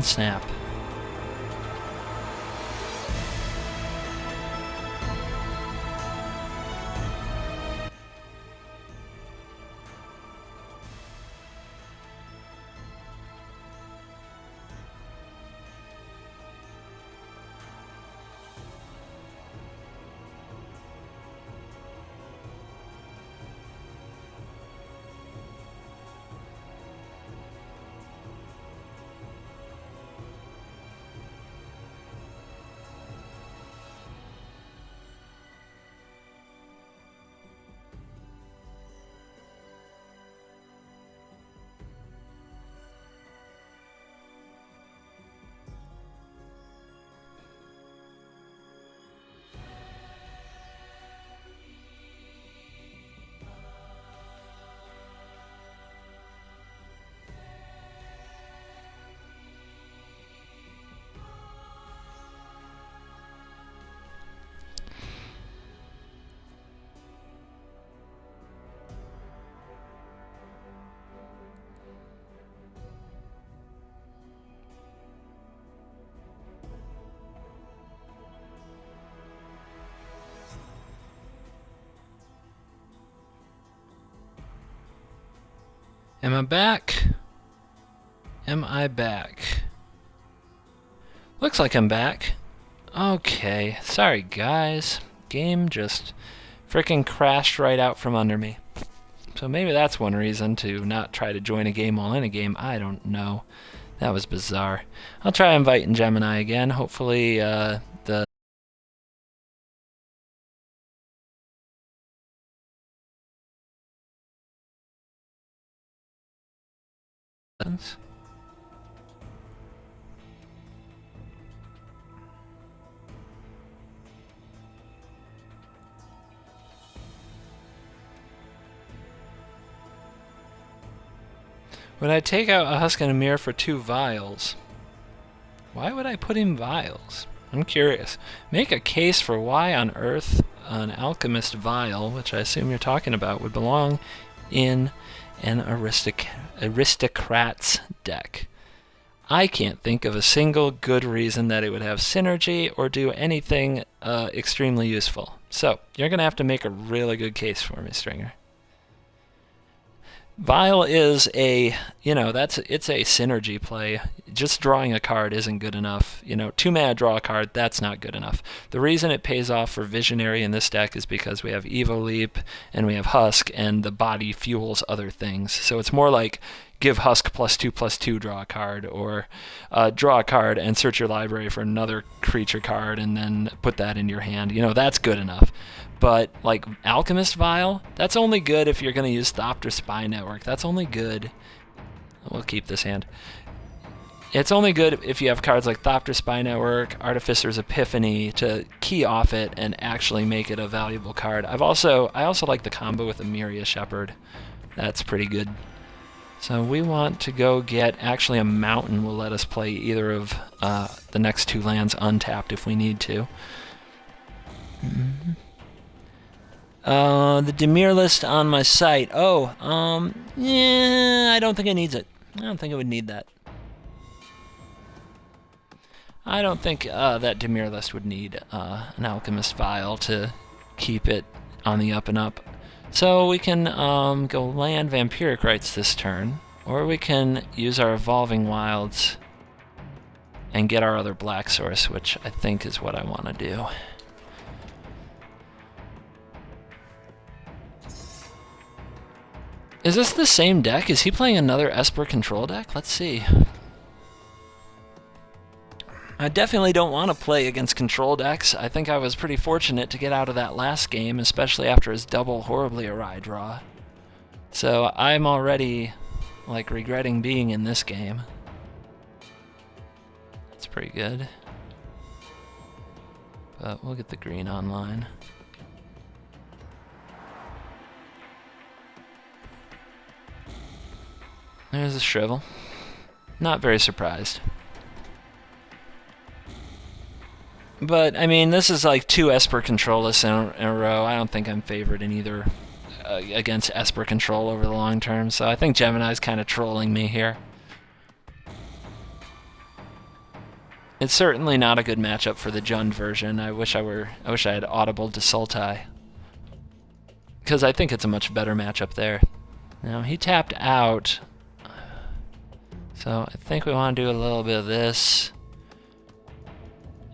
Snap. Am I back? Am I back? Looks like I'm back. Okay, sorry guys. Game just frickin' crashed right out from under me. So maybe that's one reason to not try to join a game while in a game. I don't know. That was bizarre. I'll try inviting Gemini again. Hopefully the Would I take out a Husk and a Mirror for 2 vials? Why would I put in vials? I'm curious. Make a case for why on earth an alchemist vial, which I assume you're talking about, would belong in an aristocrat's deck. I can't think of a single good reason that it would have synergy or do anything extremely useful. So, you're going to have to make a really good case for me, Stringer. Vial is a, it's a synergy play. Just drawing a card isn't good enough. 2 mana draw a card, that's not good enough. The reason it pays off for Visionary in this deck is because we have Evo Leap and we have Husk, and the body fuels other things. So it's more like give Husk +2/+2, draw a card, or draw a card and search your library for another creature card and then put that in your hand. That's good enough. But, like, Alchemist Vial, that's only good if you're going to use Thopter Spy Network. That's only good. We'll keep this hand. It's only good if you have cards like Thopter Spy Network, Artificer's Epiphany to key off it and actually make it a valuable card. I also like the combo with Emiria Shepherd. That's pretty good. So we want to go get, actually a mountain will let us play either of the next 2 lands untapped if we need to. The Dimir list on my site. Yeah, I don't think it needs it. I don't think it would need that. I don't think that Dimir list would need an Alchemist Vial to keep it on the up and up. So we can go land Vampiric Rites this turn, or we can use our Evolving Wilds and get our other black source, which I think is what I want to do. Is this the same deck? Is he playing another Esper control deck? Let's see. I definitely don't want to play against control decks. I think I was pretty fortunate to get out of that last game, especially after his double horribly awry draw. So I'm already, regretting being in this game. That's pretty good. But we'll get the green online. There's a Shrivel. Not very surprised. But, I mean, this is like 2 Esper control lists in a row. I don't think I'm favored in either against Esper control over the long term, so I think Gemini's kind of trolling me here. It's certainly not a good matchup for the Jund version. I wish I had audible to Sultai, because I think it's a much better matchup there. Now he tapped out, so I think we want to do a little bit of this,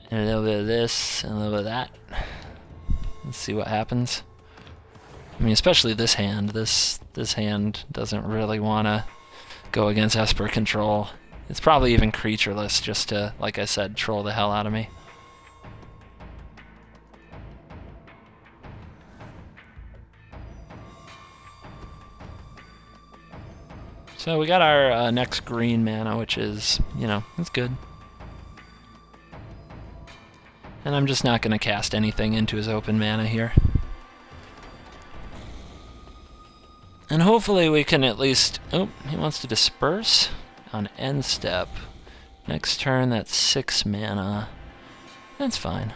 and a little bit of this, and a little bit of that. Let's see what happens. I mean, especially this hand. This hand doesn't really want to go against Esper control. It's probably even creatureless just to, like I said, troll the hell out of me. So we got our next green mana, which is, it's good. And I'm just not going to cast anything into his open mana here. And hopefully we can at least... Oh, he wants to disperse on end step. Next turn, that's 6 mana. That's fine.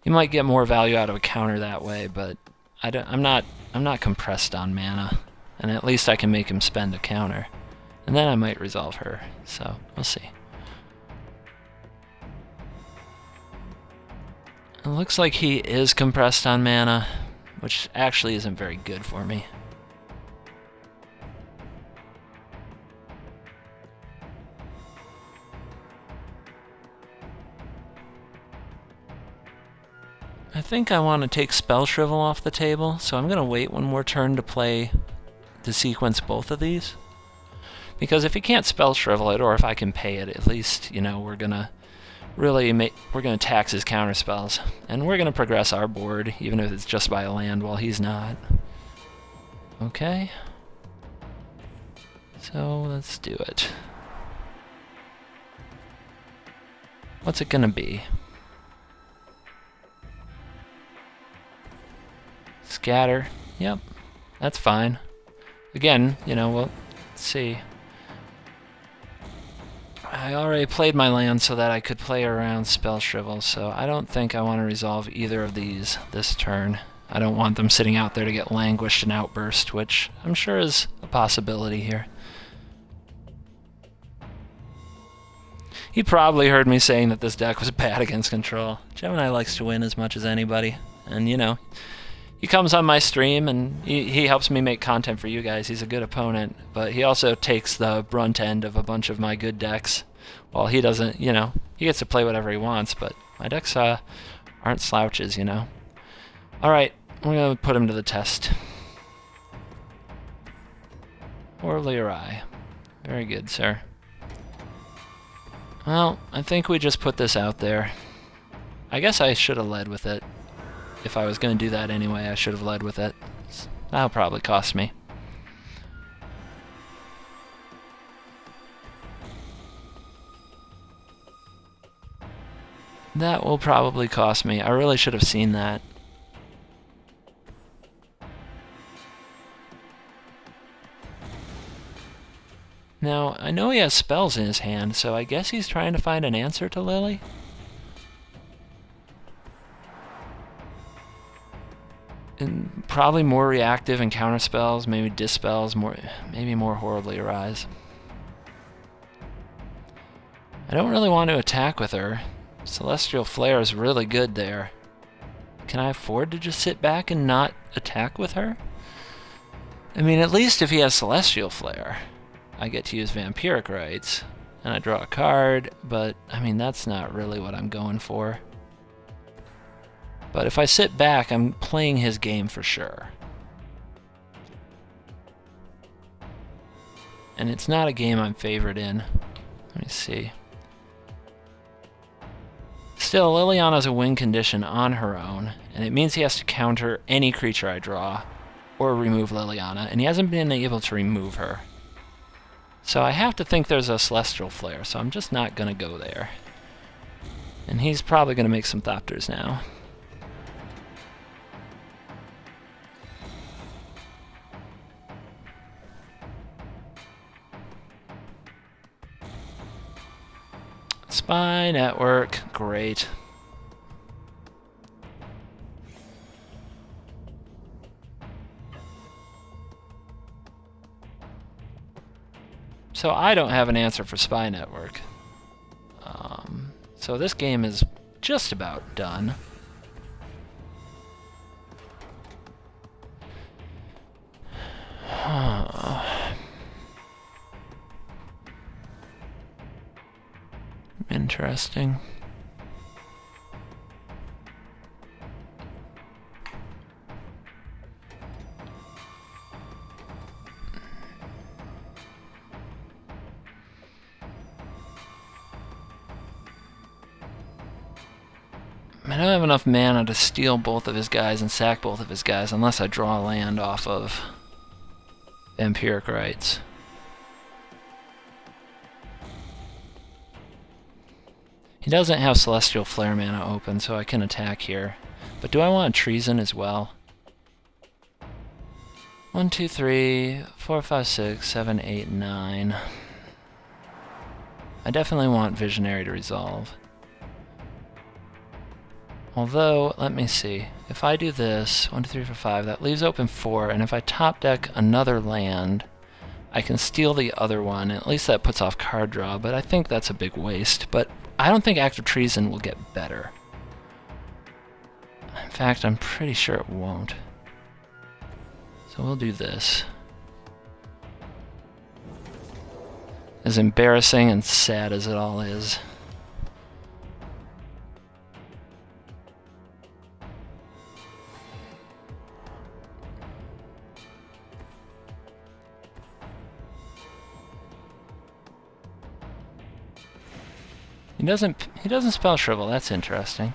You might get more value out of a counter that way, but I'm not compressed on mana, and at least I can make him spend a counter, and then I might resolve her. So we'll see. It looks like he is compressed on mana, which actually isn't very good for me. I think I want to take Spell Shrivel off the table, so I'm going to wait one more turn to sequence both of these. Because if he can't Spell Shrivel it, or if I can pay it, at least, we're going to tax his counter spells, and we're going to progress our board, even if it's just by a land while he's not. Okay. So let's do it. What's it going to be? Scatter. Yep, that's fine. Again, we'll see. I already played my land so that I could play around Spell Shrivel, so I don't think I want to resolve either of these this turn. I don't want them sitting out there to get Languished and Outburst, which I'm sure is a possibility here. He probably heard me saying that this deck was bad against control. Gemini likes to win as much as anybody, and he comes on my stream and he helps me make content for you guys. He's a good opponent, but he also takes the brunt end of a bunch of my good decks. While he doesn't, he gets to play whatever he wants, but my decks aren't slouches, Alright, we're going to put him to the test. Horribly awry. Very good, sir. Well, I think we just put this out there. I guess I should have led with it. If I was going to do that anyway, I should have led with it. That'll probably cost me. That will probably cost me. I really should have seen that. Now, I know he has spells in his hand, so I guess he's trying to find an answer to Lily. And probably more reactive and counter spells, maybe dispels, maybe more horribly arise. I don't really want to attack with her. Celestial Flare is really good there. Can I afford to just sit back and not attack with her? I mean, at least if he has Celestial Flare, I get to use Vampiric Rites, and I draw a card, but I mean, that's not really what I'm going for. But if I sit back, I'm playing his game for sure. And it's not a game I'm favored in. Let me see. Still, Liliana's a win condition on her own, and it means he has to counter any creature I draw, or remove Liliana, and he hasn't been able to remove her. So I have to think there's a Celestial Flare, so I'm just not going to go there. And he's probably going to make some Thopters now. Spy Network, great. So I don't have an answer for Spy Network. So this game is just about done. Interesting. I don't have enough mana to steal both of his guys and sack both of his guys unless I draw land off of Vampiric Rites. He doesn't have Celestial Flare mana open, so I can attack here. But do I want Treason as well? 1, 2, 3, 4, 5, 6, 7, 8, 9. I definitely want Visionary to resolve. Although, let me see. If I do this, 1, 2, 3, 4, 5, that leaves open 4, and if I top deck another land, I can steal the other one, and at least that puts off card draw, but I think that's a big waste. But I don't think Act of Treason will get better. In fact, I'm pretty sure it won't. So we'll do this. As embarrassing and sad as it all is. He doesn't spell Shrivel, that's interesting.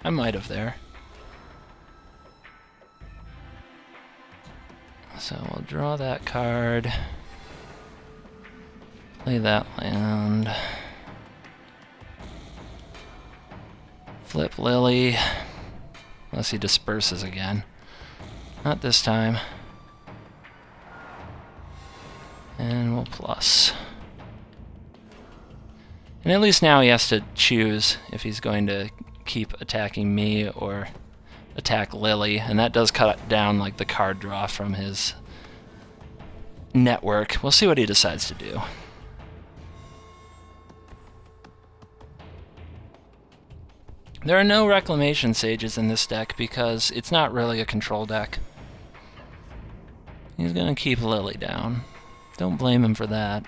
I might have there. So we'll draw that card. Play that land. Flip Lily. Unless he disperses again. Not this time. And we'll plus. And at least now he has to choose if he's going to keep attacking me or attack Lily, and that does cut down like the card draw from his network. We'll see what he decides to do. There are no Reclamation Sages in this deck because it's not really a control deck. He's gonna keep Lily down. Don't blame him for that.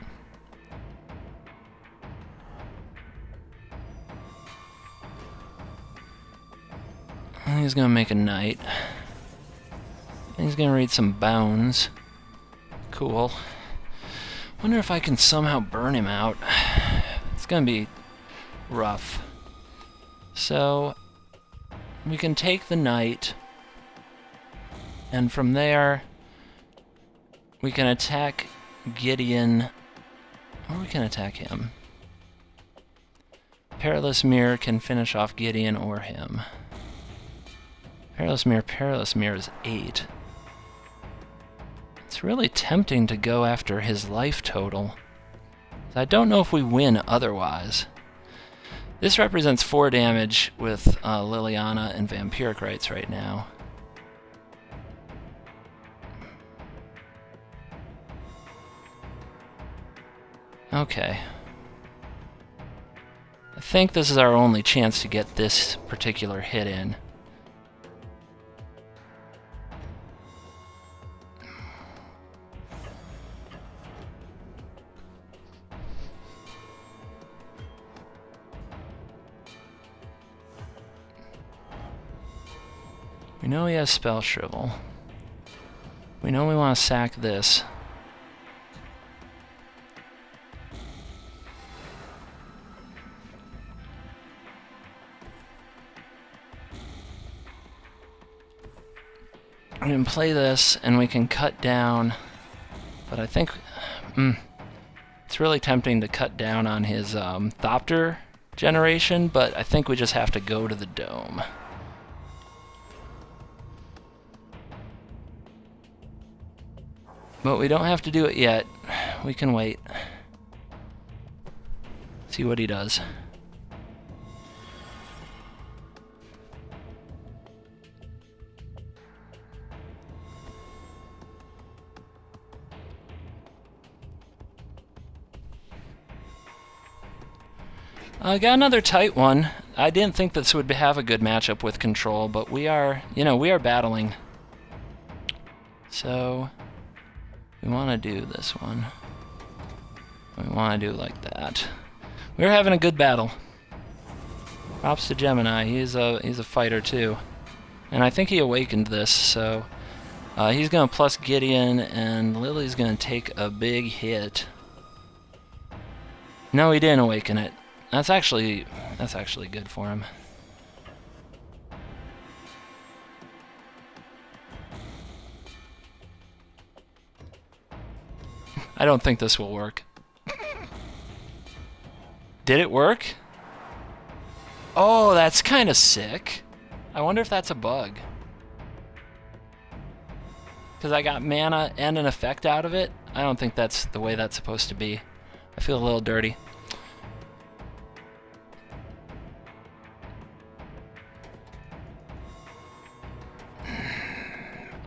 He's gonna make a knight. He's gonna read some bones. Cool. Wonder if I can somehow burn him out. It's gonna be rough. So we can take the knight, and from there we can attack Gideon, or we can attack him. Perilous Mirror can finish off Gideon or him. Perilous Mirror is 8. It's really tempting to go after his life total. I don't know if we win otherwise. This represents 4 damage with Liliana and Vampiric Rites right now. Okay. I think this is our only chance to get this particular hit in. We know he has Spell Shrivel. We know we want to sack this. We can play this and we can cut down, but I think it's really tempting to cut down on his Thopter generation, but I think we just have to go to the dome. But we don't have to do it yet. We can wait. See what he does. I got another tight one. I didn't think this would have a good matchup with control, but we are, we are battling. So, we want to do this one. We want to do like that. We're having a good battle. Props to Gemini. He's a fighter too, and I think he awakened this. So he's gonna plus Gideon, and Lily's gonna take a big hit. No, he didn't awaken it. That's actually good for him. I don't think this will work. Did it work? Oh, that's kind of sick. I wonder if that's a bug. Because I got mana and an effect out of it? I don't think that's the way that's supposed to be. I feel a little dirty.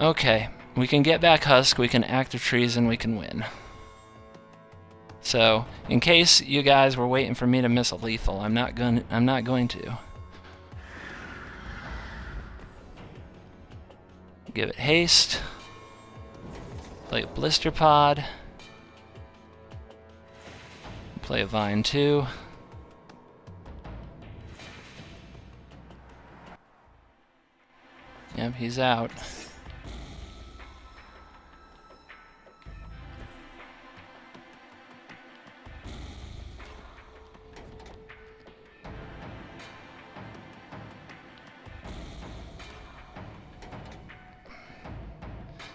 Okay, we can get back Husk, we can active treason, we can win. So, in case you guys were waiting for me to miss a lethal, I'm not going to. Give it haste. Play a blister pod. Play a vine too. Yep, he's out.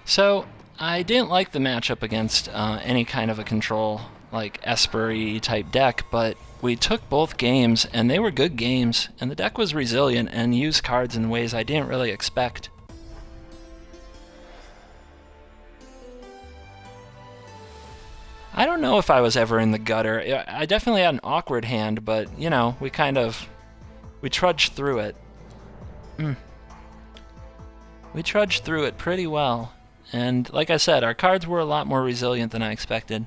So, I didn't like the matchup against any kind of a control, like Esper-y type deck, but we took both games, and they were good games, and the deck was resilient and used cards in ways I didn't really expect. I don't know if I was ever in the gutter. I definitely had an awkward hand, but, we trudged through it. We trudged through it pretty well. And like I said, our cards were a lot more resilient than I expected.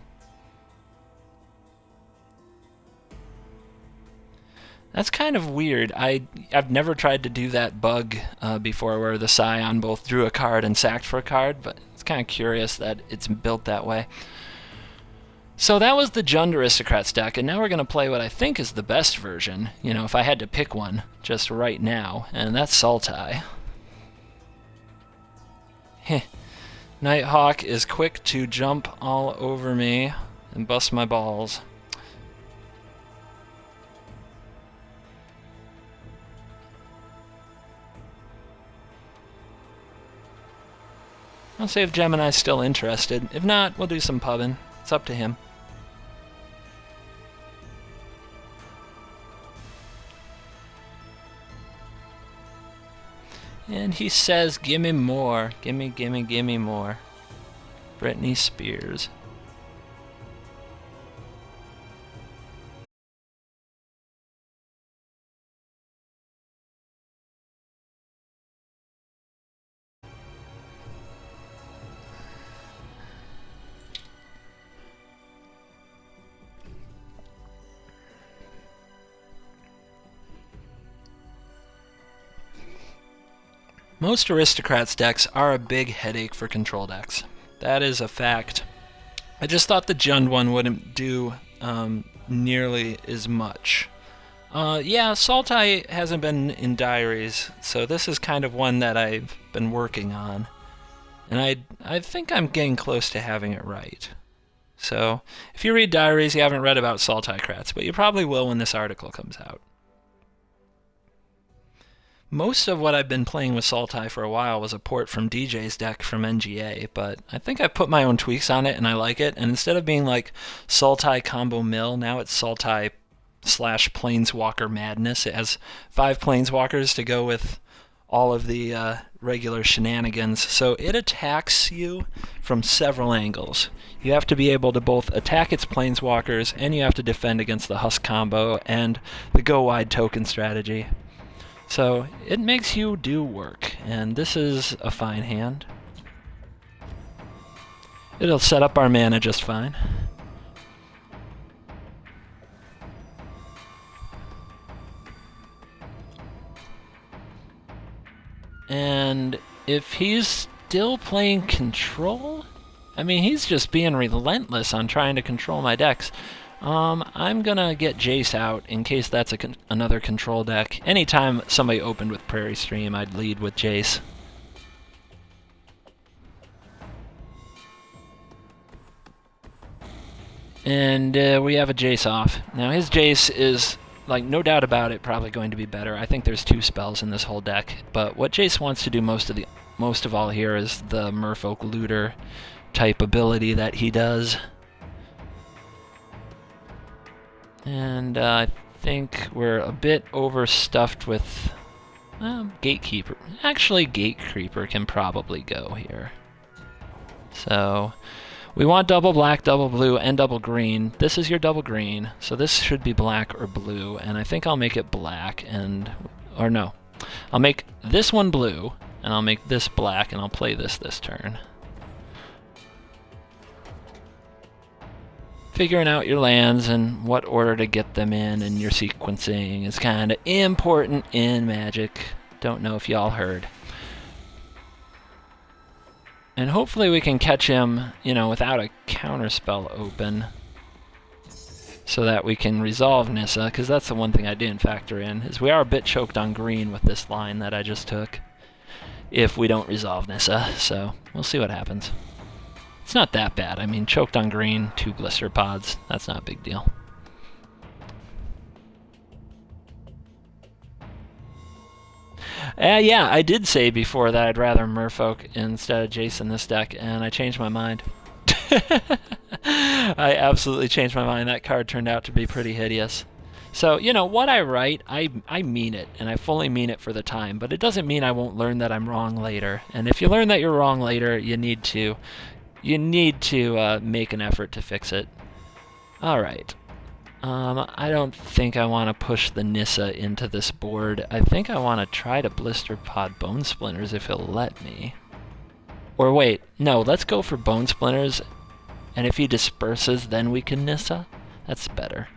That's kind of weird. I've never tried to do that bug before where the Scion both drew a card and sacked for a card, but it's kind of curious that it's built that way. So that was the Jund Aristocrats deck, and now we're going to play what I think is the best version, if I had to pick one just right now, and that's Sultai. Heh. Nighthawk is quick to jump all over me and bust my balls. I'll see if Gemini's still interested. If not, we'll do some pubbing. It's up to him. And he says, gimme more. Gimme more. Britney Spears. Most Aristocrats decks are a big headache for control decks. That is a fact. I just thought the Jund one wouldn't do nearly as much. Yeah, Sultai hasn't been in diaries, so this is kind of one that I've been working on. And I think I'm getting close to having it right. So, if you read diaries, you haven't read about Sultai Crats, but you probably will when this article comes out. Most of what I've been playing with Sultai for a while was a port from DJ's deck from NGA, but I think I put my own tweaks on it and I like it, and instead of being like Sultai Combo Mill, now it's Sultai / Planeswalker Madness. It has 5 Planeswalkers to go with all of the regular shenanigans, so it attacks you from several angles. You have to be able to both attack its Planeswalkers, and you have to defend against the Husk combo and the Go Wide token strategy. So, it makes you do work, and this is a fine hand. It'll set up our mana just fine. And if he's still playing control, I mean, he's just being relentless on trying to control my decks. I'm gonna get Jace out in case that's another control deck. Anytime somebody opened with Prairie Stream, I'd lead with Jace. And we have a Jace off. Now his Jace is, like, no doubt about it, probably going to be better. I think there's 2 spells in this whole deck, but what Jace wants to do most of all here is the Merfolk Looter type ability that he does. And I think we're a bit overstuffed with Gatekeeper. Actually, Gatekeeper can probably go here. So we want double black, double blue, and double green. This is your double green, so this should be black or blue, and I think I'll make it black, or no. I'll make this one blue, and I'll make this black, and I'll play this turn. Figuring out your lands and what order to get them in and your sequencing is kind of important in Magic. Don't know if y'all heard. And hopefully we can catch him, you know, without a counterspell open, so that we can resolve Nissa, because that's the one thing I didn't factor in, is we are a bit choked on green with this line that I just took, if we don't resolve Nissa, so we'll see what happens. It's not that bad. I mean, choked on green, 2 Glister Pods, that's not a big deal. Yeah, I did say before that I'd rather Merfolk instead of Jace in this deck, and I changed my mind. I absolutely changed my mind. That card turned out to be pretty hideous. So, you know, what I write, I mean it, and I fully mean it for the time, but it doesn't mean I won't learn that I'm wrong later. And if you learn that you're wrong later, you need to make an effort to fix it. Alright. I don't think I want to push the Nissa into this board. I think I want to try to Blister Pod Bone Splinters if he'll let me. Or wait, no, let's go for Bone Splinters, and if he disperses, then we can Nissa? That's better.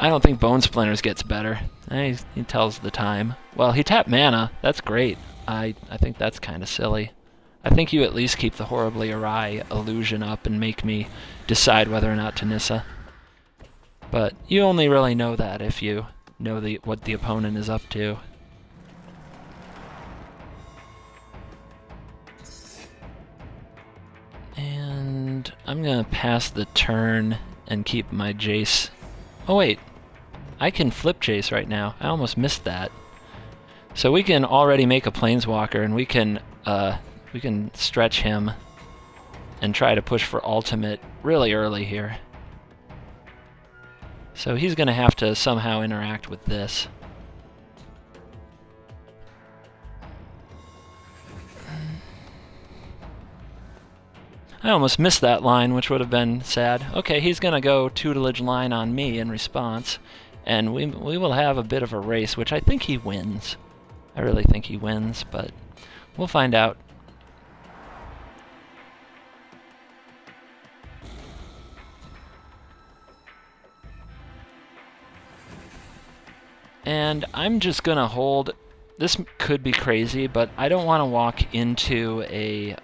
I don't think Bone Splinters gets better. He tells the time. Well, he tapped mana. That's great. I think that's kind of silly. I think you at least keep the Horribly Awry illusion up and make me decide whether or not to Nissa. But you only really know that if you know what the opponent is up to. And I'm going to pass the turn and keep my Jace. Oh wait, I can flip Jace right now. I almost missed that. So we can already make a Planeswalker, and we can stretch him and try to push for ultimate really early here. So he's going to have to somehow interact with this. I almost missed that line, which would have been sad. Okay, he's going to go tutelage line on me in response, and we will have a bit of a race, which I think he wins. I really think he wins, but we'll find out. And I'm just going to hold. This could be crazy, but I don't want to walk into a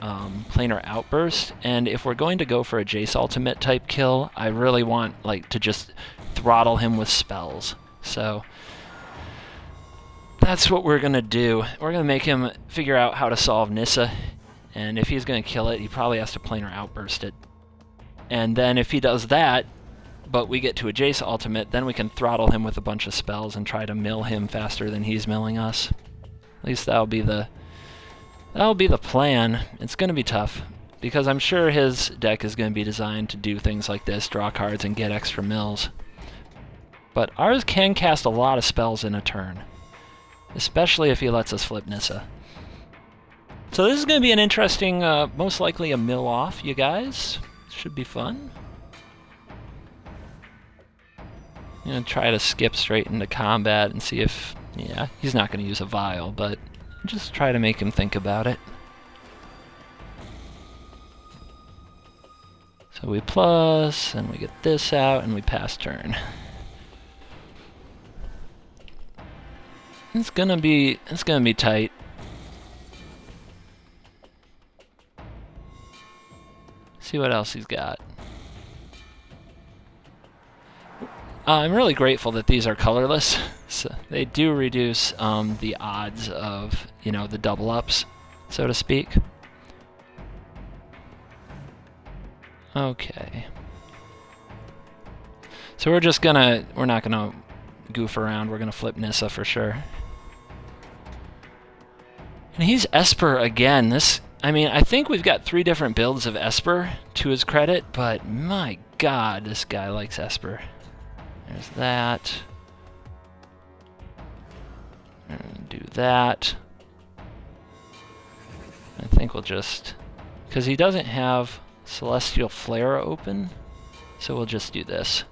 planar outburst, and if we're going to go for a Jace ultimate type kill, I really want to just throttle him with spells. So that's what we're going to do. We're going to make him figure out how to solve Nissa, and if he's going to kill it, he probably has to planar outburst it. And then if he does that, but we get to a Jace ultimate, then we can throttle him with a bunch of spells and try to mill him faster than he's milling us. At least that'll be the plan. It's going to be tough, because I'm sure his deck is going to be designed to do things like this, draw cards and get extra mills. But ours can cast a lot of spells in a turn, especially if he lets us flip Nissa. So this is going to be an interesting, most likely a mill off, you guys. Should be fun. I'm going to try to skip straight into combat and see if, yeah, he's not going to use a vial, but just try to make him think about it. So we plus, and we get this out, and we pass turn. It's gonna be tight. See what else he's got. I'm really grateful that these are colorless. So they do reduce the odds of, you know, the double ups, so to speak. Okay. So we're not gonna goof around. We're gonna flip Nissa for sure. And he's Esper again. I mean, I think we've got 3 different builds of Esper to his credit, but my god, this guy likes Esper. There's that. And do that. I think we'll just... because he doesn't have Celestial Flare open, so we'll just do this.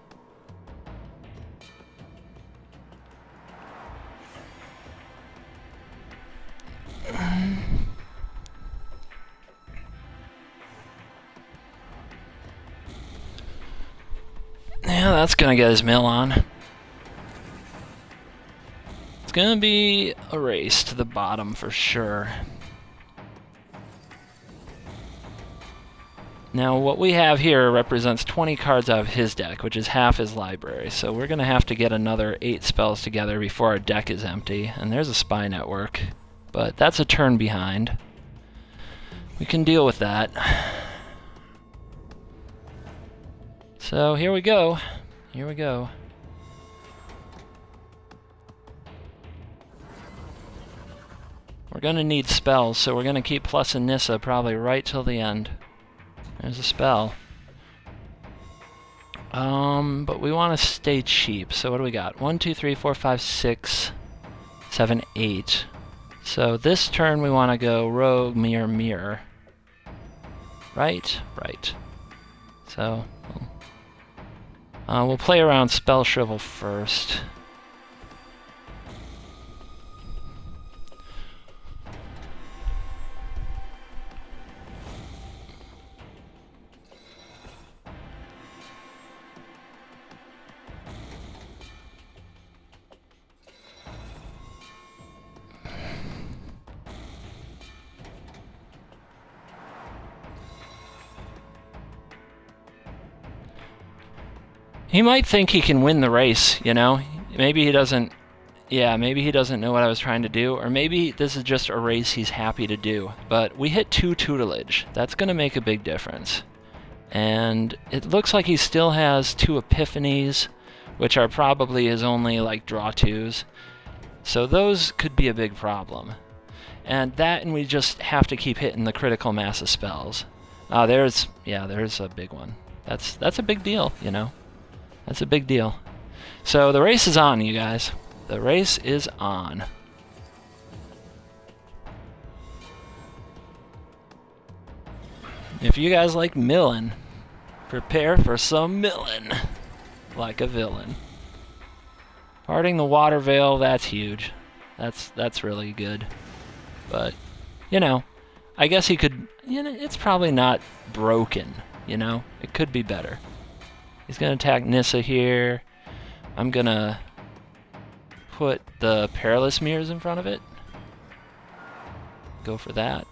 Yeah, that's gonna get his mill on. It's gonna be a race to the bottom for sure. Now, what we have here represents 20 cards out of his deck, which is half his library. So we're gonna have to get another 8 spells together before our deck is empty. And there's a Spy Network, but that's a turn behind. We can deal with that. So here we go. Here we go. We're gonna need spells, so we're gonna keep plussing Nissa probably right till the end. There's a spell. But we want to stay cheap. So what do we got? 1, 2, 3, 4, 5, 6, 7, 8. So this turn we want to go Rogue, Mirror, Mirror. Right? Right. So we'll play around Spell Shrivel first. He might think he can win the race, you know? Maybe he doesn't... Yeah, maybe he doesn't know what I was trying to do, or maybe this is just a race he's happy to do. But we hit 2 tutelage. That's going to make a big difference. And it looks like he still has 2 epiphanies, which are probably his only, like, draw 2s. So those could be a big problem. And we just have to keep hitting the critical mass of spells. There's a big one. That's a big deal, you know? That's a big deal. So the race is on, you guys. The race is on. If you guys like milling, prepare for some milling. Like a villain. Parting the water veil, that's huge. That's really good. But, you know, I guess he could, you know, it's probably not broken, you know? It could be better. He's going to attack Nissa here. I'm going to put the Perilous Mirrors in front of it. Go for that.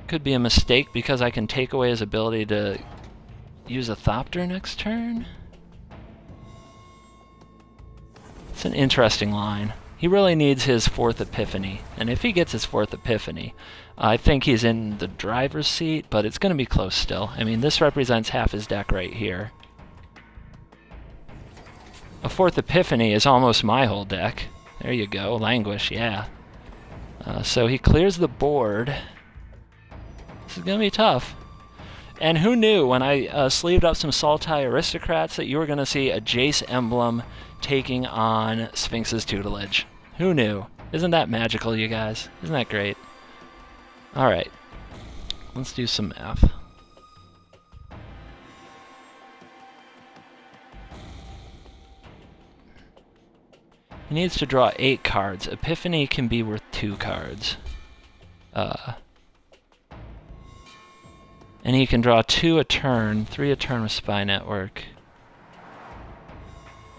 Could be a mistake because I can take away his ability to use a Thopter next turn. It's an interesting line. He really needs his 4th Epiphany, and if he gets his 4th Epiphany, I think he's in the driver's seat, but it's going to be close still. I mean, this represents half his deck right here. A 4th Epiphany is almost my whole deck. There you go, Languish, yeah. So he clears the board. This is going to be tough. And who knew when I sleeved up some Sultai Aristocrats that you were going to see a Jace emblem taking on Sphinx's tutelage? Who knew? Isn't that magical, you guys? Isn't that great? Alright. Let's do some math. He needs to draw 8 cards. Epiphany can be worth 2 cards. And he can draw 2 a turn, 3 a turn with Spy Network.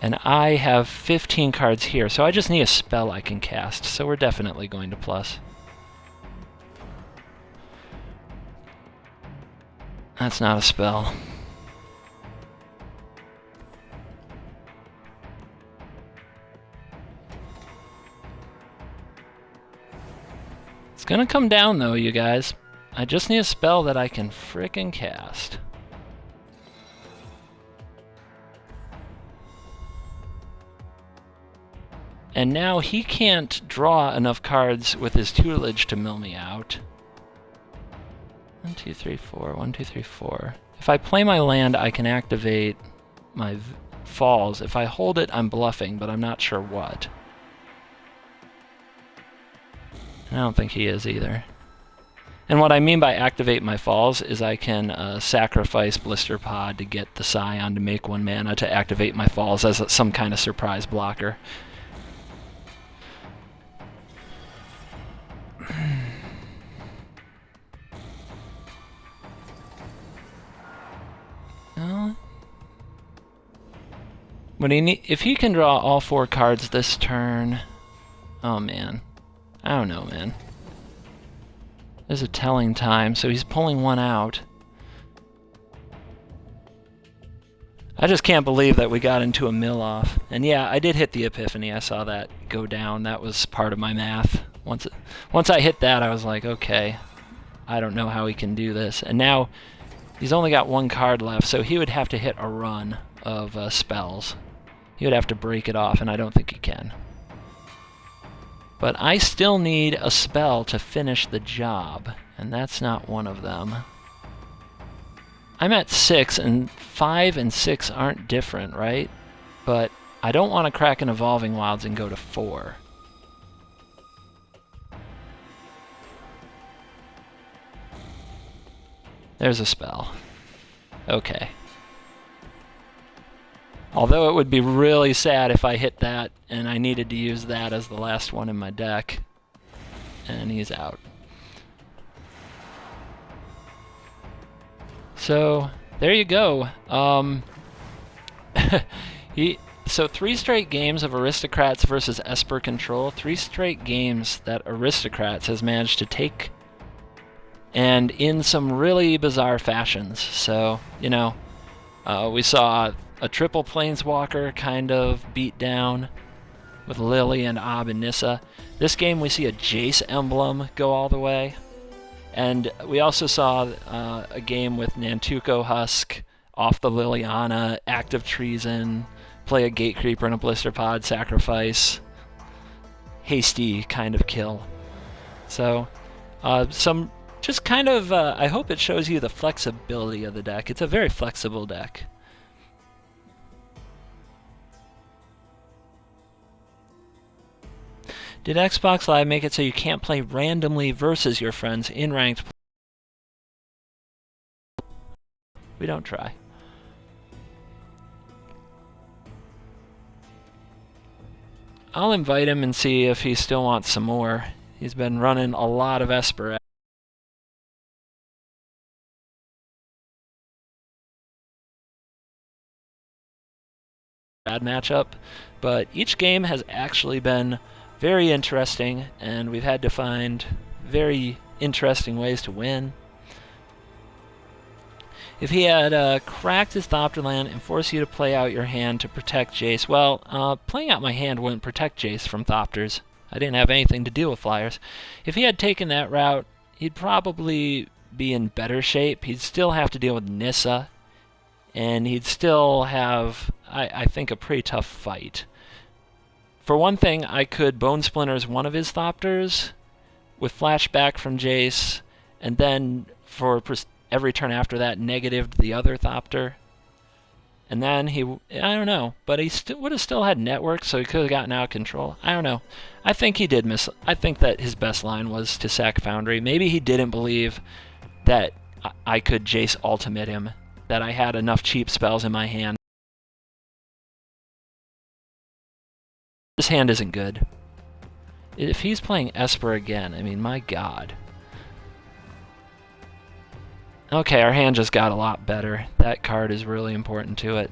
And I have 15 cards here, so I just need a spell I can cast, so we're definitely going to plus. That's not a spell. It's gonna come down though, you guys. I just need a spell that I can frickin' cast. And now he can't draw enough cards with his tutelage to mill me out. 1, 2, 3, 4. 1, 2, 3, 4. If I play my land, I can activate my falls. If I hold it, I'm bluffing, but I'm not sure what. I don't think he is either. And what I mean by activate my falls is I can sacrifice Blister Pod to get the Scion to make 1 mana to activate my falls as some kind of surprise blocker. If he can draw all 4 cards this turn... Oh man. I don't know, man. There's a telling time, so he's pulling 1 out. I just can't believe that we got into a mill off. And yeah, I did hit the Epiphany. I saw that go down. That was part of my math. Once I hit that, I was like, okay, I don't know how he can do this. And now he's only got 1 card left, so he would have to hit a run of spells. He would have to break it off, and I don't think he can. But I still need a spell to finish the job, and that's not one of them. I'm at 6, and 5 and 6 aren't different, right? But I don't want to crack an Evolving Wilds and go to 4. There's a spell. Okay. Although it would be really sad if I hit that and I needed to use that as the last one in my deck. And he's out. So, there you go. So 3 straight games of Aristocrats versus Esper Control. 3 straight games that Aristocrats has managed to take, and in some really bizarre fashions. So, you know, we saw a triple Planeswalker kind of beat down with Lily and Ob and Nissa. This game we see a Jace emblem go all the way. And we also saw a game with Nantuko Husk off the Liliana, active treason, play a Gatecreeper and a Blister Pod, sacrifice, hasty kind of kill. So, some just kind of, I hope it shows you the flexibility of the deck. It's a very flexible deck. Did Xbox Live make it so you can't play randomly versus your friends in ranked play? We don't try. I'll invite him and see if he still wants some more. He's been running a lot of Esper. Bad matchup, but each game has actually been very interesting, and we've had to find very interesting ways to win. If he had cracked his Thopterland and forced you to play out your hand to protect Jace, well, playing out my hand wouldn't protect Jace from Thopters. I didn't have anything to do with flyers. If he had taken that route, he'd probably be in better shape. He'd still have to deal with Nissa, and he'd still have, I think, a pretty tough fight. For one thing, I could Bone Splinters one of his Thopters with flashback from Jace, and then for every turn after that, negatived the other Thopter. And then I don't know, but he would have still had network, so he could have gotten out of control. I don't know. I think he did miss. I think that his best line was to sack Foundry. Maybe he didn't believe that I could Jace ultimate him, that I had enough cheap spells in my hand. This hand isn't good. If he's playing Esper again, I mean, my god. Okay, our hand just got a lot better. That card is really important to it.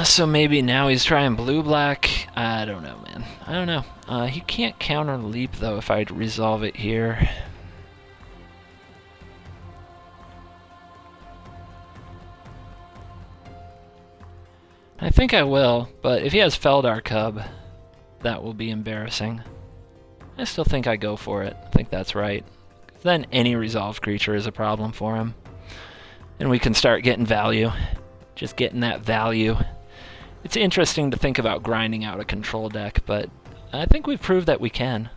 So maybe now he's trying blue-black. I don't know, man. I don't know. He can't counter leap, though, if I resolve it here. I think I will, but if he has Feldar Cub, that will be embarrassing. I still think I go for it. I think that's right. Then any resolved creature is a problem for him. And we can start getting value. Just getting that value. It's interesting to think about grinding out a control deck, but I think we've proved that we can.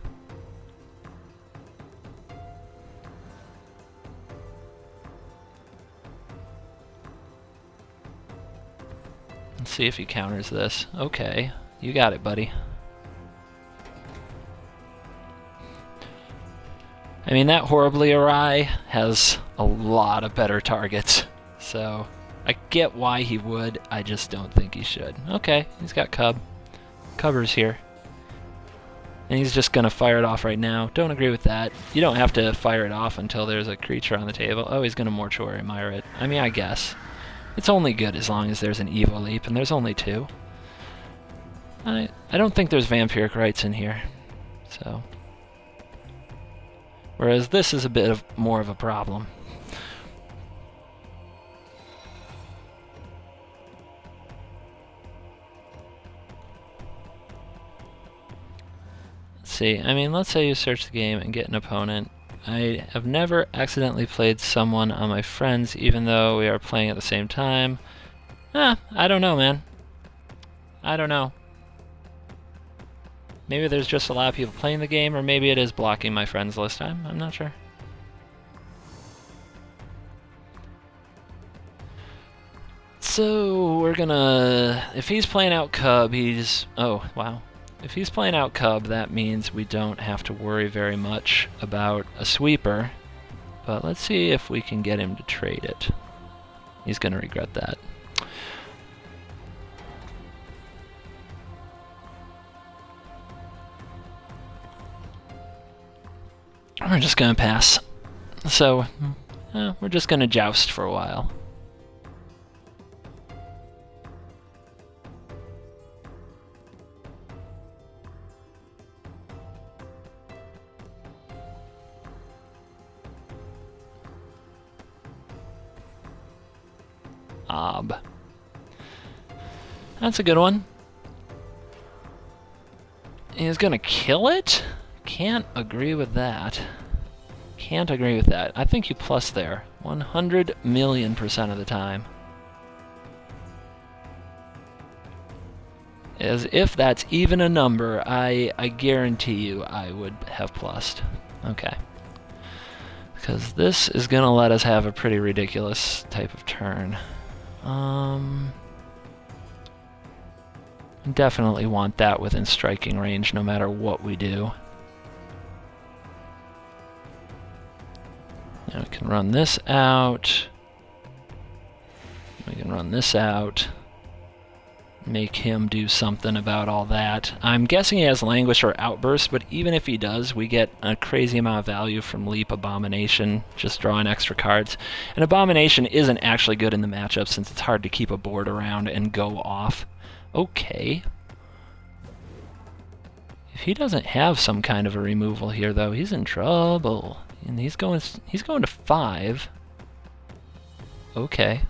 Let's see if he counters this. Okay, you got it, buddy. I mean, that Horribly Awry has a lot of better targets, so I get why he would, I just don't think he should. Okay, he's got Cub. Cover's here. And he's just going to fire it off right now. Don't agree with that. You don't have to fire it off until there's a creature on the table. Oh, he's going to Mortuary Mire it. I mean, I guess. It's only good as long as there's an Evo Leap, and there's only 2. I don't think there's Vampiric Rites in here, so... Whereas this is a bit more of a problem. Let's see, I mean, let's say you search the game and get an opponent. I have never accidentally played someone on my friends, even though we are playing at the same time. I don't know, man. I don't know. Maybe there's just a lot of people playing the game, or maybe it is blocking my friends list time. I'm not sure. So, we're gonna... If he's playing out Cub, he's... Oh, wow. If he's playing out Cub, that means we don't have to worry very much about a sweeper. But let's see if we can get him to trade it. He's gonna regret that. We're just gonna pass. So, we're just gonna joust for a while. That's a good one. He's gonna kill it? Can't agree with that. Can't agree with that. I think you plus there. 100,000,000% of the time. As if that's even a number, I guarantee you I would have plussed. Okay. Because this is gonna let us have a pretty ridiculous type of turn. Definitely want that within striking range no matter what we do. Now we can run this out. We can run this out. Make him do something about all that. I'm guessing he has Languish or Outburst, but even if he does, we get a crazy amount of value from Leap, Abomination, just drawing extra cards. And Abomination isn't actually good in the matchup since it's hard to keep a board around and go off. Okay. If he doesn't have some kind of a removal here, though, he's in trouble. And he's going to 5. Okay.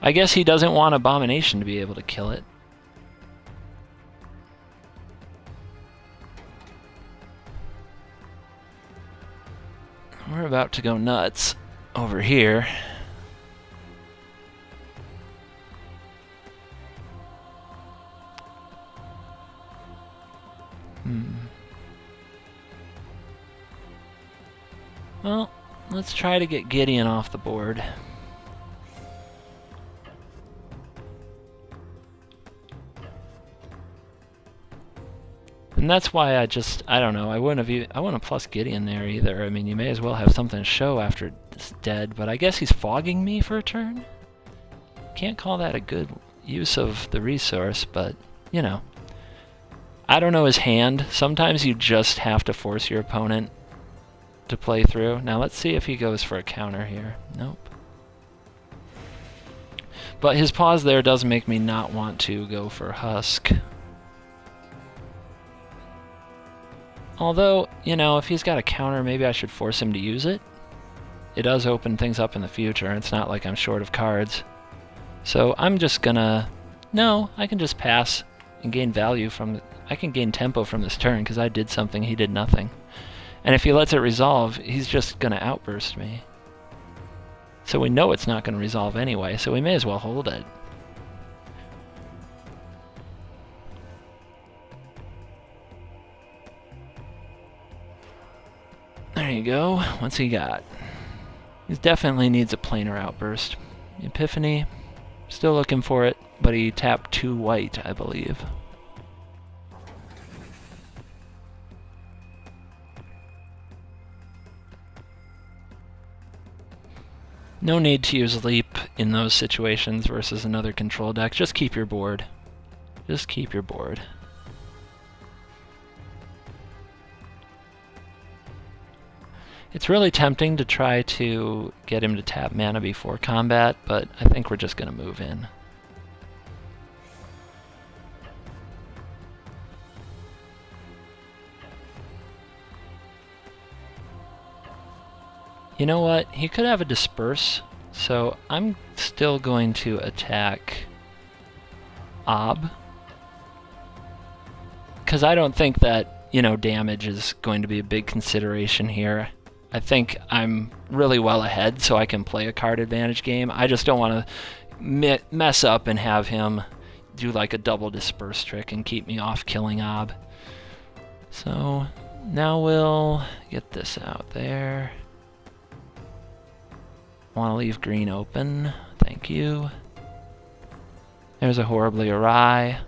I guess he doesn't want Abomination to be able to kill it. We're about to go nuts over here. Well, let's try to get Gideon off the board. And that's why I don't know, I wouldn't have plus Gideon there either. I mean, you may as well have something to show after it's dead, but I guess he's fogging me for a turn? Can't call that a good use of the resource, but, you know. I don't know his hand. Sometimes you just have to force your opponent to play through. Now let's see if he goes for a counter here. Nope. But his pause there does make me not want to go for Husk. Although, you know, if he's got a counter, maybe I should force him to use it. It does open things up in the future. It's not like I'm short of cards. So I'm just gonna... No, I can just pass and gain value from... I can gain tempo from this turn because I did something, he did nothing. And if he lets it resolve, he's just gonna outburst me. So we know it's not gonna resolve anyway, so we may as well hold it. There you go. What's he got? He definitely needs a planar outburst. Epiphany, still looking for it, but he tapped 2 white, I believe. No need to use Leap in those situations versus another control deck. Just keep your board. Just keep your board. It's really tempting to try to get him to tap mana before combat, but I think we're just going to move in. You know what? He could have a Disperse, so I'm still going to attack Ob. Because I don't think that, you know, damage is going to be a big consideration here. I think I'm really well ahead, so I can play a card advantage game. I just don't want to mess up and have him do like a double Disperse trick and keep me off killing Ob. So now we'll get this out there. Want to leave green open. Thank you. There's a Horribly Awry.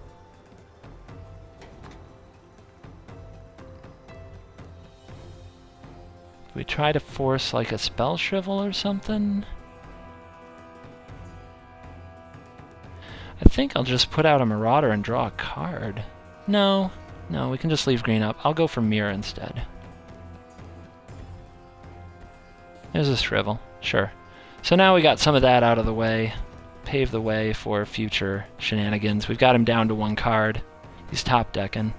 We try to force like a Spell Shrivel or something? I think I'll just put out a Marauder and draw a card. No, we can just leave green up. I'll go for Mirror instead. There's a Shrivel, sure. So now we got some of that out of the way. Pave the way for future shenanigans. We've got him down to 1 card. He's top decking.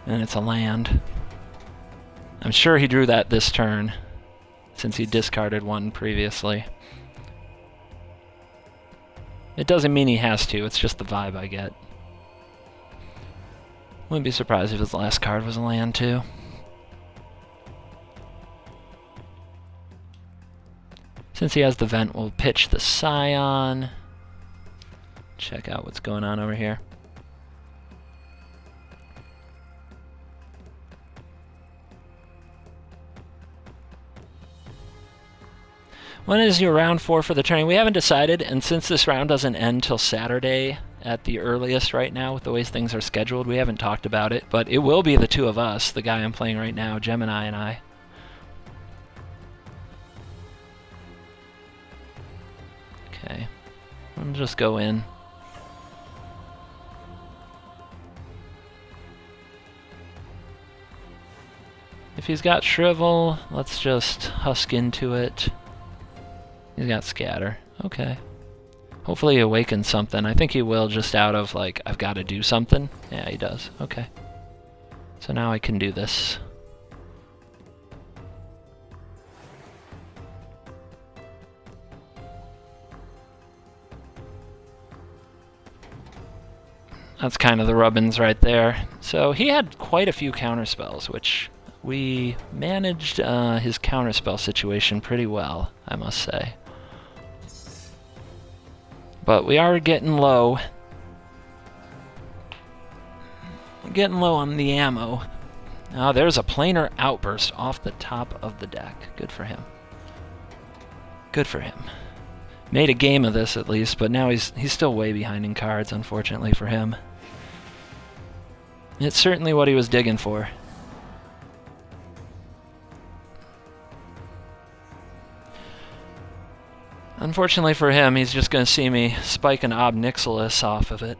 And it's a land. I'm sure he drew that this turn, since he discarded 1 previously. It doesn't mean he has to, it's just the vibe I get. Wouldn't be surprised if his last card was a land too. Since he has the vent, we'll pitch the Scion. Check out what's going on over here. When is your round 4 for the tourney? We haven't decided, and since this round doesn't end till Saturday at the earliest right now with the way things are scheduled, we haven't talked about it, but it will be the 2 of us, the guy I'm playing right now, Gemini and I. Okay, I'll just go in. If he's got Shrivel, let's just Husk into it. He's got Scatter. Okay. Hopefully he awakens something. I think he will just out of, like, I've got to do something. Yeah, he does. Okay. So now I can do this. That's kind of the rubbins right there. So he had quite a few counterspells, which we managed his counterspell situation pretty well, I must say. But we are getting low. We're getting low on the ammo. Oh, there's a planar outburst off the top of the deck. Good for him. Good for him. Made a game of this at least, but now he's still way behind in cards, unfortunately for him. It's certainly what he was digging for. Unfortunately for him, he's just going to see me spike an Ob Nixilis off of it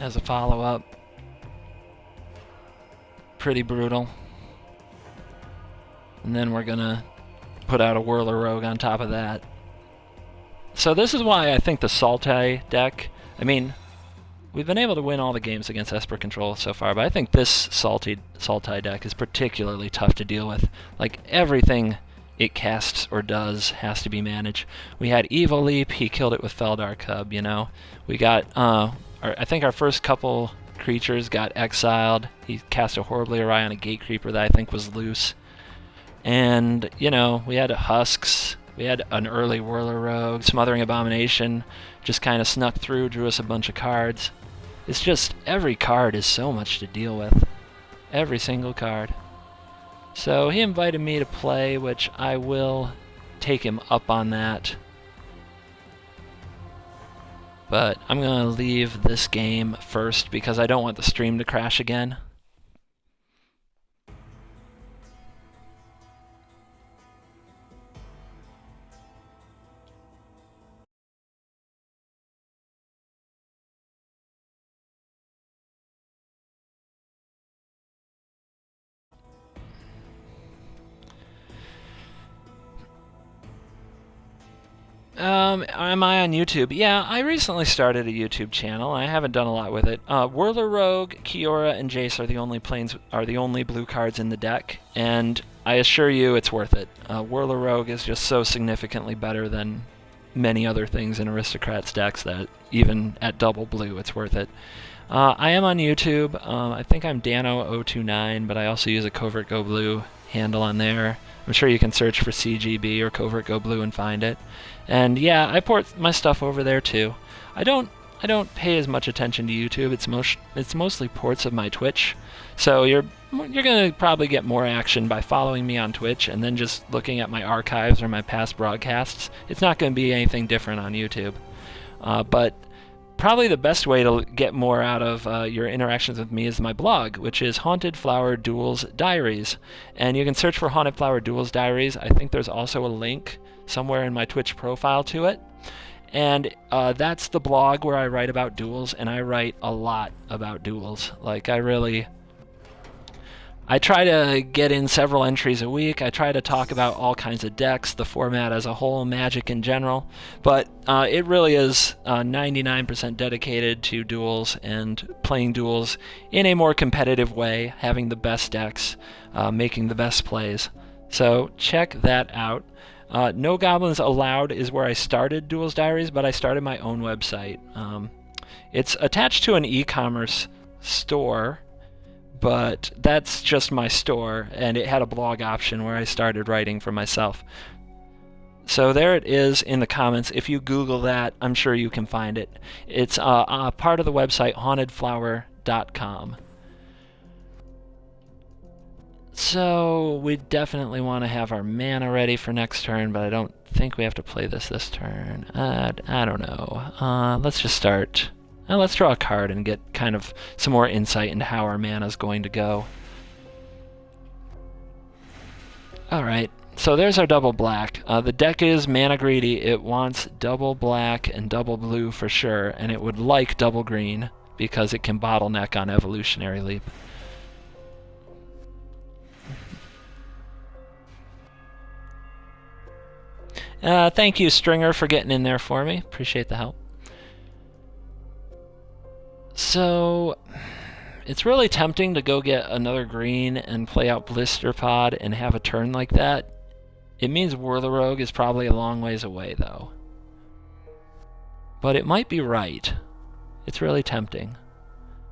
as a follow-up. Pretty brutal. And then we're gonna put out a Whirler Rogue on top of that. So this is why I think the Sultai deck, I mean, we've been able to win all the games against Esper Control so far, but I think this Sultai deck is particularly tough to deal with. Like, everything it casts or does has to be managed. We had Evil Leap, he killed it with Feldar Cub, you know. We got, I think our first couple creatures got exiled. He cast a Horribly Awry on a Gate Creeper that I think was loose. And, you know, we had Husks, we had an early Whirler Rogue, Smothering Abomination, just kind of snuck through, drew us a bunch of cards. It's just, every card is so much to deal with. Every single card. So he invited me to play, which I will take him up on that. But I'm going to leave this game first because I don't want the stream to crash again. Am I on YouTube? Yeah, I recently started a YouTube channel. I haven't done a lot with it. Whirler Rogue, Kiora, and Jace are the only blue cards in the deck, and I assure you it's worth it. Whirler Rogue is just so significantly better than many other things in Aristocrats decks that even at double blue it's worth it. I am on YouTube. I think I'm Dano029, but I also use a CovertGoBlue handle on there. I'm sure you can search for CGB or CovertGoBlue and find it. And yeah, I port my stuff over there too. I don't pay as much attention to YouTube. It's mostly ports of my Twitch. So you're gonna probably get more action by following me on Twitch and then just looking at my archives or my past broadcasts. It's not going to be anything different on YouTube. But probably the best way to get more out of your interactions with me is my blog, which is Haunted Flower Duels Diaries. And you can search for Haunted Flower Duels Diaries. I think there's also a link somewhere in my Twitch profile to it. And that's the blog where I write about duels, and I write a lot about duels. Like, I try to get in several entries a week. I try to talk about all kinds of decks, the format as a whole, Magic in general. But it really is 99% dedicated to duels and playing duels in a more competitive way, having the best decks, making the best plays. So check that out. No Goblins Allowed is where I started Duels Diaries, but I started my own website. It's attached to an e-commerce store, but that's just my store, and it had a blog option where I started writing for myself. So there it is in the comments. If you Google that, I'm sure you can find it. It's part of the website hauntedflower.com. So we definitely want to have our mana ready for next turn, but I don't think we have to play this turn. I don't know. Let's just start. Let's draw a card and get kind of some more insight into how our mana is going to go. Alright, so there's our double black. The deck is mana greedy. It wants double black and double blue for sure, and it would like double green because it can bottleneck on Evolutionary Leap. Thank you, Stringer, for getting in there for me. Appreciate the help. So, it's really tempting to go get another green and play out Blister Pod and have a turn like that. It means Whirler Rogue is probably a long ways away, though. But it might be right. It's really tempting.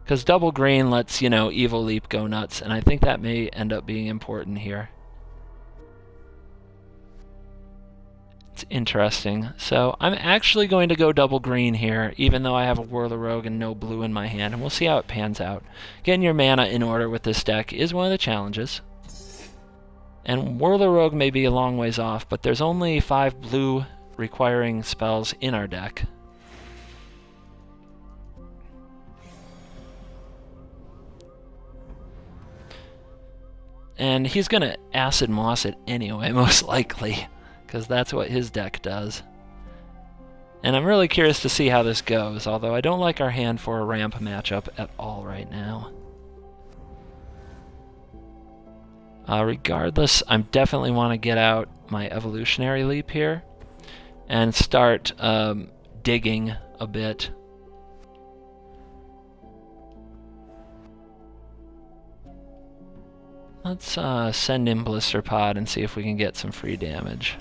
Because double green lets, Evil Leap go nuts, and I think that may end up being important here. It's interesting. So I'm actually going to go double green here, even though I have a Whirler Rogue and no blue in my hand, and we'll see how it pans out. Getting your mana in order with this deck is one of the challenges. And Whirler Rogue may be a long ways off, but there's only 5 blue requiring spells in our deck. And he's going to Acid Moss it anyway, most likely, because that's what his deck does. And I'm really curious to see how this goes, although I don't like our hand for a ramp matchup at all right now. Regardless, I definitely want to get out my evolutionary leap here and start digging a bit. Let's send in Blister Pod and see if we can get some free damage.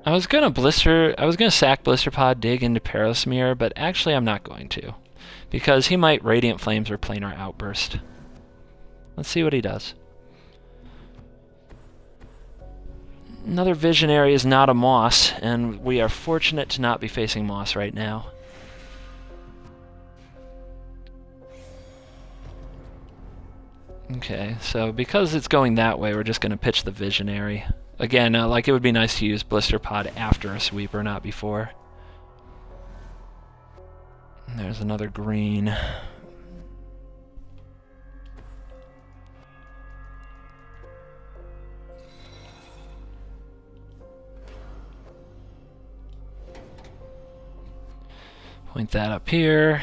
I was gonna sack Blister Pod, dig into Perilous Mirror, but actually I'm not going to, because he might Radiant Flames or Planar Outburst. Let's see what he does. Another Visionary is not a Moss, and we are fortunate to not be facing Moss right now. Okay, so because it's going that way, we're just going to pitch the Visionary. Again, like, it would be nice to use Blister Pod after a sweeper, not before. And there's another green. Point that up here.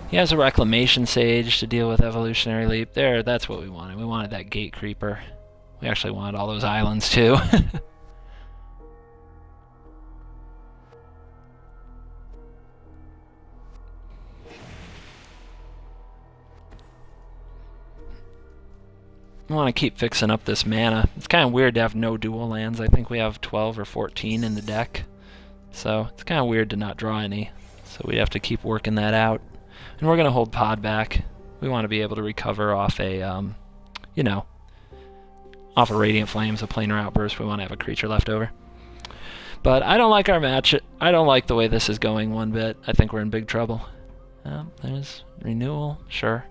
He has a Reclamation Sage to deal with Evolutionary Leap. There, that's what we wanted. We wanted that Gate Creeper. We actually wanted all those islands, too. I want to keep fixing up this mana. It's kind of weird to have no dual lands. I think we have 12 or 14 in the deck. So it's kind of weird to not draw any. So we have to keep working that out. And we're going to hold Pod back. We want to be able to recover off a, off a Radiant Flames, a Planar Outburst. We want to have a creature left over. But I don't like our match. I don't like the way this is going one bit. I think we're in big trouble. There's Renewal, sure.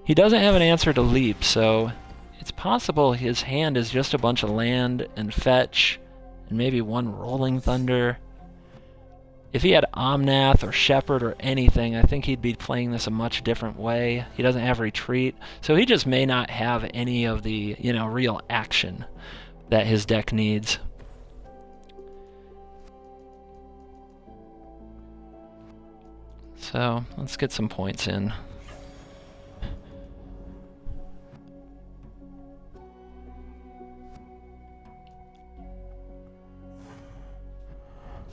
He doesn't have an answer to Leap, so it's possible his hand is just a bunch of land and fetch, and maybe one Rolling Thunder. If he had Omnath or Shepherd or anything, I think he'd be playing this a much different way. He doesn't have Retreat, so he just may not have any of the, real action that his deck needs. So, let's get some points in.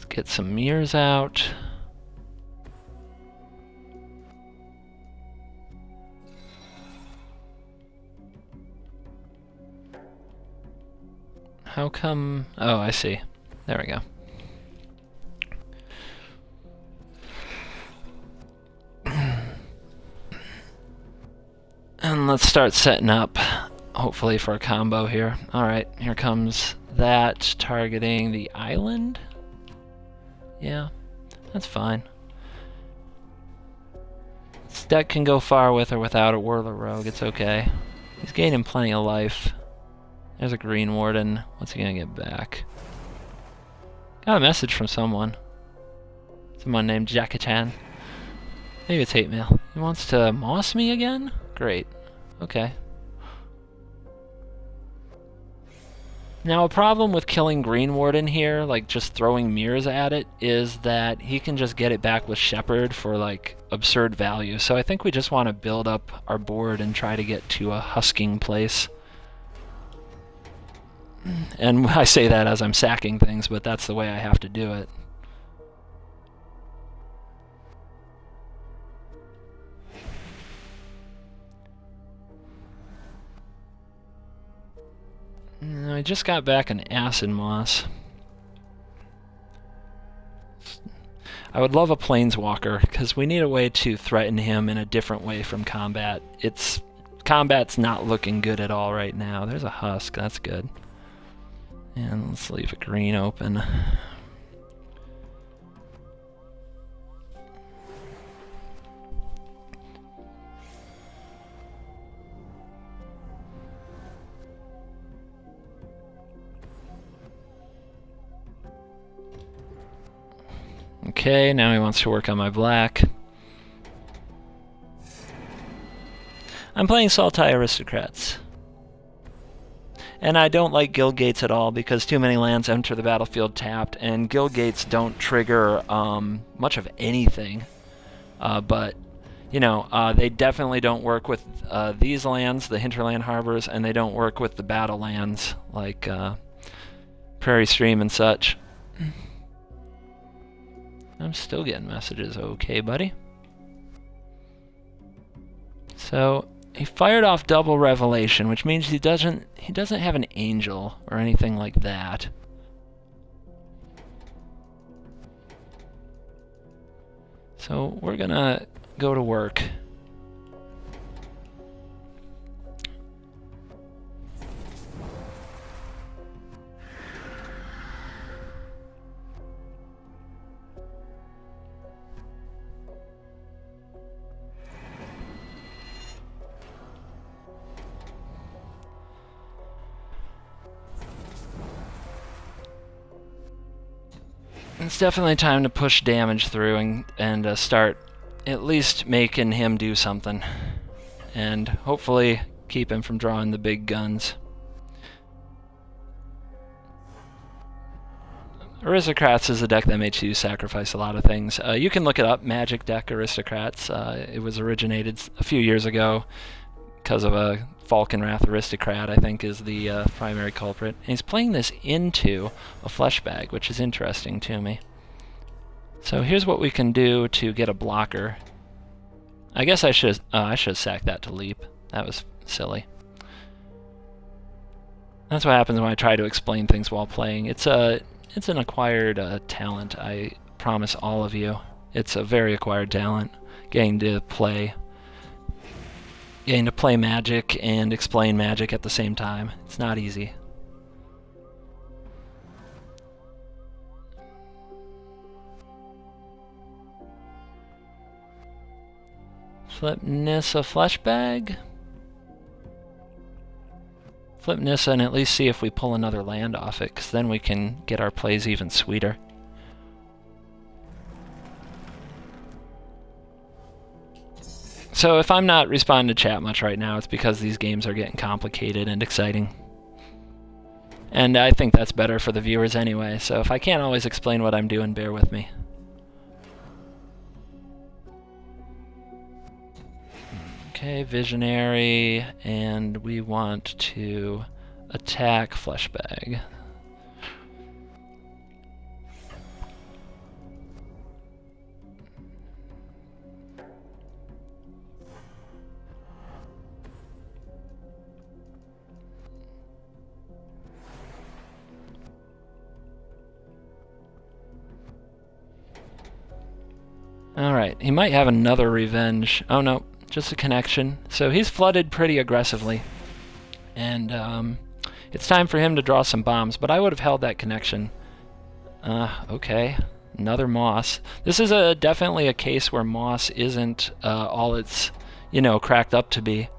Get some mirrors out. How come? Oh, I see. There we go. And let's start setting up, hopefully, for a combo here. Alright, here comes that, targeting the island. Yeah, that's fine. This deck can go far with or without a Whirler Rogue, it's okay. He's gaining plenty of life. There's a Green Warden. What's he gonna get back? Got a message from someone. Someone named Jackie-chan. Maybe it's hate mail. He wants to moss me again? Great. Okay. Now, a problem with killing Green Warden here, like just throwing mirrors at it, is that he can just get it back with Shepherd for like absurd value. So I think we just want to build up our board and try to get to a husking place. And I say that as I'm sacking things, but that's the way I have to do it. I just got back an Acid Moss. I would love a Planeswalker, because we need a way to threaten him in a different way from combat. Combat's not looking good at all right now. There's a Husk, that's good. And let's leave a green open. Okay, now he wants to work on my black. I'm playing Sultai Crats. And I don't like guild gates at all because too many lands enter the battlefield tapped, and guild gates don't trigger much of anything. But, you know, they definitely don't work with these lands, the hinterland harbors, and they don't work with the battle lands like Prairie Stream and such. I'm still getting messages. Okay, buddy. So he fired off double revelation, which means he doesn't have an angel or anything like that. So we're gonna go to work. It's definitely time to push damage through and start at least making him do something. And hopefully keep him from drawing the big guns. Aristocrats is a deck that makes you sacrifice a lot of things. You can look it up, Magic Deck Aristocrats. It was originated a few years ago because of a Falconwrath Aristocrat, I think, is the primary culprit. And he's playing this into a flesh bag, which is interesting to me. So here's what we can do to get a blocker. I guess I should have sacked that to leap. That was silly. That's what happens when I try to explain things while playing. It's an acquired talent, I promise all of you. It's a very acquired talent, getting to play Magic and explain Magic at the same time. It's not easy. Flip Nissa flesh bag. Flip Nissa and at least see if we pull another land off it, because then we can get our plays even sweeter. So if I'm not responding to chat much right now, it's because these games are getting complicated and exciting. And I think that's better for the viewers anyway, so if I can't always explain what I'm doing, bear with me. Okay, Visionary, and we want to attack Fleshbag. Alright, he might have another revenge. Oh no, just a connection. So he's flooded pretty aggressively. And it's time for him to draw some bombs, but I would have held that connection. Okay, another Moss. This is definitely a case where Moss isn't all it's, cracked up to be.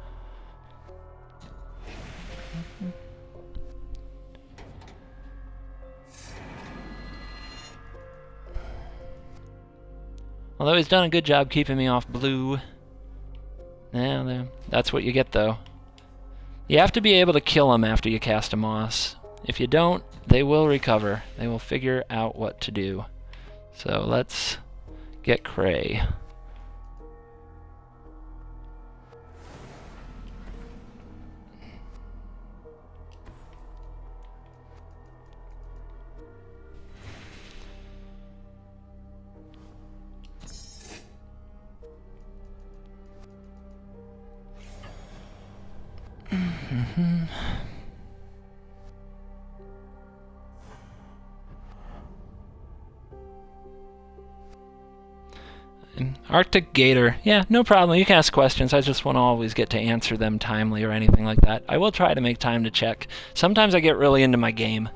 Although he's done a good job keeping me off blue. Yeah, that's what you get, though. You have to be able to kill them after you cast a Moss. If you don't, they will recover. They will figure out what to do. So let's get Cray. Arctic Gator. Yeah, no problem. You can ask questions. I just won't always get to answer them timely or anything like that. I will try to make time to check. Sometimes I get really into my game.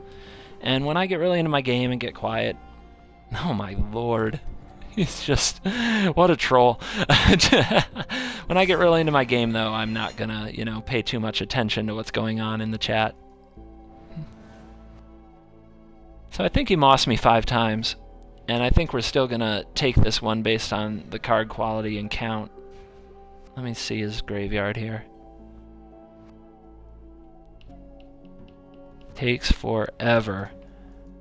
And when I get really into my game and get quiet, oh my lord. He's just, what a troll. When I get really into my game, though, I'm not gonna, pay too much attention to what's going on in the chat. So I think he mossed me 5 times. And I think we're still gonna take this one based on the card quality and count. Let me see his graveyard here. Takes forever.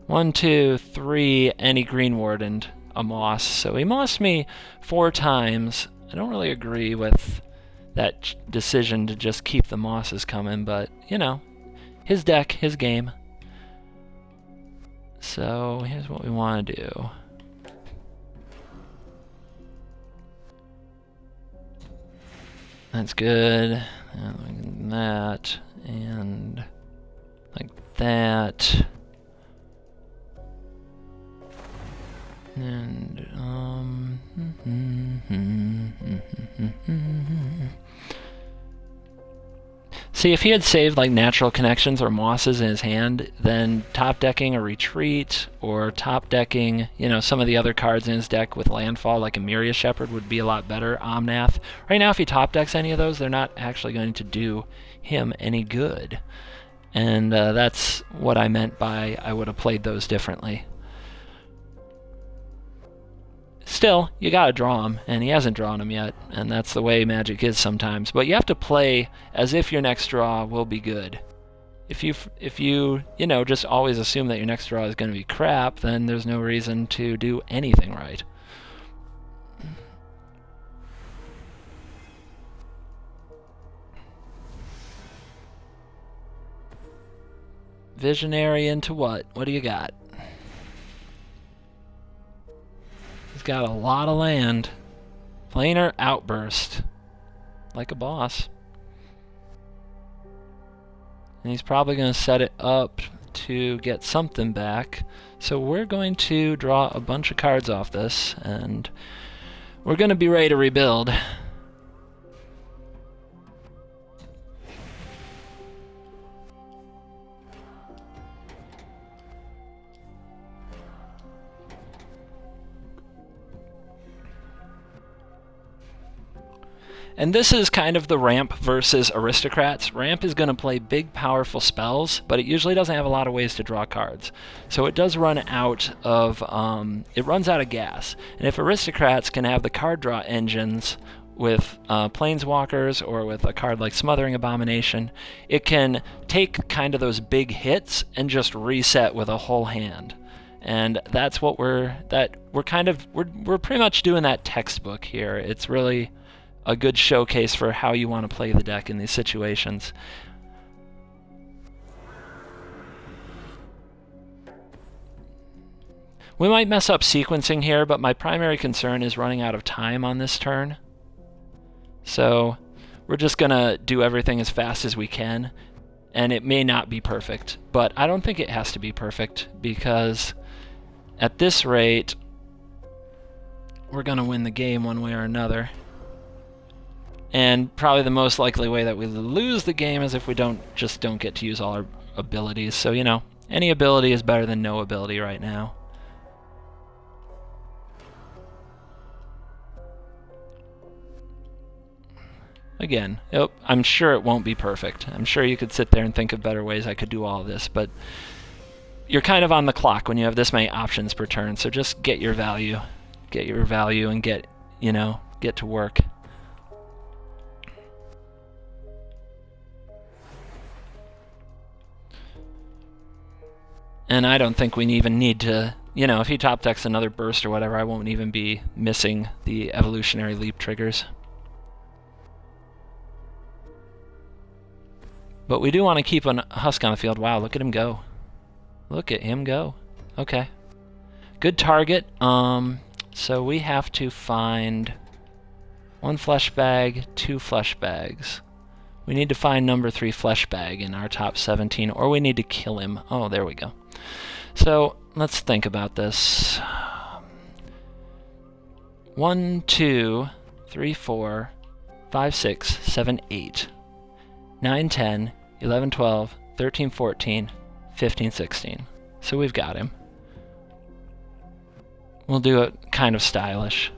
1, 2, 3, and he Green Wardened a Moss. So he mossed me 4 times. I don't really agree with that decision to just keep the Mosses coming, but, you know, his deck, his game. So here's what we want to do. That's good. And that, and like that. And see, if he had saved like Natural Connections or Mosses in his hand, then top decking a Retreat or top decking, you know, some of the other cards in his deck with landfall, like a Myria Shepherd, would be a lot better. Omnath. Right now, if he top decks any of those, they're not actually going to do him any good. And that's what I meant by I would have played those differently. Still, you gotta draw him, and he hasn't drawn him yet, and that's the way Magic is sometimes. But you have to play as if your next draw will be good. If you know, just always assume that your next draw is going to be crap, then there's no reason to do anything right. Visionary into what? What do you got? He's got a lot of land. Planar Outburst. Like a boss. And he's probably going to set it up to get something back. So we're going to draw a bunch of cards off this, and we're going to be ready to rebuild. And this is kind of the Ramp versus Aristocrats. Ramp is going to play big, powerful spells, but it usually doesn't have a lot of ways to draw cards. So it does run out of, it runs out of gas. And if Aristocrats can have the card draw engines with Planeswalkers or with a card like Smothering Abomination, it can take kind of those big hits and just reset with a whole hand. And that's what we're pretty much doing that textbook here. It's really a good showcase for how you want to play the deck in these situations. We might mess up sequencing here, but my primary concern is running out of time on this turn. So we're just going to do everything as fast as we can, and it may not be perfect, but I don't think it has to be perfect, because at this rate, we're going to win the game one way or another. And probably the most likely way that we lose the game is if we don't get to use all our abilities. So, you know, any ability is better than no ability right now. Again, I'm sure it won't be perfect. I'm sure you could sit there and think of better ways I could do all of this, but you're kind of on the clock when you have this many options per turn, so just get your value. Get your value and get to work. And I don't think we even need to, if he top decks another burst or whatever, I won't even be missing the evolutionary leap triggers. But we do want to keep a Husk on the field. Wow, look at him go. Look at him go. Okay. Good target. So we have to find 1 flesh bag, 2 flesh bags. We need to find number 3 flesh bag in our top 17, or we need to kill him. Oh, there we go. So let's think about this. 1, 2, 3, 4, 5, 6, 7, 8, 9, 10, 11, 12, 13, 14, 15, 16. So we've got him. We'll do it kind of stylish.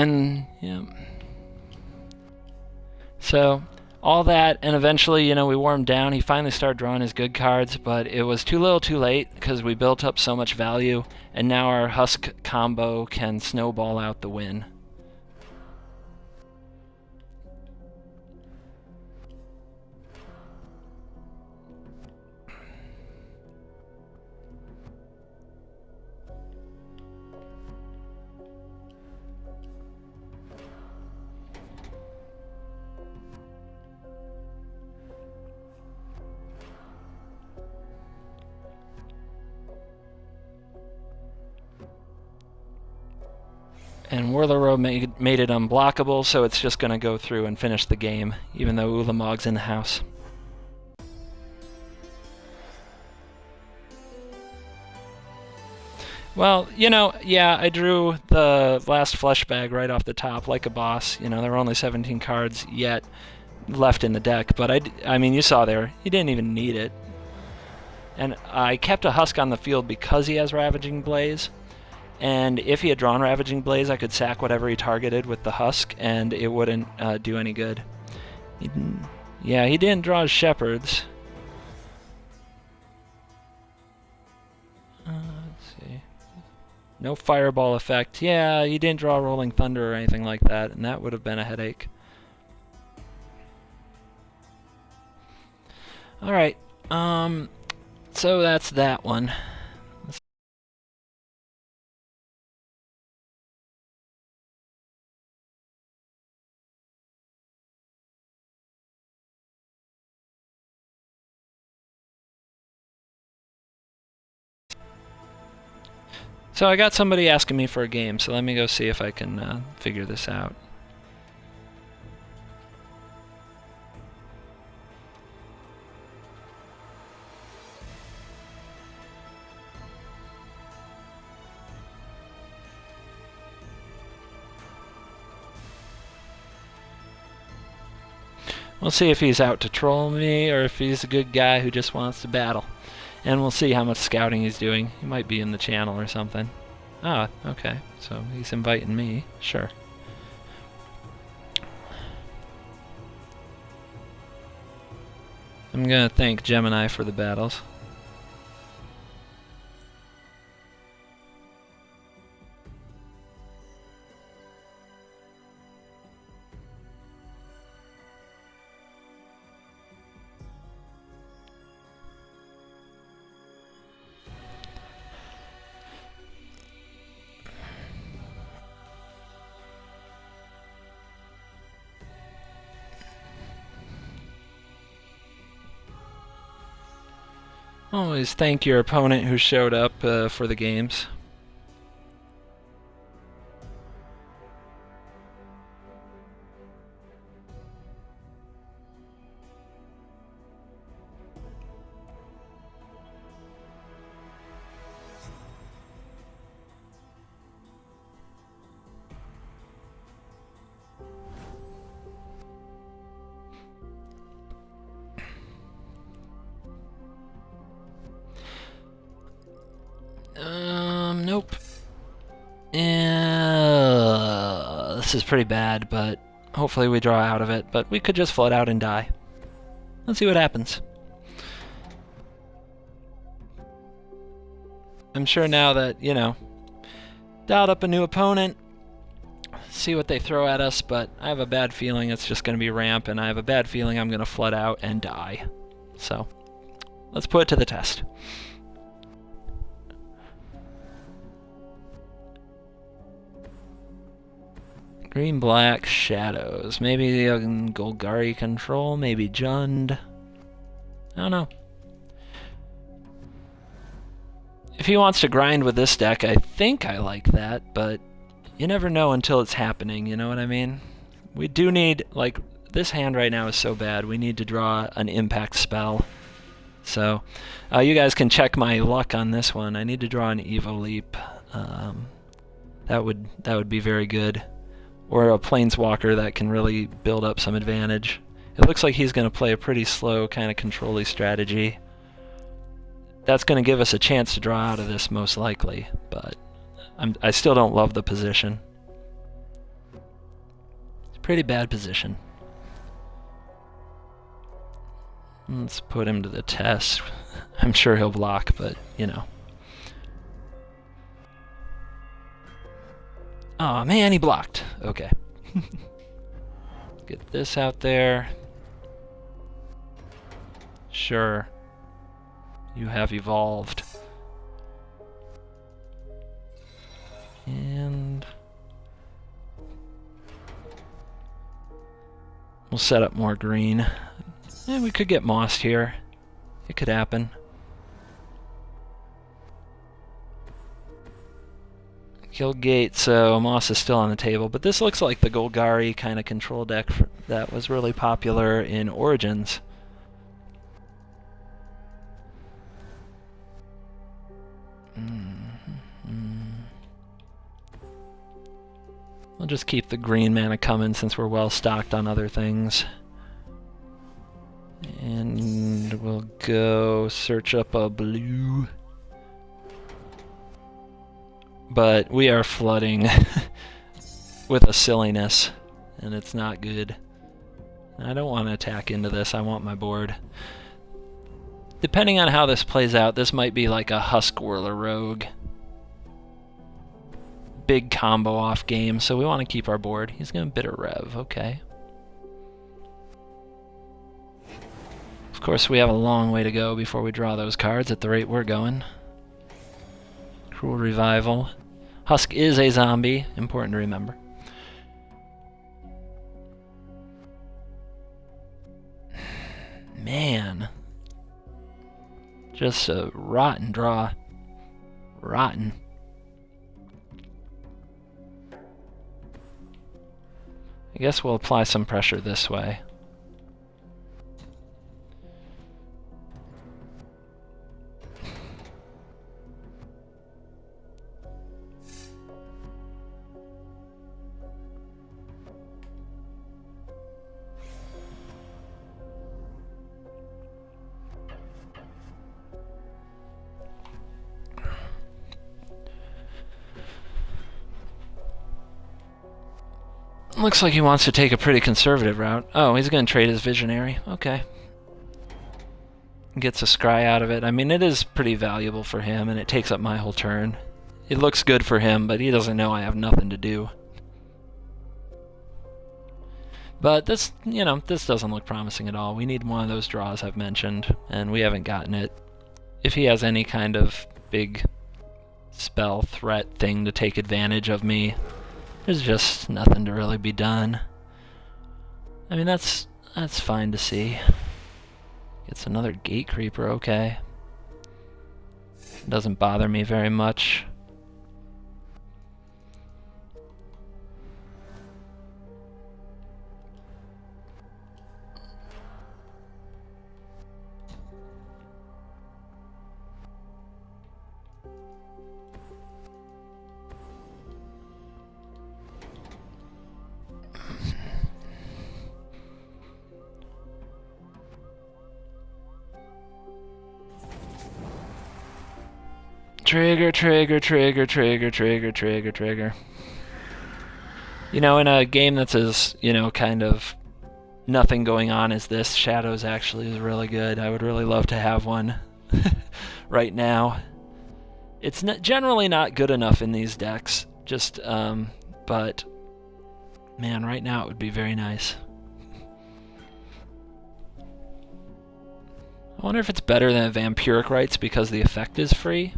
And yeah. So all that, and eventually, we wore him down. He finally started drawing his good cards, but it was too little too late because we built up so much value, and now our Husk combo can snowball out the win. And Whirler made it unblockable, so it's just going to go through and finish the game, even though Ulamog's in the house. Well, yeah, I drew the last flesh bag right off the top, like a boss. There were only 17 cards yet left in the deck, but I mean, you saw there, he didn't even need it. And I kept a Husk on the field because he has Ravaging Blaze. And if he had drawn Ravaging Blaze, I could sack whatever he targeted with the Husk, and it wouldn't do any good. He didn't draw his Shepherds. Let's see. No Fireball effect. Yeah, he didn't draw Rolling Thunder or anything like that, and that would have been a headache. Alright, so that's that one. So I got somebody asking me for a game, so let me go see if I can figure this out. We'll see if he's out to troll me or if he's a good guy who just wants to battle. And we'll see how much scouting he's doing. He might be in the channel or something. Ah, okay. So he's inviting me. Sure. I'm gonna thank Gemini for the battles. Always thank your opponent who showed up for the games. Nope. This is pretty bad, but hopefully we draw out of it. But we could just float out and die. Let's see what happens. I'm sure now that, dialed up a new opponent, see what they throw at us, but I have a bad feeling it's just going to be ramp, and I have a bad feeling I'm going to flood out and die. So, let's put it to the test. Green-black shadows. Maybe Golgari control, maybe Jund. I don't know. If he wants to grind with this deck, I think I like that, but you never know until it's happening, you know what I mean? We do need, this hand right now is so bad, we need to draw an impact spell. So, you guys can check my luck on this one. I need to draw an Evo Leap. That would be very good. Or a Planeswalker that can really build up some advantage. It looks like he's going to play a pretty slow kind of control-y strategy. That's going to give us a chance to draw out of this most likely, but I still don't love the position. Pretty bad position. Let's put him to the test. I'm sure he'll block, but, you know. Aw, man, he blocked. Okay. Get this out there. Sure. You have evolved. And we'll set up more green. Yeah, we could get mossed here. It could happen. Kill gate, so moss is still on the table, but this looks like the Golgari kind of control deck that was really popular in Origins. We'll just keep the green mana coming since we're well stocked on other things. And we'll go search up a blue. But we are flooding with a silliness, and it's not good. I don't want to attack into this, I want my board. Depending on how this plays out, this might be like a Husk Whirler Rogue. Big combo off game, so we want to keep our board. He's going to Bitter Rev, okay. Of course, we have a long way to go before we draw those cards at the rate we're going. Cruel Revival. Husk is a zombie, important to remember. Man. Just a rotten draw. Rotten. I guess we'll apply some pressure this way. Looks like he wants to take a pretty conservative route. Oh, he's going to trade his Visionary. Okay. Gets a scry out of it. I mean, it is pretty valuable for him, and it takes up my whole turn. It looks good for him, but he doesn't know I have nothing to do. But this, you know, this doesn't look promising at all. We need one of those draws I've mentioned, and we haven't gotten it. If he has any kind of big spell threat thing to take advantage of me, there's just nothing to really be done. I mean, that's fine to see. It's another Gate Creeper, okay. Doesn't bother me very much. Trigger, trigger, trigger, trigger, trigger, trigger, trigger. You know, in a game that's as, you know, kind of nothing going on as this, Shadows actually is really good. I would really love to have one right now. It's generally not good enough in these decks, just, but, man, right now it would be very nice. I wonder if it's better than Vampiric Rites because the effect is free.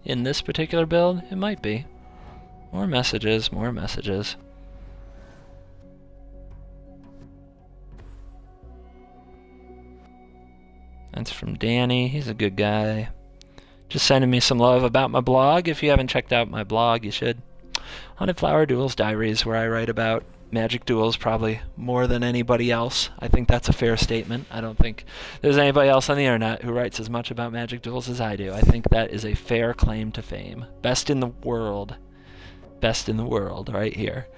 In this particular build, it might be. More messages, more messages. That's from Danny, he's a good guy. Just sending me some love about my blog. If you haven't checked out my blog, you should. Haunted Flower Duels Diaries, where I write about Magic duels probably more than anybody else. I think that's a fair statement. I don't think there's anybody else on the internet who writes as much about Magic duels as I do. I think that is a fair claim to fame. Best in the world. Best in the world right here.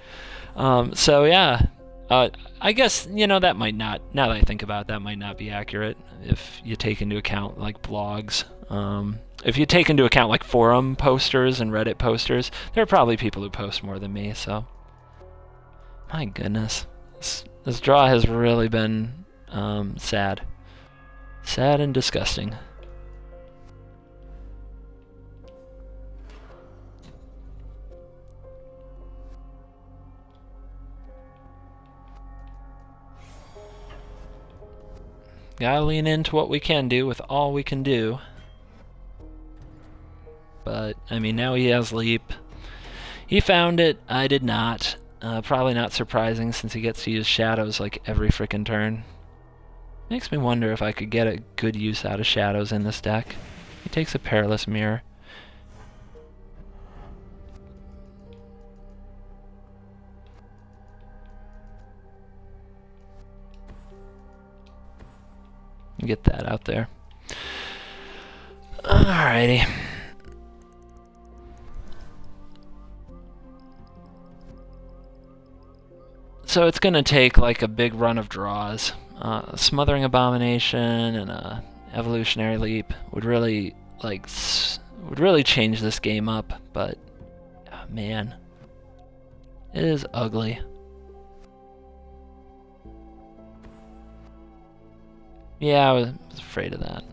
So yeah, I guess, you know, that might not, now that I think about it, that might not be accurate if you take into account like blogs. If you take into account like forum posters and Reddit posters, there are probably people who post more than me, so. My goodness. This draw has really been sad. Sad and disgusting. Gotta lean into what we can do with all we can do. But, I mean, now he has leap. He found it, I did not. Probably not surprising since he gets to use shadows like every frickin' turn. Makes me wonder if I could get a good use out of shadows in this deck. He takes a Perilous Mirror. Get that out there. Alrighty. So it's gonna take like a big run of draws. Smothering Abomination and a Evolutionary Leap would really change this game up, but man, it is ugly. Yeah, I was afraid of that.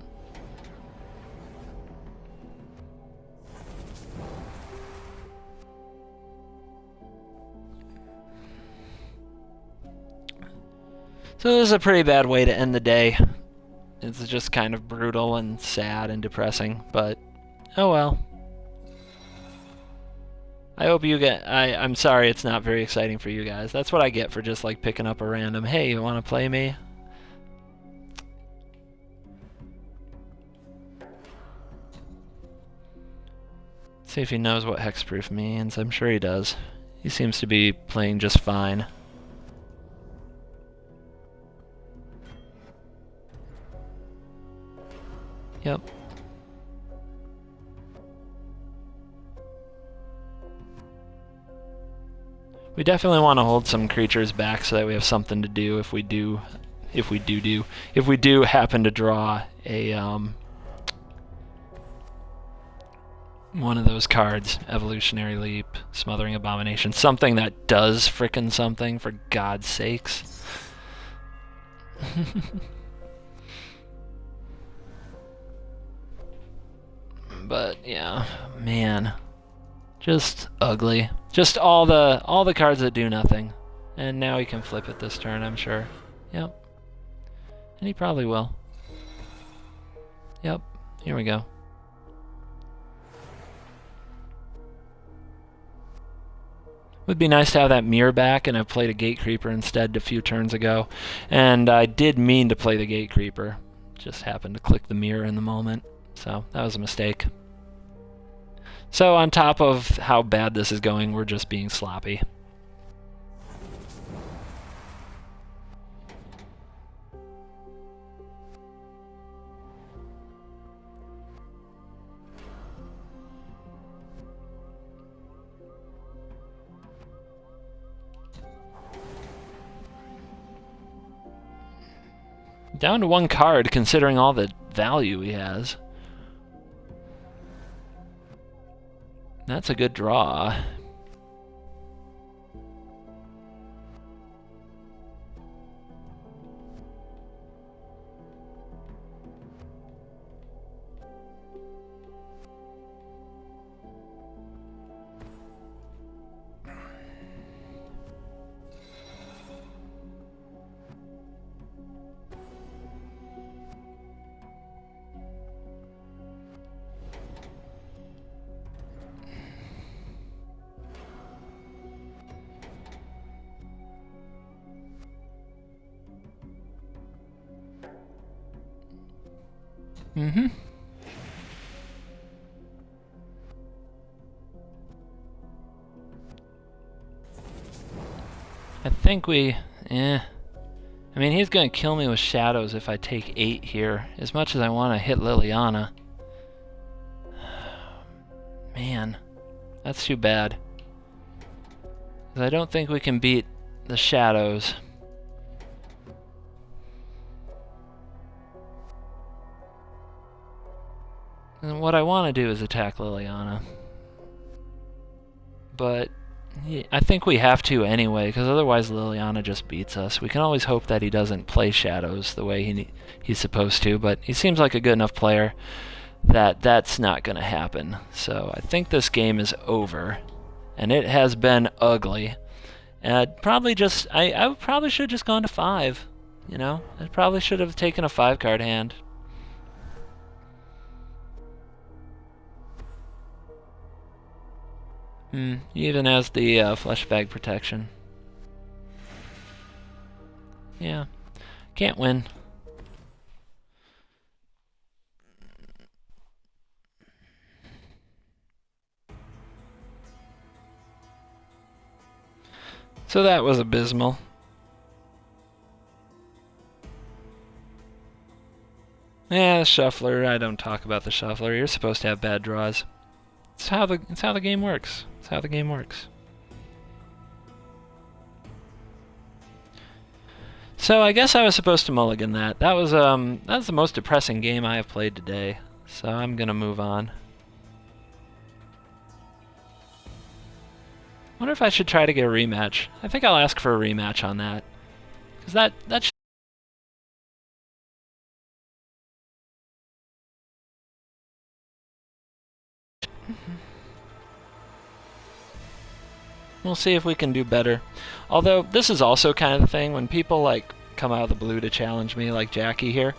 So this is a pretty bad way to end the day. It's just kind of brutal and sad and depressing, but oh well. I hope you get... I'm sorry it's not very exciting for you guys. That's what I get for just like picking up a random, hey, you want to play me? See if he knows what hexproof means. I'm sure he does. He seems to be playing just fine. Yep. We definitely want to hold some creatures back so that we have something to do if we do happen to draw a one of those cards, Evolutionary Leap, Smothering Abomination, something that does frickin' something, for God's sakes. But yeah, man, just ugly. Just all the cards that do nothing. And now he can flip it this turn, I'm sure. Yep. And he probably will. Yep, here we go. Would be nice to have that mirror back, and I played a Gate Creeper instead a few turns ago. And I did mean to play the Gate Creeper. Just happened to click the mirror in the moment. So that was a mistake. So on top of how bad this is going, we're just being sloppy. Down to one card, considering all the value he has. That's a good draw. Mm-hmm. I think we... I mean, he's gonna kill me with shadows if I take 8 here, as much as I want to hit Liliana. Man, that's too bad. 'Cause I don't think we can beat the shadows. And what I want to do is attack Liliana. But I think we have to anyway, because otherwise Liliana just beats us. We can always hope that he doesn't play Shadows the way he's supposed to, but he seems like a good enough player that that's not going to happen. So I think this game is over, and it has been ugly. And I probably should have just gone to 5. You know, I probably should have taken a 5-card hand. Even as the flesh bag protection. Yeah, can't win. So that was abysmal. Yeah, the shuffler. I don't talk about the shuffler. You're supposed to have bad draws. It's how the game works. It's how the game works. So I guess I was supposed to mulligan that. That was the most depressing game I have played today. So I'm gonna move on. Wonder if I should try to get a rematch. I think I'll ask for a rematch on that, because that. We'll see if we can do better. Although, this is also kind of the thing, when people, like, come out of the blue to challenge me, like Jackie here,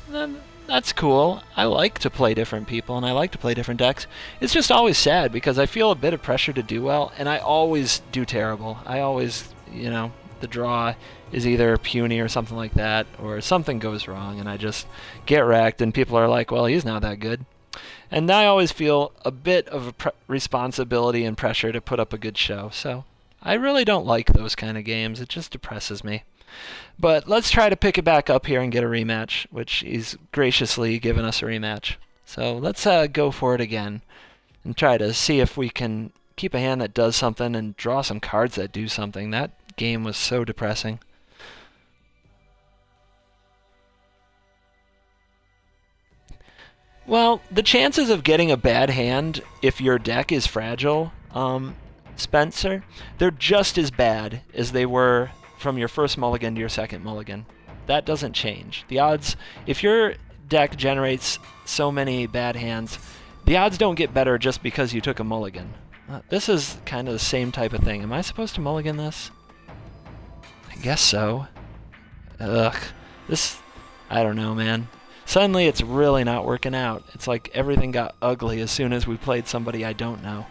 then that's cool. I like to play different people, and I like to play different decks. It's just always sad, because I feel a bit of pressure to do well, and I always do terrible. I always, the draw is either puny or something like that, or something goes wrong, and I just get wrecked, and people are like, well, he's not that good. And I always feel a bit of a responsibility and pressure to put up a good show. So I really don't like those kind of games. It just depresses me. But let's try to pick it back up here and get a rematch, which he's graciously given us a rematch. So let's go for it again and try to see if we can keep a hand that does something and draw some cards that do something. That game was so depressing. Well, the chances of getting a bad hand if your deck is fragile, Spencer, they're just as bad as they were from your first mulligan to your second mulligan. That doesn't change. The odds, if your deck generates so many bad hands, the odds don't get better just because you took a mulligan. This is kind of the same type of thing. Am I supposed to mulligan this? I guess so. Ugh. I don't know, man. Suddenly it's really not working out. It's like everything got ugly as soon as we played somebody I don't know.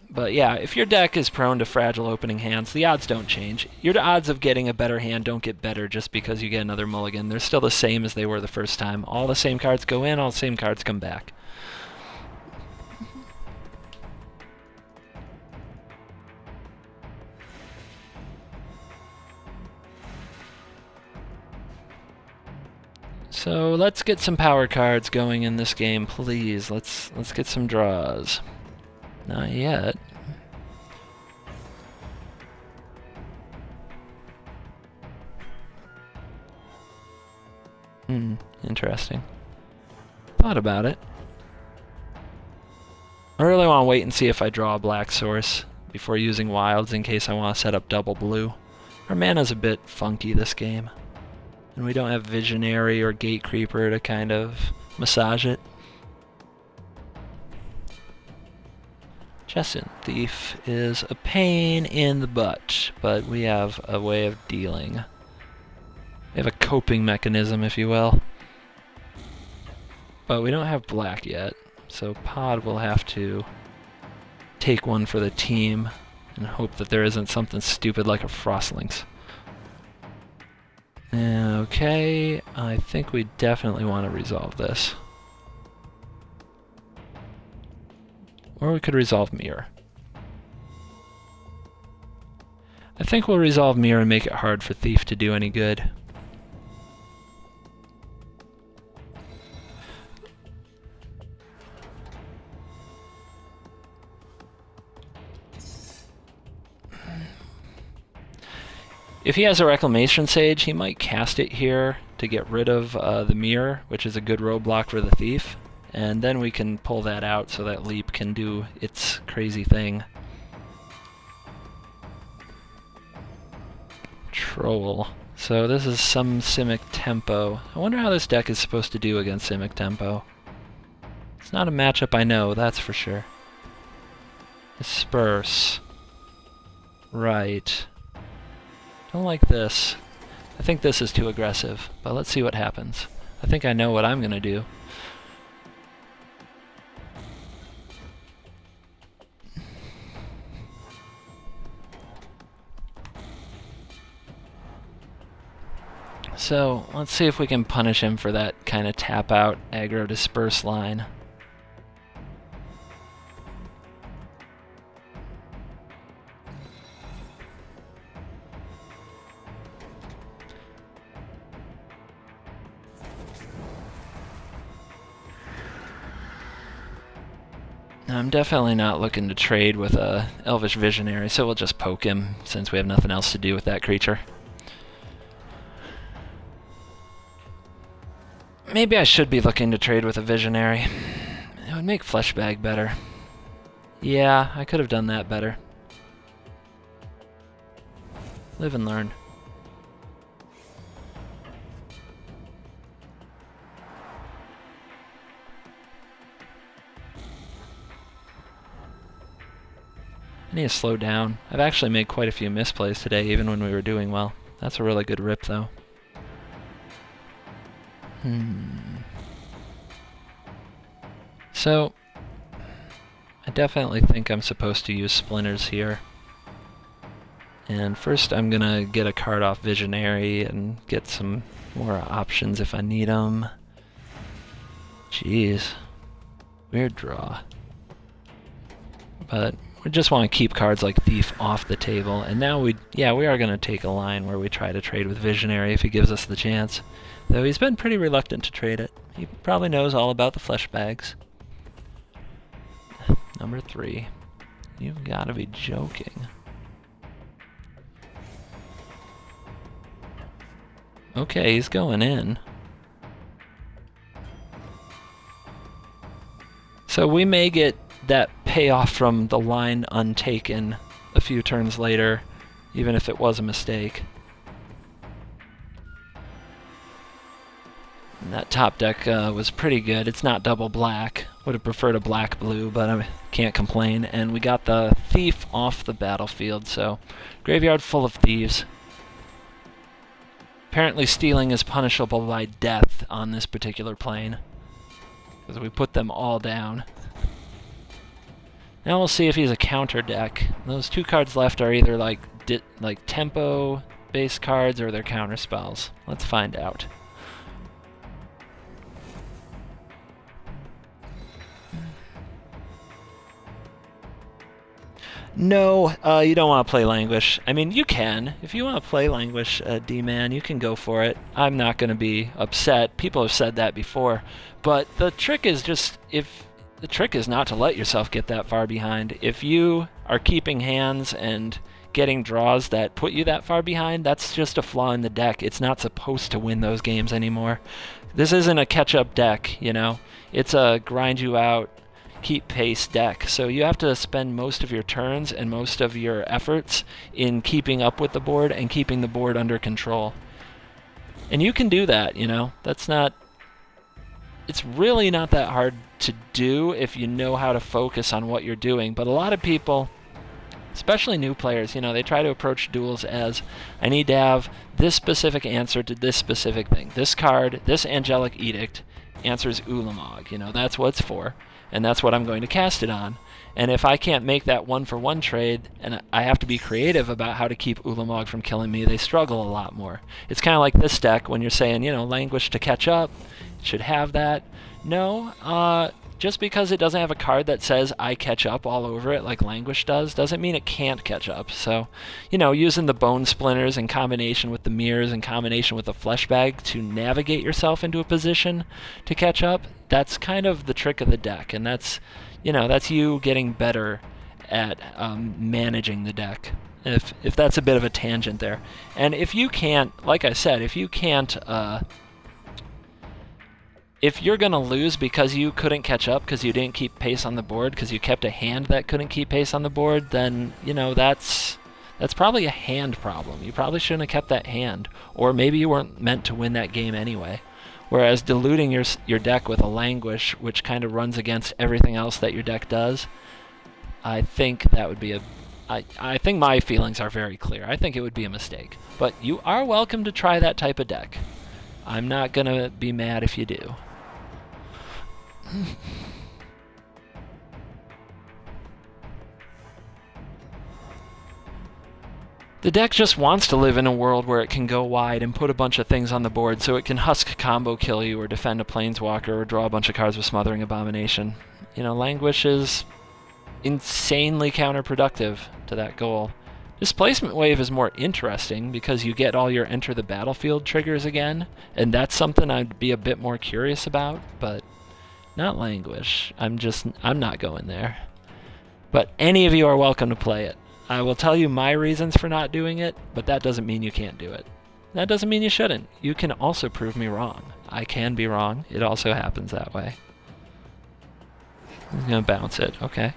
But yeah, if your deck is prone to fragile opening hands, the odds don't change. Your odds of getting a better hand don't get better just because you get another mulligan. They're still the same as they were the first time. All the same cards go in, all the same cards come back. So let's get some power cards going in this game, please. Let's get some draws. Not yet. Interesting. Thought about it. I really want to wait and see if I draw a black source before using wilds in case I want to set up double blue. Our mana's a bit funky this game. And we don't have Visionary or Gate Creeper to kind of massage it. Chestin Thief is a pain in the butt, but we have a way of dealing. We have a coping mechanism, if you will. But we don't have black yet, so Pod will have to take one for the team and hope that there isn't something stupid like a Frostlings. Okay, I think we definitely want to resolve this. Or we could resolve Mirror. I think we'll resolve Mirror and make it hard for Thief to do any good. If he has a Reclamation Sage, he might cast it here to get rid of the Mirror, which is a good roadblock for the Thief. and then we can pull that out so that Leap can do its crazy thing. Troll. So this is some Simic Tempo. I wonder how this deck is supposed to do against Simic Tempo. It's not a matchup I know, that's for sure. Disperse. Right. Don't like this. I think this is too aggressive, but let's see what happens. I think I know what I'm gonna do. So, let's see if we can punish him for that kind of tap out aggro disperse line. I'm definitely not looking to trade with a Elvish Visionary, so we'll just poke him since we have nothing else to do with that creature. Maybe I should be looking to trade with a Visionary. It would make Fleshbag better. Yeah, I could have done that better. Live and learn. I need to slow down. I've actually made quite a few misplays today, even when we were doing well. That's a really good rip, though. So, I definitely think I'm supposed to use Splinters here. And first I'm gonna get a card off Visionary and get some more options if I need them. Jeez. Weird draw. But we just want to keep cards like Thief off the table. And now we are going to take a line where we try to trade with Visionary if he gives us the chance. Though he's been pretty reluctant to trade it. He probably knows all about the flesh bags. Number 3. You've got to be joking. Okay, he's going in. So we may get that payoff from the line untaken a few turns later, even if it was a mistake. And that top deck was pretty good. It's not double black. Would have preferred a black-blue, but I can't complain. And we got the Thief off the battlefield, so graveyard full of thieves. Apparently stealing is punishable by death on this particular plane, because we put them all down. Now we'll see if he's a counter deck. Those 2 cards left are either like tempo-based cards or they're counter spells. Let's find out. No, you don't want to play Languish. I mean, you can. If you want to play Languish, D-Man, you can go for it. I'm not going to be upset. People have said that before. But the trick is the trick is not to let yourself get that far behind. If you are keeping hands and getting draws that put you that far behind, that's just a flaw in the deck. It's not supposed to win those games anymore. This isn't a catch-up deck, you know? It's a grind you out, keep pace deck. So you have to spend most of your turns and most of your efforts in keeping up with the board and keeping the board under control. And you can do that, you know? It's really not that hard to do if you know how to focus on what you're doing. But a lot of people, especially new players, you know, they try to approach duels as, I need to have this specific answer to this specific thing. This card, this Angelic Edict, answers Ulamog. You know, that's what it's for, and that's what I'm going to cast it on. And if I can't make that 1-for-1 trade, and I have to be creative about how to keep Ulamog from killing me, they struggle a lot more. It's kind of like this deck when you're saying, you know, Languish to catch up, it should have that. No, just because it doesn't have a card that says I catch up all over it like Languish does, doesn't mean it can't catch up. So, you know, using the Bone Splinters in combination with the Mirrors in combination with the Flesh Bag to navigate yourself into a position to catch up, that's kind of the trick of the deck, and that's, you know, that's you getting better at managing the deck, if that's a bit of a tangent there. And if you can't, like I said, if you can't if you're going to lose because you couldn't catch up, because you didn't keep pace on the board, because you kept a hand that couldn't keep pace on the board, then, you know, that's probably a hand problem. You probably shouldn't have kept that hand. Or maybe you weren't meant to win that game anyway. Whereas diluting your deck with a Languish, which kind of runs against everything else that your deck does, I think that would be a... I think my feelings are very clear. I think it would be a mistake. But you are welcome to try that type of deck. I'm not going to be mad if you do. The deck just wants to live in a world where it can go wide and put a bunch of things on the board so it can Husk combo kill you or defend a Planeswalker or draw a bunch of cards with Smothering Abomination. You know, Languish is insanely counterproductive to that goal. Displacement Wave is more interesting because you get all your Enter the Battlefield triggers again, and that's something I'd be a bit more curious about, but not Languish. I'm not going there. But any of you are welcome to play it. I will tell you my reasons for not doing it, but that doesn't mean you can't do it. That doesn't mean you shouldn't. You can also prove me wrong. I can be wrong. It also happens that way. I'm going to bounce it. Okay.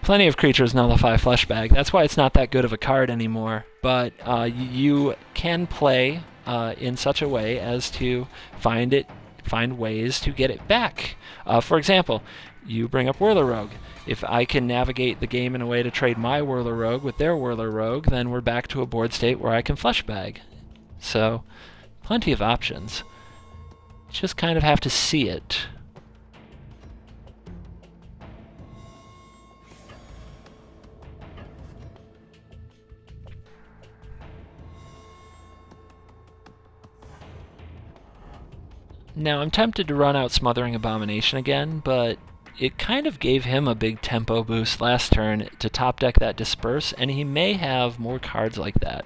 Plenty of creatures nullify Fleshbag. That's why it's not that good of a card anymore. But you can play in such a way as to find ways to get it back. For example, you bring up Whirler Rogue. If I can navigate the game in a way to trade my Whirler Rogue with their Whirler Rogue, then we're back to a board state where I can Fleshbag. So, plenty of options. You just kind of have to see it. Now, I'm tempted to run out Smothering Abomination again, but it kind of gave him a big tempo boost last turn to top deck that Disperse, and he may have more cards like that.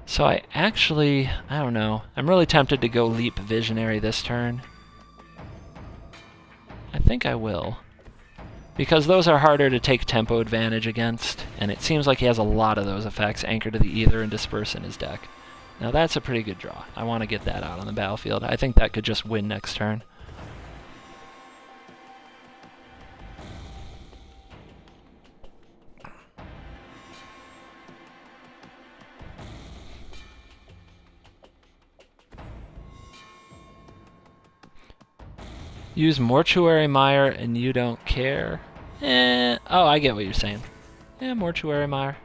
So I don't know. I'm really tempted to go Leap Visionary this turn. I think I will. Because those are harder to take tempo advantage against, and it seems like he has a lot of those effects, Anchor to the Ether and Disperse in his deck. Now that's a pretty good draw. I want to get that out on the battlefield. I think that could just win next turn. Use Mortuary Mire and you don't care? Oh, I get what you're saying. Yeah, Mortuary Mire.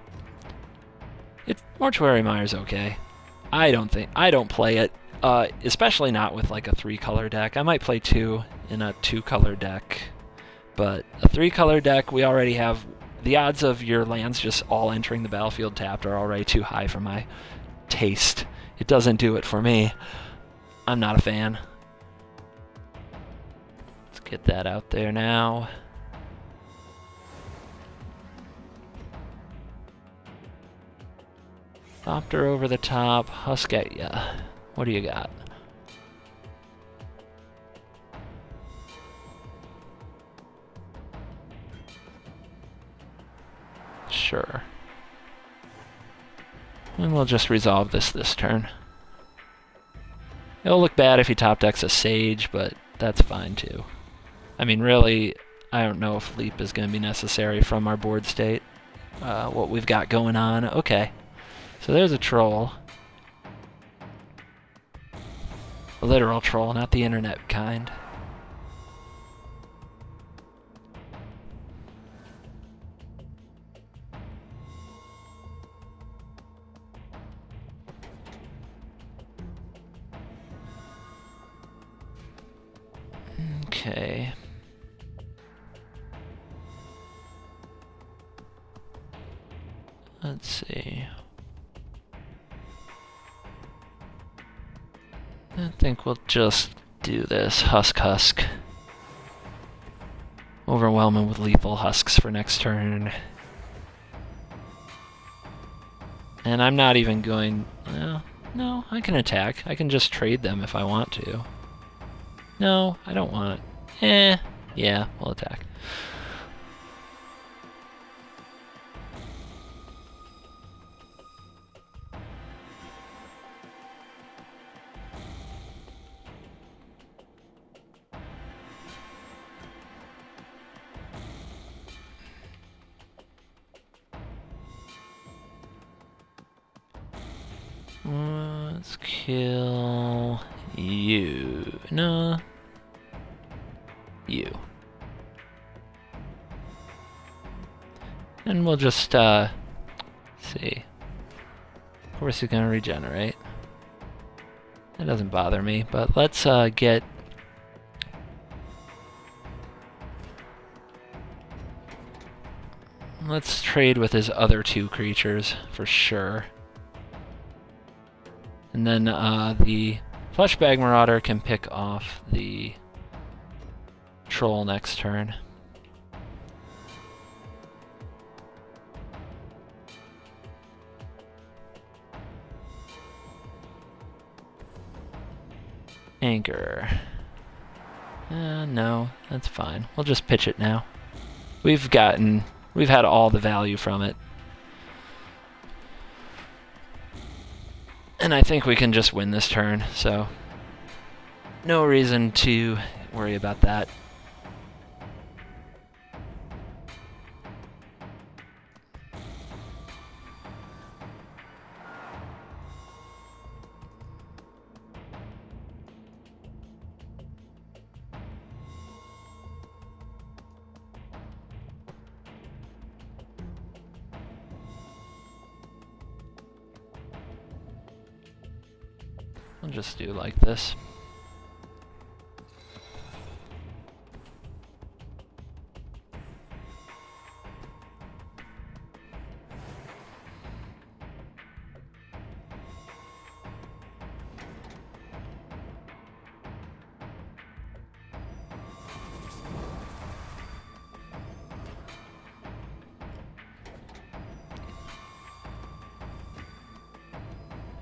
Mortuary Mire's okay. I don't play it, especially not with like a 3-color deck. I might play 2 in a 2-color deck, but a 3-color deck, we already have the odds of your lands just all entering the battlefield tapped are already too high for my taste. It doesn't do it for me. I'm not a fan. Let's get that out there now. Thopter over the top, Husk at ya. What do you got? Sure. And we'll just resolve this turn. It'll look bad if he top decks a Sage, but that's fine too. I mean, really, I don't know if Leap is going to be necessary from our board state. What we've got going on. Okay. So there's a troll. A literal troll, not the internet kind. Okay. Let's see. I think we'll just do this. Husk. Overwhelm him with lethal Husks for next turn. And I'm not even going... no, I can attack. I can just trade them if I want to. No, I don't want it. Yeah, we'll attack. Let's kill you. No. You. And we'll just, see. Of course he's gonna regenerate. That doesn't bother me, but let's, get... Let's trade with his other two creatures, for sure. And then, the Fleshbag Marauder can pick off the Troll next turn. Anchor. No, that's fine. We'll just pitch it now. We've had all the value from it. And I think we can just win this turn, so no reason to worry about that. I'll just do like this.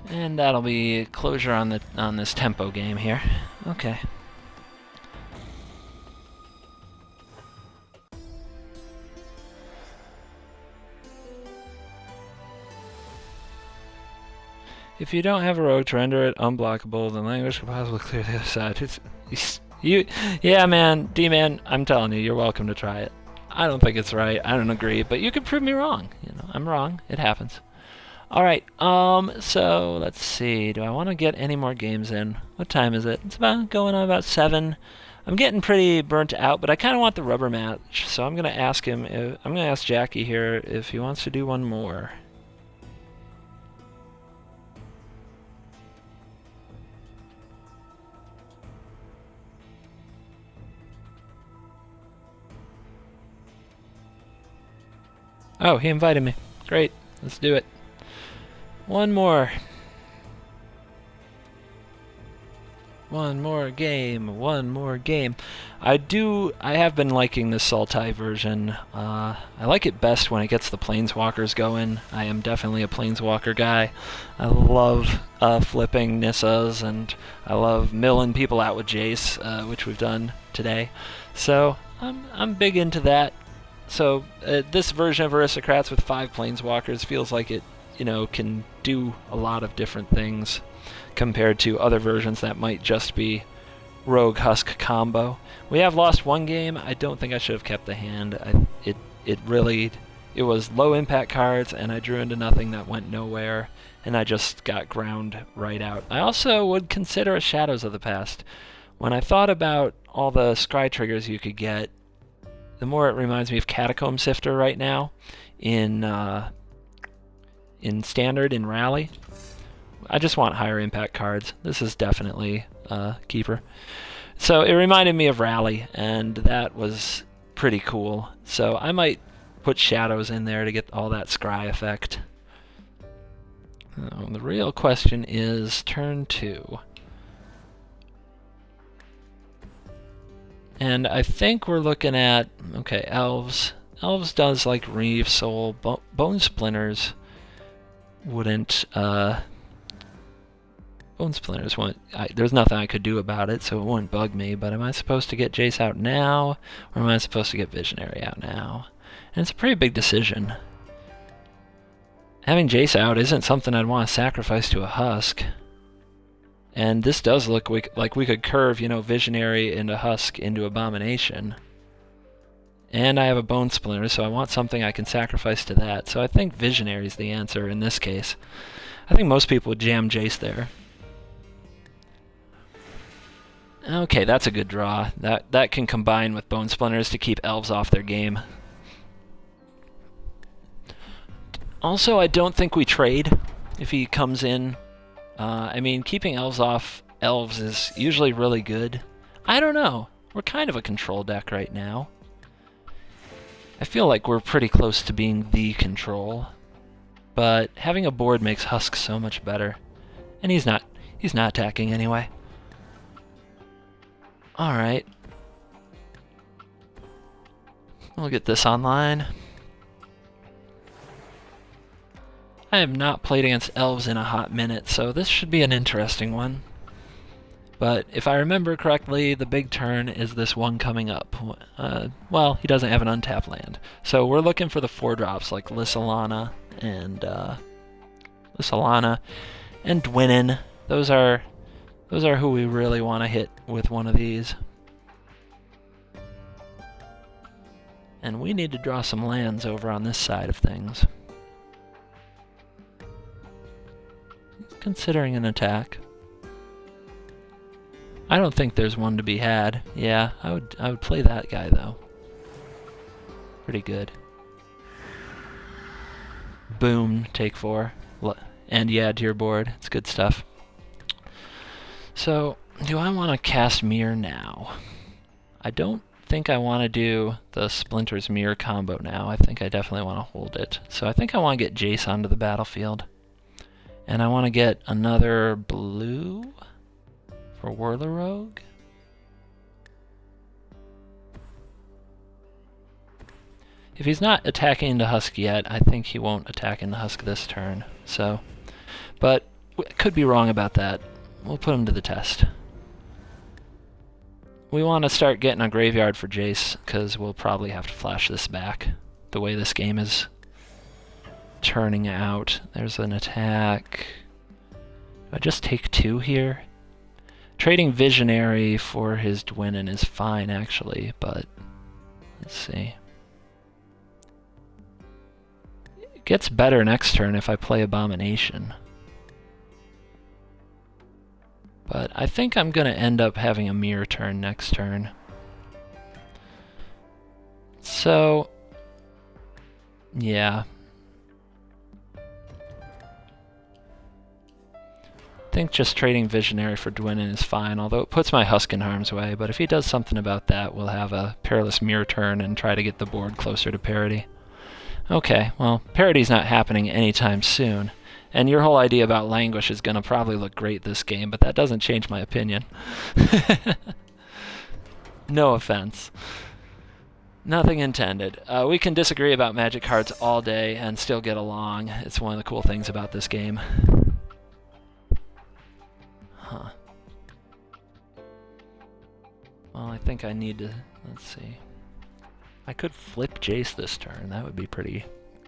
And that'll be closure on this tempo game here. Okay. If you don't have a rogue to render it unblockable, then language could possibly clear the other side. Yeah, man, D-man, I'm telling you, you're welcome to try it. I don't think it's right. I don't agree, but you could prove me wrong. You know, I'm wrong. It happens. All right. So let's see. Do I want to get any more games in? What time is it? It's about going on about 7. I'm getting pretty burnt out, but I kind of want the rubber match, so I'm gonna ask him. I'm gonna ask Jackie here if he wants to do one more. Oh, he invited me. Great. Let's do it. One more. One more game. One more game. I have been liking this Sultai version. I like it best when it gets the Planeswalkers going. I am definitely a Planeswalker guy. I love flipping Nissas, and I love milling people out with Jace, which we've done today. So I'm big into that. So this version of Aristocrats with 5 Planeswalkers feels like it, can do a lot of different things compared to other versions that might just be Rogue Husk combo. We have lost one game. I don't think I should have kept the hand. It was low impact cards, and I drew into nothing that went nowhere, and I just got ground right out. I also would consider a Shadows of the Past. When I thought about all the scry triggers you could get, the more it reminds me of Catacomb Sifter right now in Standard, in Rally. I just want higher impact cards. This is definitely Keeper. So it reminded me of Rally, and that was pretty cool. So I might put Shadows in there to get all that scry effect. The real question is turn 2. And I think we're looking at, okay, Elves. Elves does like Reeve Soul. Bone Splinters wouldn't, Bone Splinters won't, there's nothing I could do about it, so it wouldn't bug me, but am I supposed to get Jace out now, or am I supposed to get Visionary out now? And it's a pretty big decision. Having Jace out isn't something I'd want to sacrifice to a Husk. And this does look like we could curve, Visionary into Husk into Abomination. And I have a Bone Splinter, so I want something I can sacrifice to that. So I think Visionary is the answer in this case. I think most people would jam Jace there. Okay, that's a good draw. That can combine with Bone Splinters to keep elves off their game. Also, I don't think we trade if he comes in. I mean, keeping elves off elves is usually really good. I don't know. We're kind of a control deck right now. I feel like we're pretty close to being the control. But having a board makes Husk so much better. And he's not attacking anyway. Alright. We'll get this online. I have not played against elves in a hot minute, so this should be an interesting one. But if I remember correctly, the big turn is this one coming up. Well, he doesn't have an untapped land. So we're looking for the 4-drops like Lissalana and Dwynnin. Those are who we really want to hit with one of these. And we need to draw some lands over on this side of things. Considering an attack. I don't think there's one to be had. Yeah, I would play that guy though. Pretty good. Boom, take 4. And you add to your board. It's good stuff. So, do I want to cast Mirror now? I don't think I want to do the Splinters Mirror combo now. I think I definitely want to hold it. So I think I want to get Jace onto the battlefield. And I want to get another blue for Whirler Rogue. If he's not attacking into Husk yet, I think he won't attack into Husk this turn. So, but could be wrong about that. We'll put him to the test. We want to start getting a graveyard for Jace, because we'll probably have to flash this back, the way this game is turning out. There's an attack. Do I just take 2 here? Trading Visionary for his Dwynnin is fine, actually, but let's see. It gets better next turn if I play Abomination. But I think I'm going to end up having a mirror turn next turn. So, yeah. I think just trading Visionary for Dwynnin is fine, although it puts my Husk in harm's way. But if he does something about that, we'll have a Perilous Mirror turn and try to get the board closer to parity. Okay, well, parity's not happening anytime soon. And your whole idea about Languish is going to probably look great this game, but that doesn't change my opinion. No offense. Nothing intended. We can disagree about Magic cards all day and still get along. It's one of the cool things about this game. Huh. Well, I think I need to... Let's see. I could flip Jace this turn. That would be pretty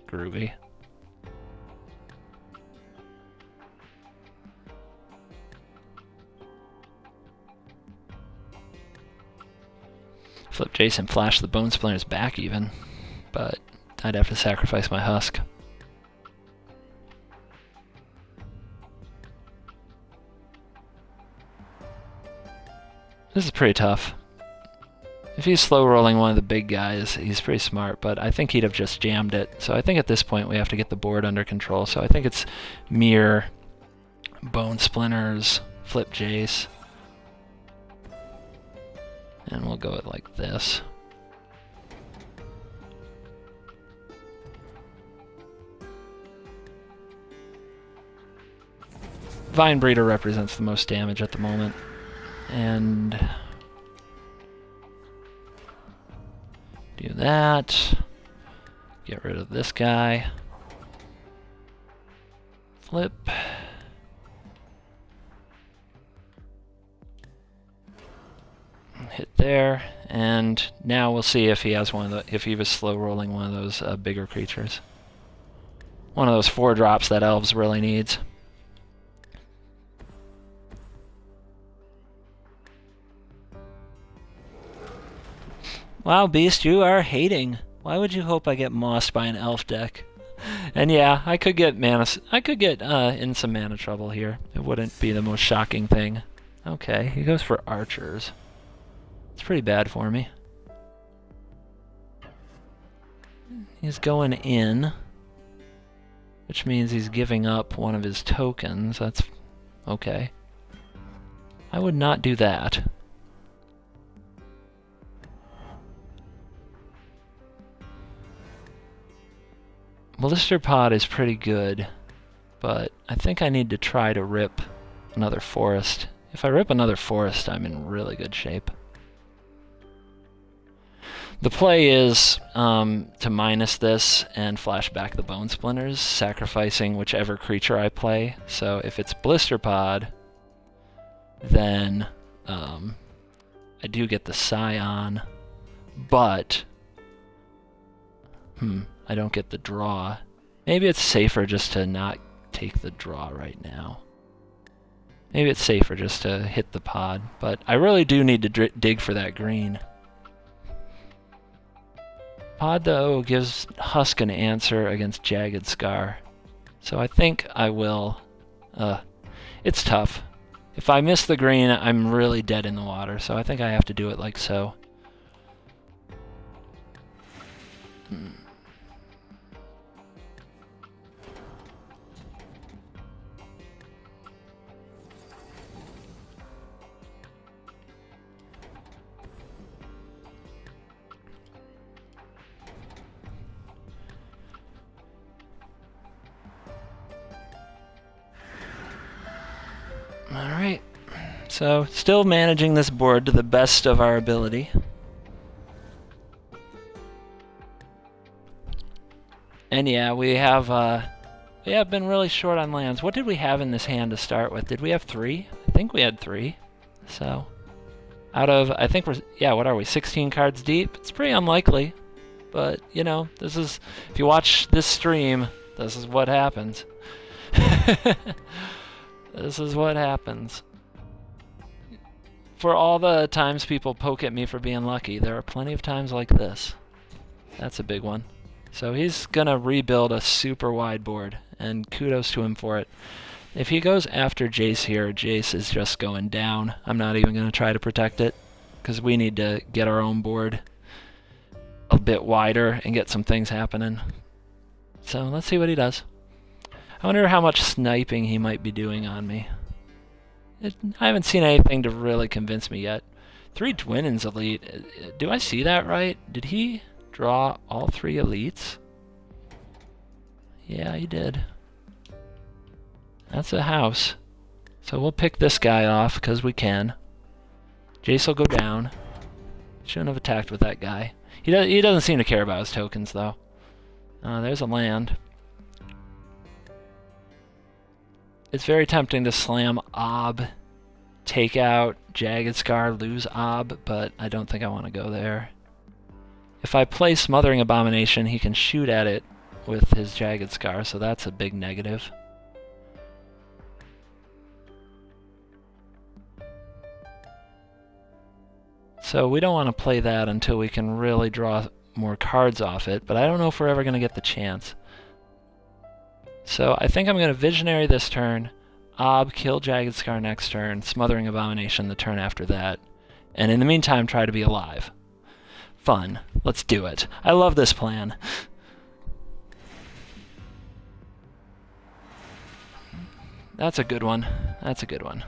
groovy. Flip Jace and flash the Bone Splinters back even, but I'd have to sacrifice my Husk. This is pretty tough. If he's slow rolling one of the big guys, he's pretty smart, but I think he'd have just jammed it. So I think at this point we have to get the board under control. So I think it's Mirror, Bone Splinters, flip Jace. And we'll go it like this. Vine Breeder represents the most damage at the moment. And do that. Get rid of this guy. Flip. Hit there, and now we'll see if he has one of the, if he was slow rolling one of those bigger creatures. One of those 4-drops that elves really needs. Wow, Beast, you are hating. Why would you hope I get mossed by an elf deck? And yeah, I could get in some mana trouble here. It wouldn't be the most shocking thing. Okay, he goes for archers. It's pretty bad for me. He's going in, which means he's giving up one of his tokens. That's okay. I would not do that. Blister Pod is pretty good, but I think I need to try to rip another forest. If I rip another forest, I'm in really good shape. The play is to minus this and flash back the Bone Splinters, sacrificing whichever creature I play. So if it's Blister Pod, then I do get the Scion, but I don't get the draw. Maybe it's safer just to not take the draw right now. Maybe it's safer just to hit the pod, but I really do need to dig for that green. Pod, though, gives Husk an answer against Jagged Scar. So I think I will... it's tough. If I miss the green, I'm really dead in the water, so I think I have to do it like so. Alright, so still managing this board to the best of our ability. And yeah, we have been really short on lands. What did we have in this hand to start with? Did we have 3? I think we had 3. So, out of, I think what are we, 16 cards deep? It's pretty unlikely. But, you know, this is, if you watch this stream, this is what happens. This is what happens. For all the times people poke at me for being lucky, there are plenty of times like this. That's a big one. So he's gonna rebuild a super wide board, and kudos to him for it. If he goes after Jace here, Jace is just going down. I'm not even gonna try to protect it, because we need to get our own board a bit wider and get some things happening. So let's see what he does. I wonder how much sniping he might be doing on me. I haven't seen anything to really convince me yet. 3 Dwynen's elite. Do I see that right? Did he draw all 3 elites? Yeah, he did. That's a house. So we'll pick this guy off because we can. Jace will go down. Shouldn't have attacked with that guy. He doesn't seem to care about his tokens though. There's a land. It's very tempting to slam Ob, take out Jagged Scar, lose Ob, but I don't think I want to go there. If I play Smothering Abomination, he can shoot at it with his Jagged Scar, so that's a big negative. So we don't want to play that until we can really draw more cards off it, but I don't know if we're ever going to get the chance. So I think I'm going to Visionary this turn, Ob, kill Jagged Scar next turn, Smothering Abomination the turn after that, and in the meantime try to be alive. Fun. Let's do it. I love this plan. That's a good one. That's a good one.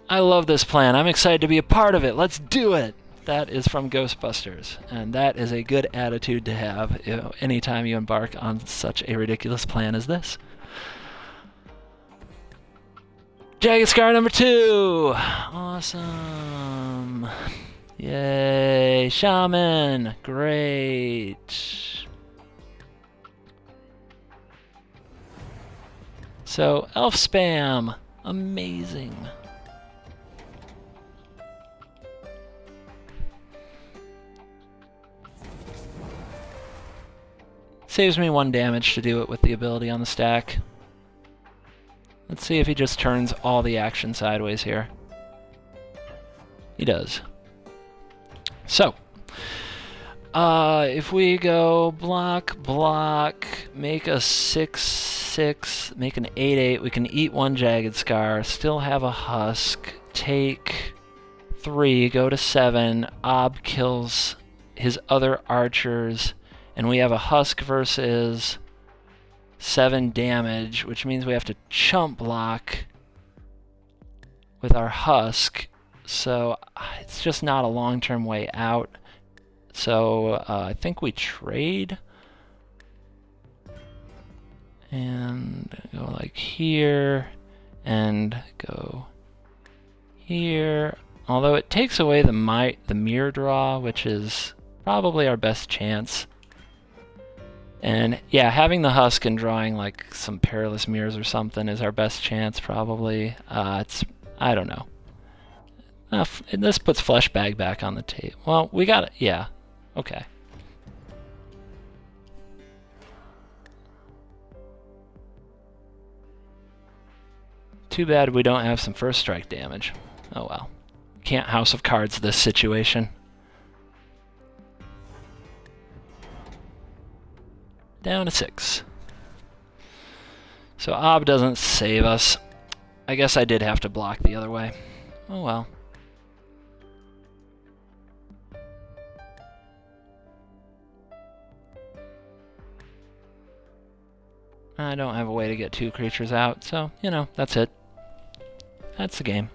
I love this plan. I'm excited to be a part of it. Let's do it. That is from Ghostbusters, and that is a good attitude to have anytime you embark on such a ridiculous plan as this. Jagged Scar number 2! Awesome! Yay! Shaman! Great! So, Elf Spam! Amazing! Saves me 1 damage to do it with the ability on the stack. Let's see if he just turns all the action sideways here. He does. So, if we go block, block, make a 6/6, make an 8/8, we can eat one Jagged Scar, still have a Husk, take 3, go to 7, Ob kills his other archers, and we have a Husk versus 7 damage, which means we have to chump block with our Husk, so it's just not a long-term way out. So I think we trade and go like here and go here. Although it takes away the mirror draw, which is probably our best chance. And yeah, having the Husk and drawing like some perilous mirrors or something is our best chance probably. I don't know. This puts Flesh Bag back on the table. Well, we got it. Yeah. Okay. Too bad we don't have some first strike damage. Oh well. Can't House of Cards this situation. Down to 6. So Ob doesn't save us. I guess I did have to block the other way. Oh well. I don't have a way to get 2 creatures out, so, you know, that's it. That's the game.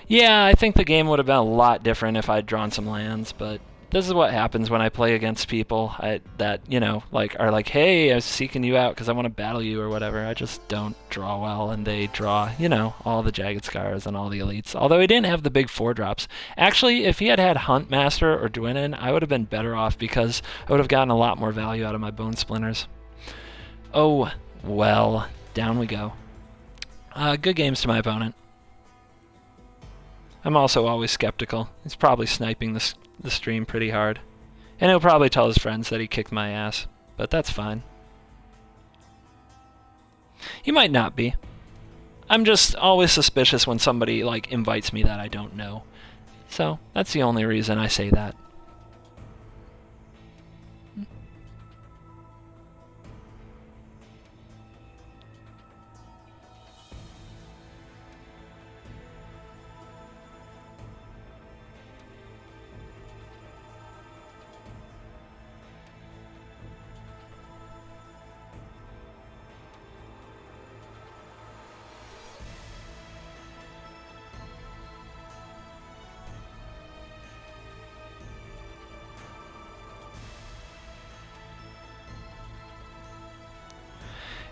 Yeah, I think the game would have been a lot different if I'd drawn some lands, but this is what happens when I play against people that, you know, like are like, hey, I was seeking you out because I want to battle you or whatever. I just don't draw well, and they draw, you know, all the Jagged Scars and all the elites. Although he didn't have the big 4-drops. Actually, if he had had Huntmaster or Dwynnin, I would have been better off because I would have gotten a lot more value out of my Bone Splinters. Oh, well, down we go. Good games to my opponent. I'm also always skeptical. He's probably sniping the stream pretty hard. And he'll probably tell his friends that he kicked my ass, but that's fine. He might not be. I'm just always suspicious when somebody like invites me that I don't know. So that's the only reason I say that.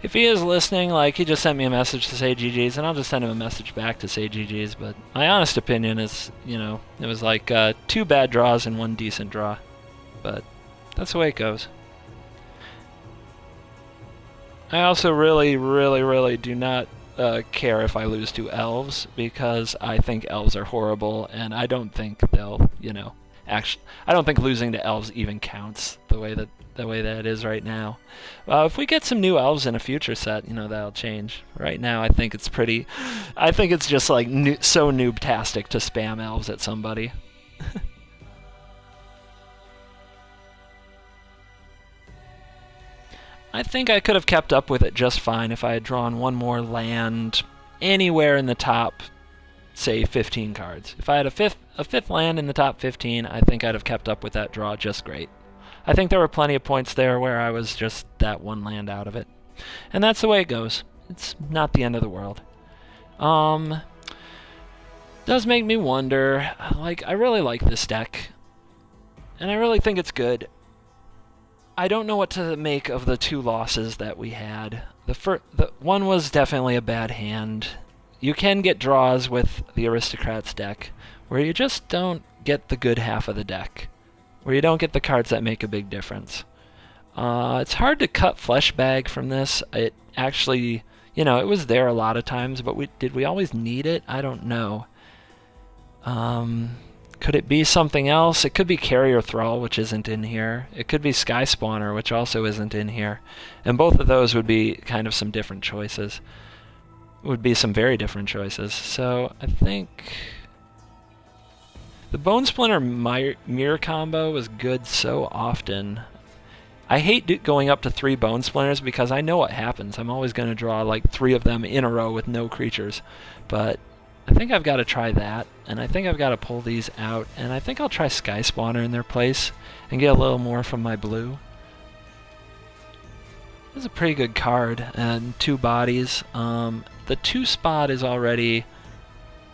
If he is listening, like, he just sent me a message to say GG's, and I'll just send him a message back to say GG's, but my honest opinion is, you know, it was like 2 bad draws and 1 decent draw. But that's the way it goes. I also really do not care if I lose to elves, because I think elves are horrible, and I don't think they'll, you know, actually, I don't think losing to elves even counts the way that it is right now. If we get some new elves in a future set, you know, that'll change. Right now, I think it's just like so noob-tastic to spam elves at somebody. I think I could have kept up with it just fine if I had drawn one more land anywhere in the top, say, 15 cards. If I had a fifth land in the top 15, I think I'd have kept up with that draw just great. I think there were plenty of points there where I was just that one land out of it. And that's the way it goes. It's not the end of the world. Does make me wonder, like, I really like this deck. And I really think it's good. I don't know what to make of the 2 losses that we had. The one was definitely a bad hand. You can get draws with the Aristocrats deck, where you just don't get the good half of the deck, where you don't get the cards that make a big difference. It's hard to cut Flesh Bag from this. It actually, you know, it was there a lot of times, but did we always need it? I don't know. Could it be something else? It could be Carrier Thrall, which isn't in here. It could be Sky Spawner, which also isn't in here. And both of those would be kind of some different choices. would be some very different choices. So I think the Bone Splinter Mirror combo was good so often. I hate going up to 3 Bone Splinters because I know what happens. I'm always going to draw like 3 of them in a row with no creatures. But I think I've got to try that, and I think I've got to pull these out, and I think I'll try Sky Spawner in their place and get a little more from my blue. This is a pretty good card, and 2 bodies. The 2 spot is already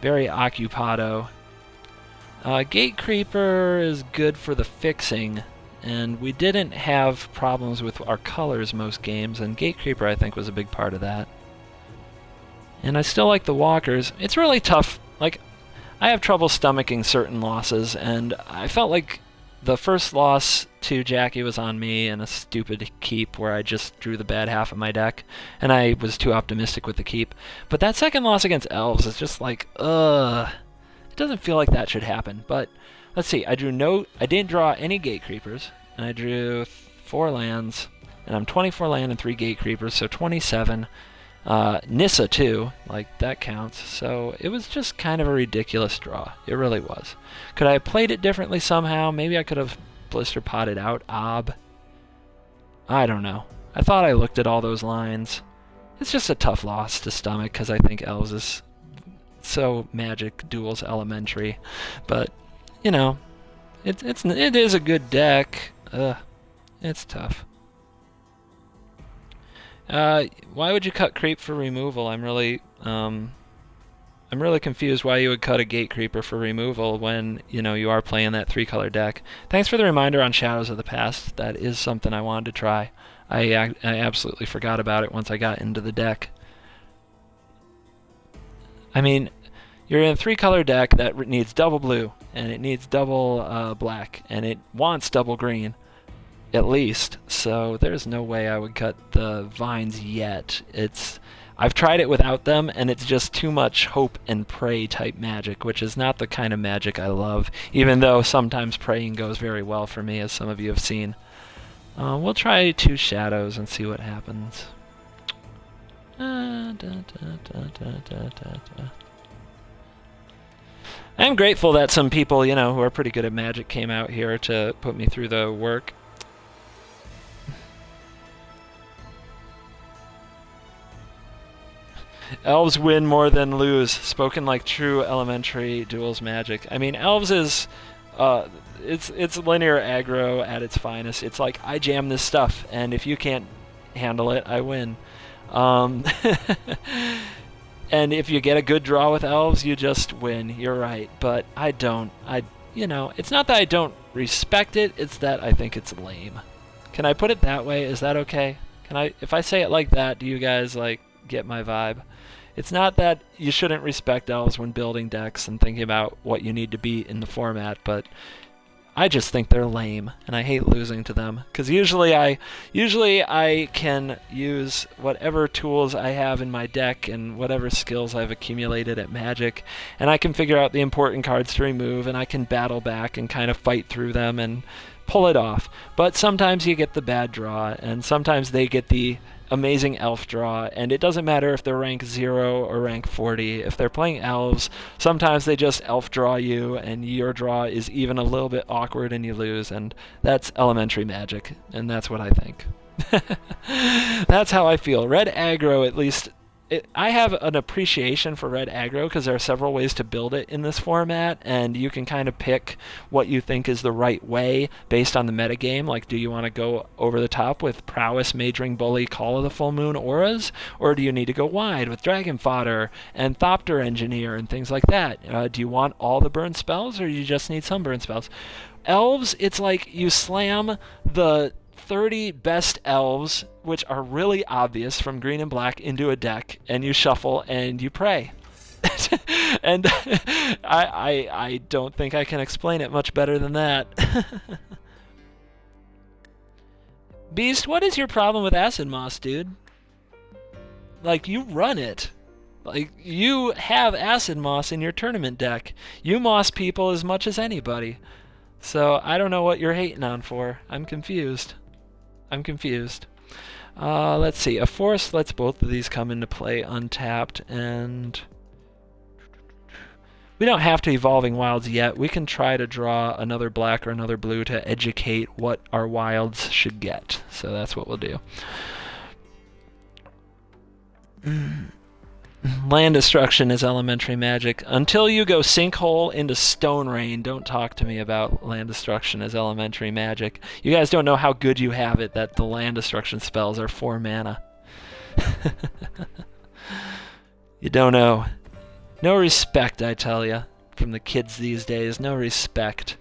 very occupado. Gate Creeper is good for the fixing, and we didn't have problems with our colors most games, and Gate Creeper I think was a big part of that. And I still like the walkers. It's really tough. Like, I have trouble stomaching certain losses, and I felt like the first loss to Jackie was on me and a stupid keep where I just drew the bad half of my deck, and I was too optimistic with the keep. But that second loss against Elves is just like, ugh. It doesn't feel like that should happen. But let's see. I didn't draw any Gate Creepers, and I drew 4 lands, and I'm 24 land and 3 Gate Creepers, so 27. Nissa too, like that counts. So it was just kind of a ridiculous draw. It really was. Could I have played it differently somehow? Maybe I could have blister potted out Ob. I don't know. I thought I looked at all those lines. It's just a tough loss to stomach because I think Elves is so Magic Duels elementary. But you know, it is a good deck. It's tough. Why would you cut Creep for removal? I'm really confused why you would cut a Gate Creeper for removal when, you are playing that 3-color deck. Thanks for the reminder on Shadows of the Past. That is something I wanted to try. I absolutely forgot about it once I got into the deck. I mean, you're in a 3-color deck that needs double blue, and it needs double black, and it wants double green. At least, so there's no way I would cut the vines yet. I've tried it without them, and it's just too much hope and pray type magic, which is not the kind of magic I love, even though sometimes praying goes very well for me, as some of you have seen. We'll try 2 shadows and see what happens. I'm grateful that some people, who are pretty good at magic came out here to put me through the work. Elves win more than lose. Spoken like true elementary duels magic. I mean, Elves is, it's linear aggro at its finest. It's like, I jam this stuff, and if you can't handle it, I win. And if you get a good draw with Elves, you just win. You're right. But I don't. It's not that I don't respect it, it's that I think it's lame. Can I put it that way? Is that okay? If I say it like that, do you guys, get my vibe? It's not that you shouldn't respect Elves when building decks and thinking about what you need to beat in the format, but I just think they're lame, and I hate losing to them. Because usually I can use whatever tools I have in my deck and whatever skills I've accumulated at Magic, and I can figure out the important cards to remove, and I can battle back and kind of fight through them and pull it off. But sometimes you get the bad draw, and sometimes they get the amazing elf draw, and it doesn't matter if they're rank 0 or rank 40. If they're playing Elves, sometimes they just elf draw you, and your draw is even a little bit awkward and you lose, and that's elementary Magic, and that's what I think. That's how I feel. Red aggro, at least, I have an appreciation for red aggro because there are several ways to build it in this format, and you can kind of pick what you think is the right way based on the metagame. Like, do you want to go over the top with Prowess, Majoring Bully, Call of the Full Moon auras, or do you need to go wide with Dragon Fodder and Thopter Engineer and things like that? Do you want all the burn spells, or you just need some burn spells? Elves, it's like you slam the 30 best elves, which are really obvious from green and black, into a deck, and you shuffle and you pray. And I don't think I can explain it much better than that. Beast, what is your problem with Acid Moss, dude? Like, you run it. Like, you have Acid Moss in your tournament deck. You moss people as much as anybody. So I don't know what you're hating on for. I'm confused. Let's see. A forest lets both of these come into play untapped, and we don't have to Evolving Wilds yet. We can try to draw another black or another blue to educate what our wilds should get. So that's what we'll do. Land destruction is elementary magic. Until you go sinkhole into stone rain, don't talk to me about land destruction as elementary magic. You guys don't know how good you have it that the land destruction spells are 4 mana. You don't know. No respect, I tell ya, from the kids these days. No respect.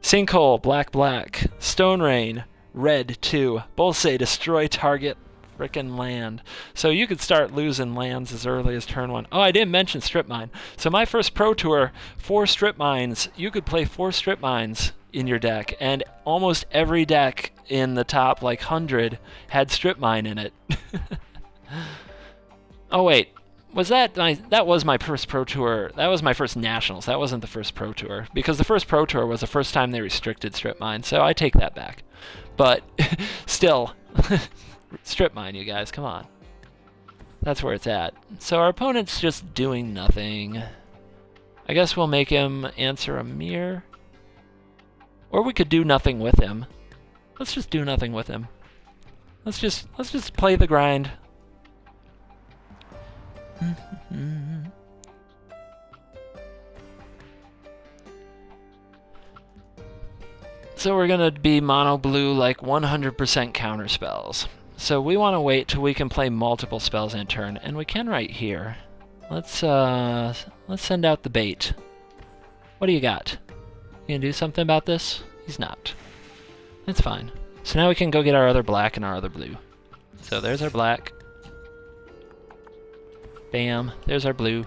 Sinkhole, black, black. Stone rain, red 2. Both say destroy target frickin' land. So you could start losing lands as early as turn 1. Oh, I didn't mention strip mine. So my first Pro Tour, 4 strip mines. You could play 4 strip mines in your deck, and almost every deck in the top like 100 had strip mine in it. Oh wait, that was my first Pro Tour. That was my first Nationals. That wasn't the first Pro Tour, because the first Pro Tour was the first time they restricted strip mine. So I take that back. But still, strip mine, you guys, come on. That's where it's at. So our opponent's just doing nothing. I guess we'll make him answer a mirror. Or we could do nothing with him. Let's just do nothing with him. Let's just play the grind. So we're gonna be mono blue like 100% counter spells. So we want to wait till we can play multiple spells in turn, and we can right here. Let's send out the bait. What do you got? You gonna do something about this? He's not. It's fine. So now we can go get our other black and our other blue. So there's our black. Bam. There's our blue.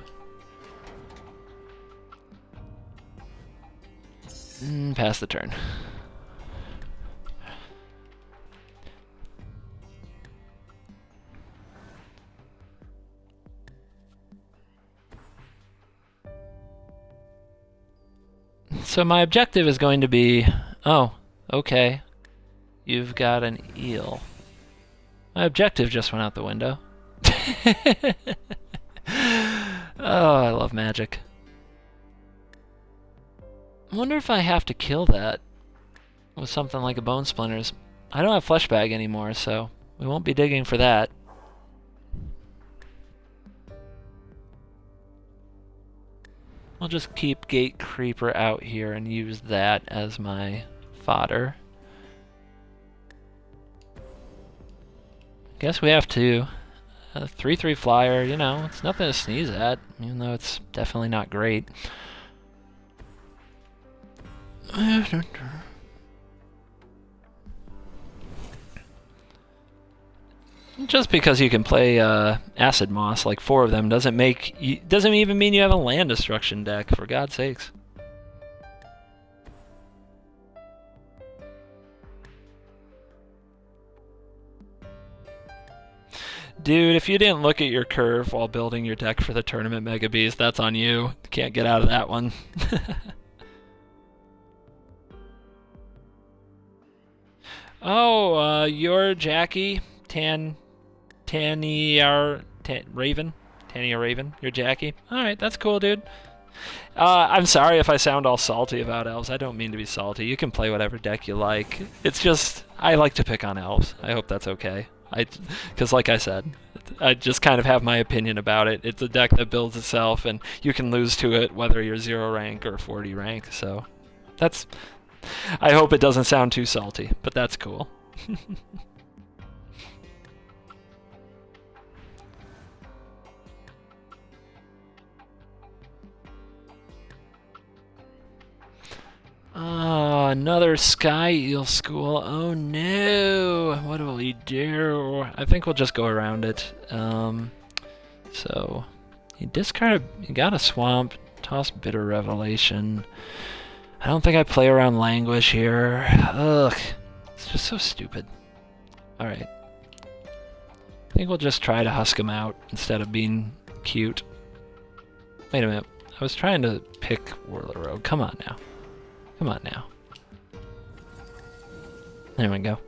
Pass the turn. So my objective is going to be... Oh, okay. You've got an eel. My objective just went out the window. Oh, I love magic. I wonder if I have to kill that with something like a Bone Splinters. I don't have Flesh Bag anymore, so we won't be digging for that. I'll just keep Gate Creeper out here and use that as my fodder. Guess we have to. A 3/3 flyer, you know, it's nothing to sneeze at, even though it's definitely not great. Just because you can play Acid Moss, like 4 of them, doesn't even mean you have a land destruction deck, for God's sakes. Dude, if you didn't look at your curve while building your deck for the tournament Mega Beast, that's on you. Can't get out of that one. Oh, you're Jackie Raven. Tania Raven. You're Jackie. Alright, that's cool, dude. I'm sorry if I sound all salty about elves. I don't mean to be salty. You can play whatever deck you like. It's just, I like to pick on elves. I hope that's okay. Because like I said, I just kind of have my opinion about it. It's a deck that builds itself, and you can lose to it whether you're 0 rank or 40 rank. So that's... I hope it doesn't sound too salty, but that's cool. Another Sky Eel School. Oh no! What will we do? I think we'll just go around it. So, you got a Swamp, toss Bitter Revelation. I don't think I play around Languish here. Ugh. It's just so stupid. Alright. I think we'll just try to husk him out instead of being cute. Wait a minute. I was trying to pick Whirler Rogue. Come on now. Come on now. There we go.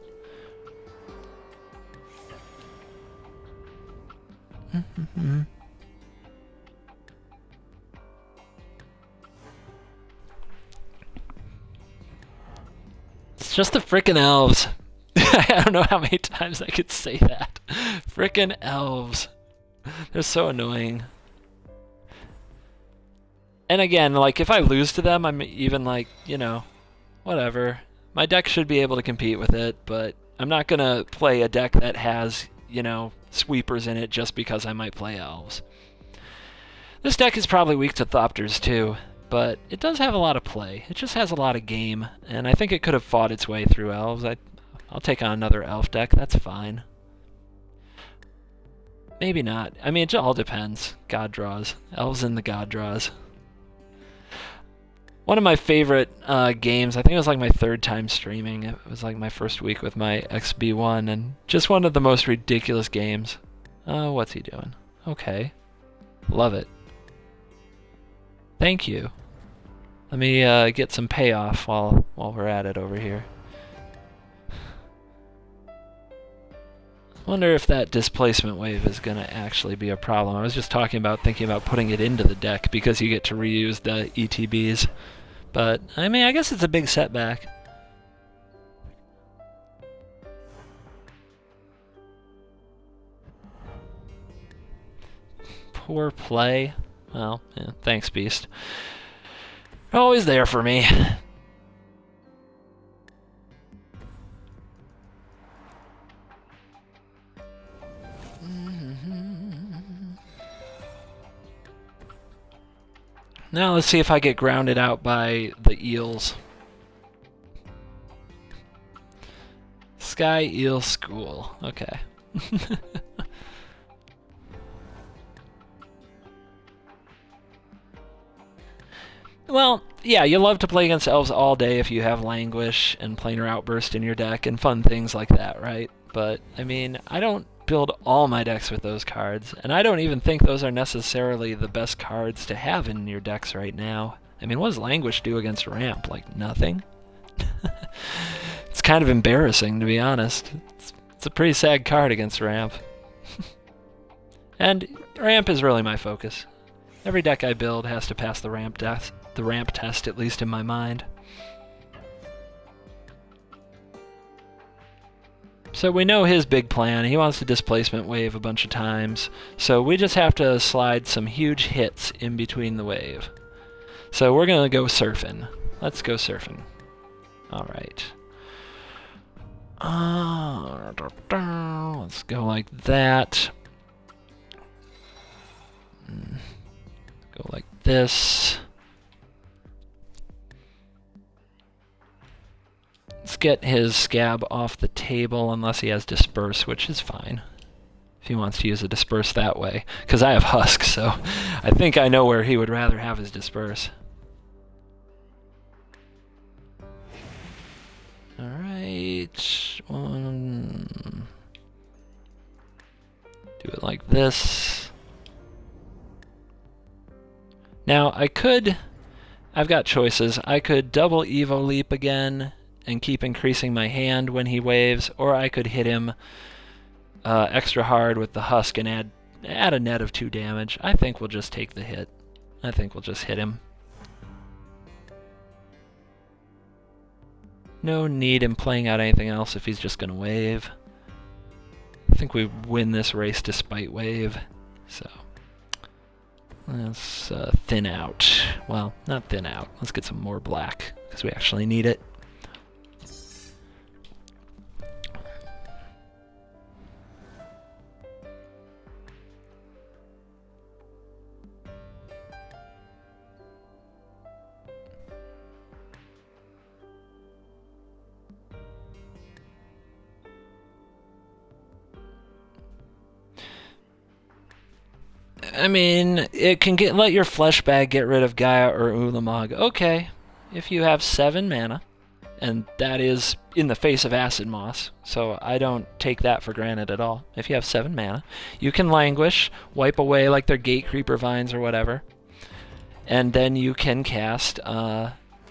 It's just the frickin' elves. I don't know how many times I could say that. Frickin' elves. They're so annoying. And again, like, if I lose to them, I'm even like, you know, whatever. My deck should be able to compete with it, but I'm not gonna play a deck that has, you know, sweepers in it just because I might play elves. This deck is probably weak to Thopters too, but it does have a lot of play. It just has a lot of game, and I think it could have fought its way through elves. I'll take on another elf deck, that's fine. Maybe not. I mean, it all depends. God draws. Elves in the God draws. One of my favorite games, I think it was like my third time streaming. It was like my first week with my XB1, and just one of the most ridiculous games. Oh, what's he doing? Okay. Love it. Thank you. Let me get some payoff while we're at it over here. I wonder if that displacement wave is going to actually be a problem. I was just thinking about putting it into the deck because you get to reuse the ETBs. But, I mean, I guess it's a big setback. Poor play. Well, yeah, thanks, Beast. You're always there for me. Now let's see if I get grounded out by the eels. Sky Eel School. Okay. Well, yeah, you love to play against elves all day if you have Languish and Planar Outburst in your deck and fun things like that, right? But, I mean, I don't build all my decks with those cards, and I don't even think those are necessarily the best cards to have in your decks right now. I mean, what does Languish do against Ramp? Like, nothing? It's kind of embarrassing, to be honest. It's a pretty sad card against Ramp. And Ramp is really my focus. Every deck I build has to pass the ramp test, at least in my mind. So we know his big plan. He wants to displacement wave a bunch of times. So we just have to slide some huge hits in between the wave. So we're going to go surfing. Let's go surfing. Alright. Let's go like that. Go like this. Let's get his scab off the table unless he has disperse, which is fine. If he wants to use a disperse that way. Because I have Husk, so I think I know where he would rather have his disperse. Alright. Do it like this. Now, I've got choices. I could double Evo Leap again and keep increasing my hand when he waves, or I could hit him extra hard with the Husk and add a net of 2 damage. I think we'll just take the hit. I think we'll just hit him. No need in playing out anything else if he's just going to wave. I think we win this race despite wave, so let's thin out. Well, not thin out. Let's get some more black, because we actually need it. I mean, it can let your flesh bag get rid of Gaia or Ulamog. Okay, if you have 7 mana, and that is in the face of Acid Moss, so I don't take that for granted at all. If you have 7 mana, you can Languish, wipe away like their Gate Creeper Vines or whatever, and then you can cast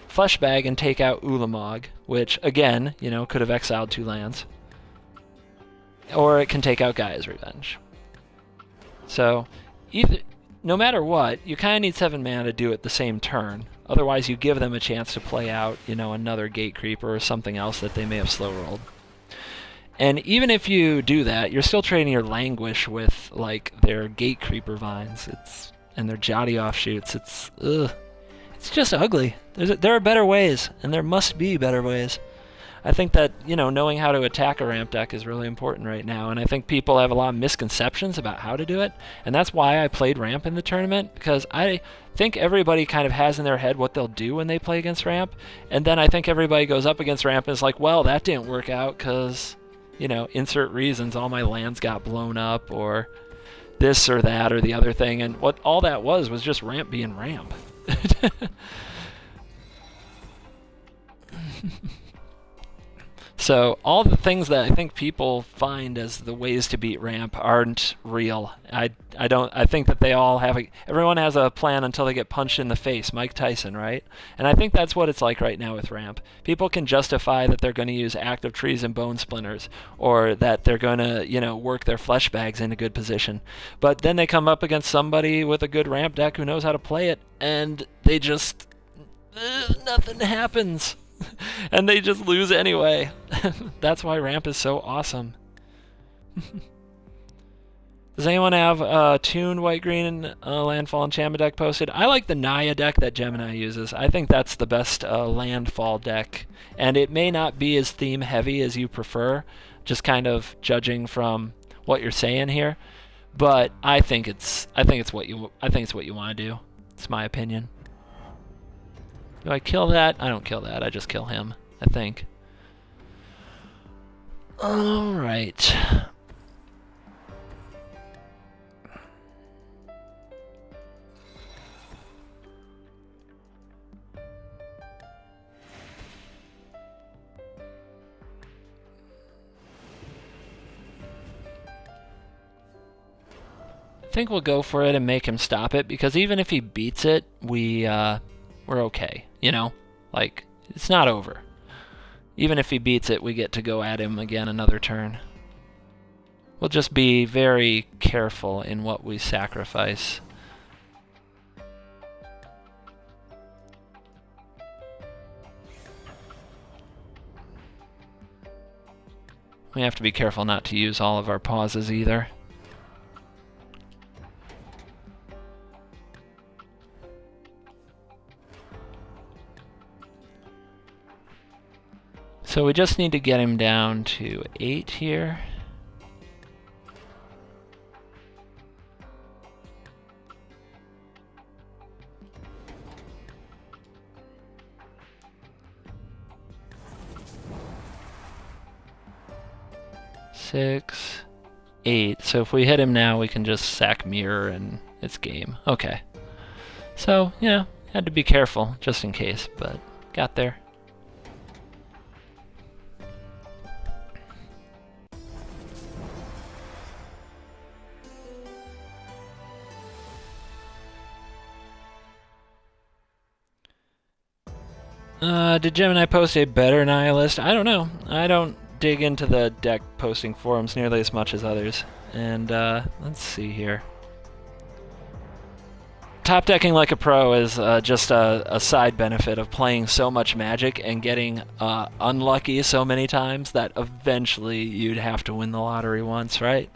Flesh Bag and take out Ulamog, which, again, you know, could have exiled 2 lands. Or it can take out Gaia's Revenge. So, either no matter what, you kind of need 7 mana to do it the same turn. Otherwise, you give them a chance to play out, another Gate Creeper or something else that they may have slow rolled. And even if you do that, you're still trading your Languish with like their Gate Creeper vines. And their Jotty offshoots. It's just ugly. There are better ways, and there must be better ways. I think that, knowing how to attack a ramp deck is really important right now, and I think people have a lot of misconceptions about how to do it, and that's why I played ramp in the tournament, because I think everybody kind of has in their head what they'll do when they play against ramp, and then I think everybody goes up against ramp and is like, well, that didn't work out because, insert reasons, all my lands got blown up, or this or that or the other thing, and what all that was just ramp being ramp. So all the things that I think people find as the ways to beat ramp aren't real. I think that they all everyone has a plan until they get punched in the face, Mike Tyson, right? And I think that's what it's like right now with ramp. People can justify that they're going to use active trees and bone splinters, or that they're going to, work their flesh bags in a good position. But then they come up against somebody with a good ramp deck who knows how to play it, and they just nothing happens. And they just lose anyway. That's why ramp is so awesome. Does anyone have tuned white-green landfall enchantment deck posted? I like the Naya deck that Gemini uses. I think that's the best landfall deck. And it may not be as theme-heavy as you prefer, just kind of judging from what you're saying here. But I think it's what you want to do. It's my opinion. Do I kill that? I don't kill that. I just kill him, I think. All right. I think we'll go for it and make him stop it, because even if he beats it, we're okay. Like, it's not over. Even if he beats it, we get to go at him again another turn. We'll just be very careful in what we sacrifice. We have to be careful not to use all of our pauses either. So we just need to get him down to 8 here. Six, 8. So if we hit him now, we can just sack mirror and it's game. Okay. So, had to be careful just in case, but got there. Did Gemini post a better Nihilist? I don't know. I don't dig into the deck posting forums nearly as much as others. And let's see here. Top decking like a pro is just a side benefit of playing so much Magic and getting unlucky so many times that eventually you'd have to win the lottery once, right?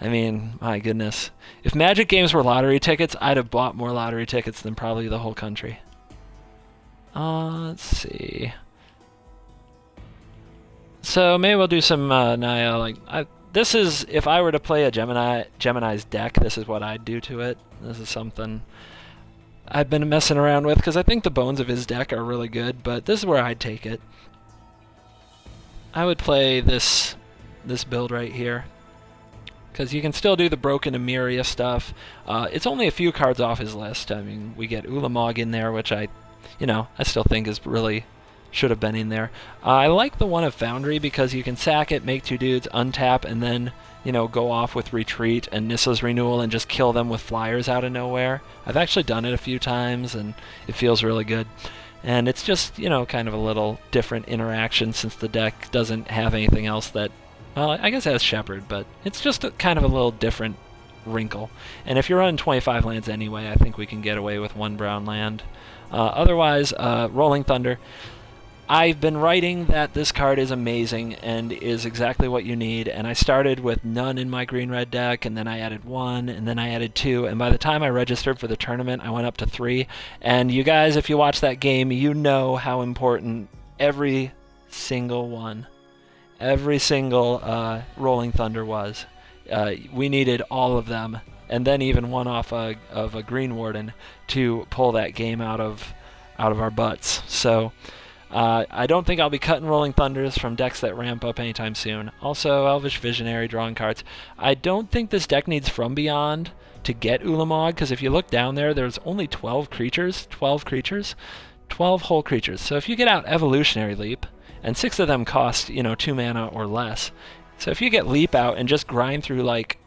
I mean, my goodness. If Magic games were lottery tickets, I'd have bought more lottery tickets than probably the whole country. Let's see. So maybe we'll do some Naya. This is, if I were to play a Gemini's deck, this is what I'd do to it. This is something I've been messing around with because I think the bones of his deck are really good, but this is where I'd take it. I would play this build right here, because you can still do the Broken Emeria stuff. It's only a few cards off his list. I mean, we get Ulamog in there, which I still think is really should have been in there. I like the one of Foundry because you can sack it, make 2 dudes, untap, and then, go off with Retreat and Nissa's Renewal and just kill them with flyers out of nowhere. I've actually done it a few times, and it feels really good. And it's just, kind of a little different interaction since the deck doesn't have anything else that, well, I guess it has Shepherd, but it's just kind of a little different wrinkle. And if you're running 25 lands anyway, I think we can get away with 1 brown land. Otherwise, Rolling Thunder. I've been writing that this card is amazing and is exactly what you need, and I started with none in my green-red deck, and then I added 1, and then I added 2, and by the time I registered for the tournament, I went up to 3. And you guys, if you watch that game, you know how important every single one, every single Rolling Thunder was. We needed all of them, and then even one off of a Green Warden to pull that game out of our butts. So I don't think I'll be cutting Rolling Thunders from decks that ramp up anytime soon. Also, Elvish Visionary, drawing cards. I don't think this deck needs From Beyond to get Ulamog, because if you look down there, there's only 12 creatures. 12 whole creatures. So if you get out Evolutionary Leap, and 6 of them cost, 2 mana or less. So if you get Leap out and just grind through like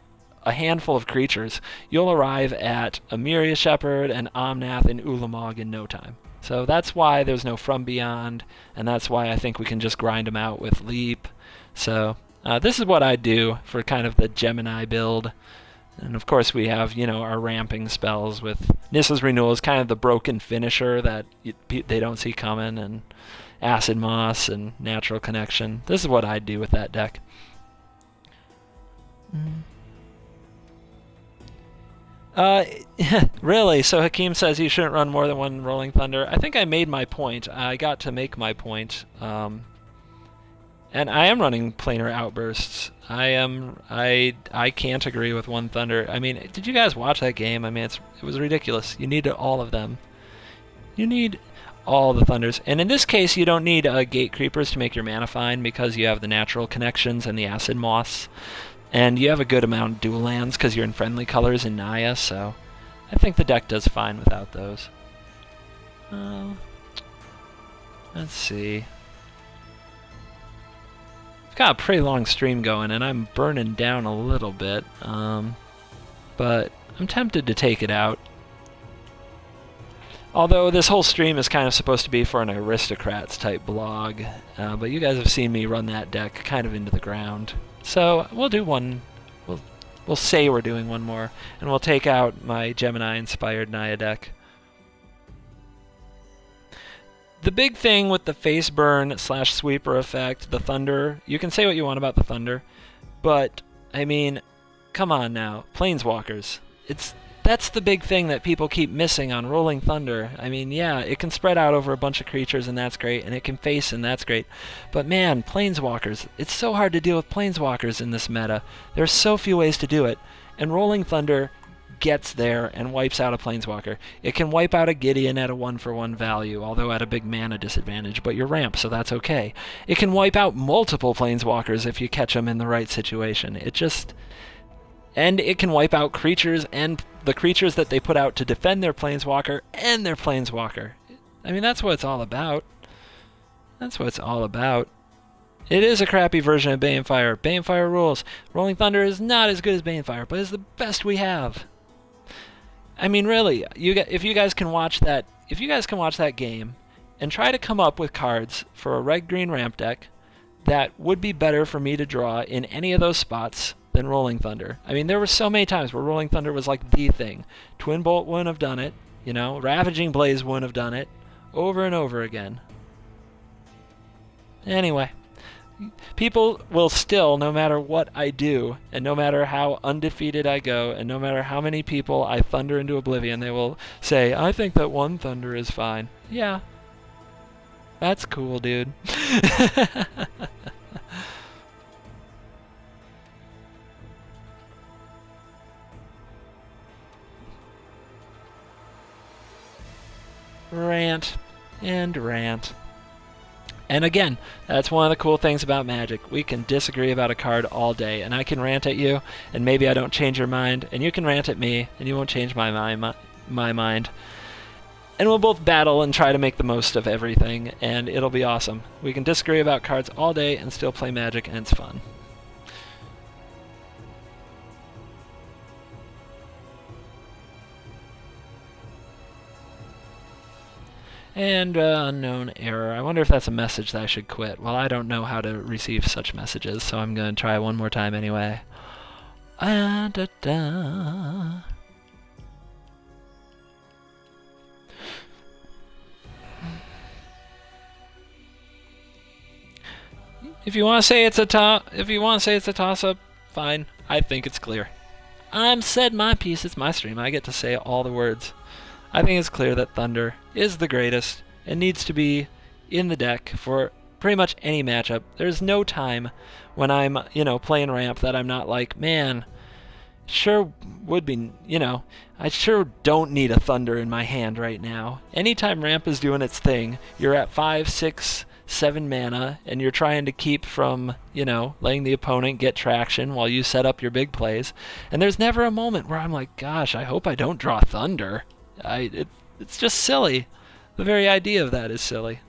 a handful of creatures, you'll arrive at Emiria Shepherd and Omnath and Ulamog in no time. So that's why there's no From Beyond, and that's why I think we can just grind them out with Leap. So this is what I do for kind of the Gemini build. And of course we have, our ramping spells with Nissa's Renewal is kind of the broken finisher that they don't see coming, and Acid Moss and Natural Connection. This is what I do with that deck. Really? So Hakeem says you shouldn't run more than 1 Rolling Thunder. I think I made my point. I got to make my point. And I am running Planar Outbursts. I can't agree with 1 Thunder. I mean, did you guys watch that game? I mean, it was ridiculous. You needed all of them. You need all the Thunders. And in this case, you don't need Gate Creepers to make your mana fine, because you have the Natural Connections and the Acid Moss. And you have a good amount of dual lands because you're in friendly colors in Naya, so I think the deck does fine without those. Let's see. I've got a pretty long stream going, and I'm burning down a little bit, but I'm tempted to take it out. Although this whole stream is kind of supposed to be for an Aristocrats type blog, but you guys have seen me run that deck kind of into the ground. So we'll do one. We'll say we're doing one more, and we'll take out my Gemini-inspired Naya deck. The big thing with the face burn / sweeper effect, the Thunder, you can say what you want about the Thunder, but I mean, come on now, Planeswalkers. That's the big thing that people keep missing on Rolling Thunder. I mean, yeah, it can spread out over a bunch of creatures, and that's great, and it can face, and that's great. But man, Planeswalkers, it's so hard to deal with Planeswalkers in this meta. There's so few ways to do it, and Rolling Thunder gets there and wipes out a Planeswalker. It can wipe out a Gideon at a 1-for-1 value, although at a big mana disadvantage, but you're ramp, so that's okay. It can wipe out multiple Planeswalkers if you catch them in the right situation. And it can wipe out creatures and the creatures that they put out to defend their Planeswalker and their Planeswalker. I mean, that's what it's all about. That's what it's all about. It is a crappy version of Banefire. Banefire rules. Rolling Thunder is not as good as Banefire, but it's the best we have. I mean, really, if you guys can watch that game and try to come up with cards for a red-green ramp deck that would be better for me to draw in any of those spots than Rolling Thunder. I mean, there were so many times where Rolling Thunder was like the thing. Twin Bolt wouldn't have done it, Ravaging Blaze wouldn't have done it, over and over again. Anyway, people will still, no matter what I do, and no matter how undefeated I go, and no matter how many people I thunder into oblivion, they will say, I think that 1 Thunder is fine. Yeah. That's cool, dude. Rant and rant. And again, that's one of the cool things about Magic. We can disagree about a card all day, and I can rant at you, and maybe I don't change your mind, and you can rant at me, and you won't change my mind. And we'll both battle and try to make the most of everything, and it'll be awesome. We can disagree about cards all day and still play Magic, and it's fun. And unknown error. I wonder if that's a message that I should quit. Well, I don't know how to receive such messages, so I'm going to try one more time anyway. Ah, da, da. If you want to say it's a toss-up, fine. I think it's clear. I'm said my piece. It's my stream. I get to say all the words. I think it's clear that Thunder is the greatest and needs to be in the deck for pretty much any matchup. There's no time when I'm, playing ramp that I'm not like, man, sure would be, I sure don't need a Thunder in my hand right now. Anytime ramp is doing its thing, you're at 5, 6, 7 mana, and you're trying to keep from, letting the opponent get traction while you set up your big plays. And there's never a moment where I'm like, gosh, I hope I don't draw Thunder. It's just silly. The very idea of that is silly.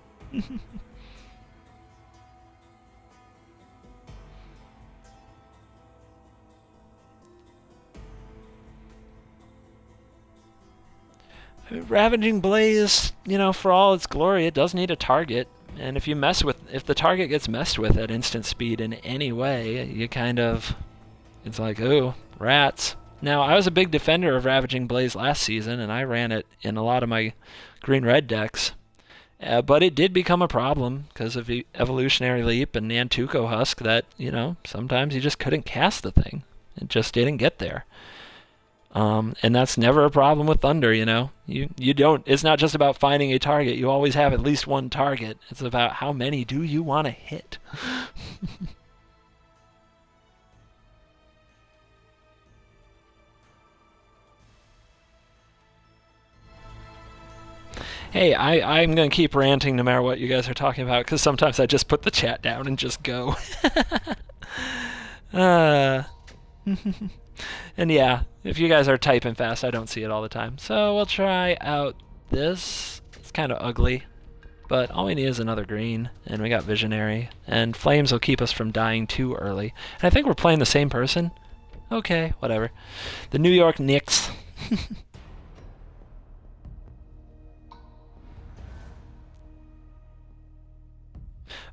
Ravaging Blaze, for all its glory, it does need a target. And if the target gets messed with at instant speed in any way, it's like, ooh, rats. Now, I was a big defender of Ravaging Blaze last season, and I ran it in a lot of my green-red decks. But it did become a problem because of the Evolutionary Leap and Nantuko Husk that, sometimes you just couldn't cast the thing. It just didn't get there. And that's never a problem with Thunder, You don't. It's not just about finding a target. You always have at least one target. It's about how many do you want to hit. Hey, I'm going to keep ranting no matter what you guys are talking about, because sometimes I just put the chat down and just go. And yeah, if you guys are typing fast, I don't see it all the time. So we'll try out this. It's kind of ugly, but all we need is another green, and we got Visionary. And Flames will keep us from dying too early. And I think we're playing the same person. Okay, whatever. The New York Knicks.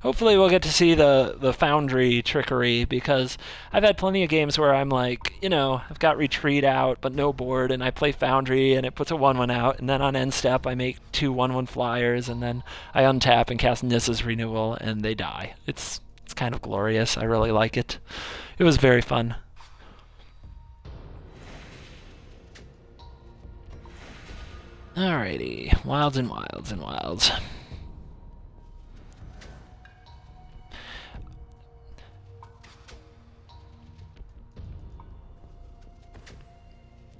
Hopefully we'll get to see the Foundry trickery, because I've had plenty of games where I'm like, I've got Retreat out but no board, and I play Foundry and it puts a 1/1 out, and then on end step I make 2 1/1 flyers, and then I untap and cast Nissa's Renewal and they die. It's kind of glorious. I really like it. It was very fun. Alrighty, wilds and wilds and wilds.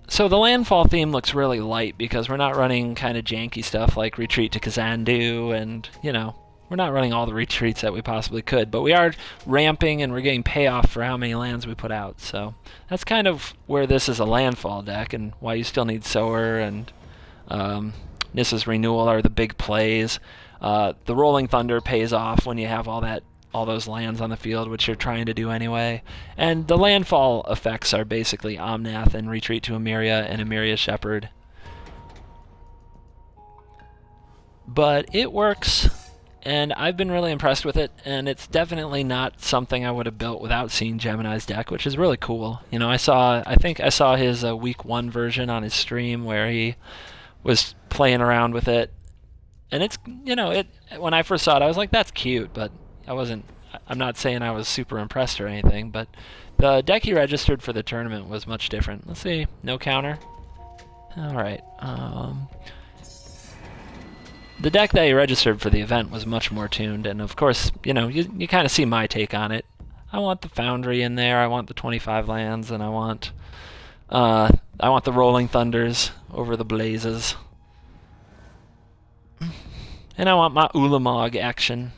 So the landfall theme looks really light because we're not running kind of janky stuff like Retreat to Kazandu, and, we're not running all the retreats that we possibly could, but we are ramping and we're getting payoff for how many lands we put out. So that's kind of where this is a landfall deck, and why you still need Sower and Nissa's Renewal are the big plays. The Rolling Thunder pays off when you have all those lands on the field, which you're trying to do anyway. And the landfall effects are basically Omnath and Retreat to Emeria and Emeria Shepherd. But it works, and I've been really impressed with it, and it's definitely not something I would have built without seeing Gemini's deck, which is really cool. I think I saw his week 1 version on his stream where he was playing around with it. And it's, when I first saw it, I was like, that's cute, but I'm not saying I was super impressed or anything, but the deck he registered for the tournament was much different. Let's see, no counter. Alright, the deck that he registered for the event was much more tuned, and of course, you kind of see my take on it. I want the Foundry in there, I want the 25 lands, and I want the Rolling Thunders over the Blazes. And I want my Ulamog action.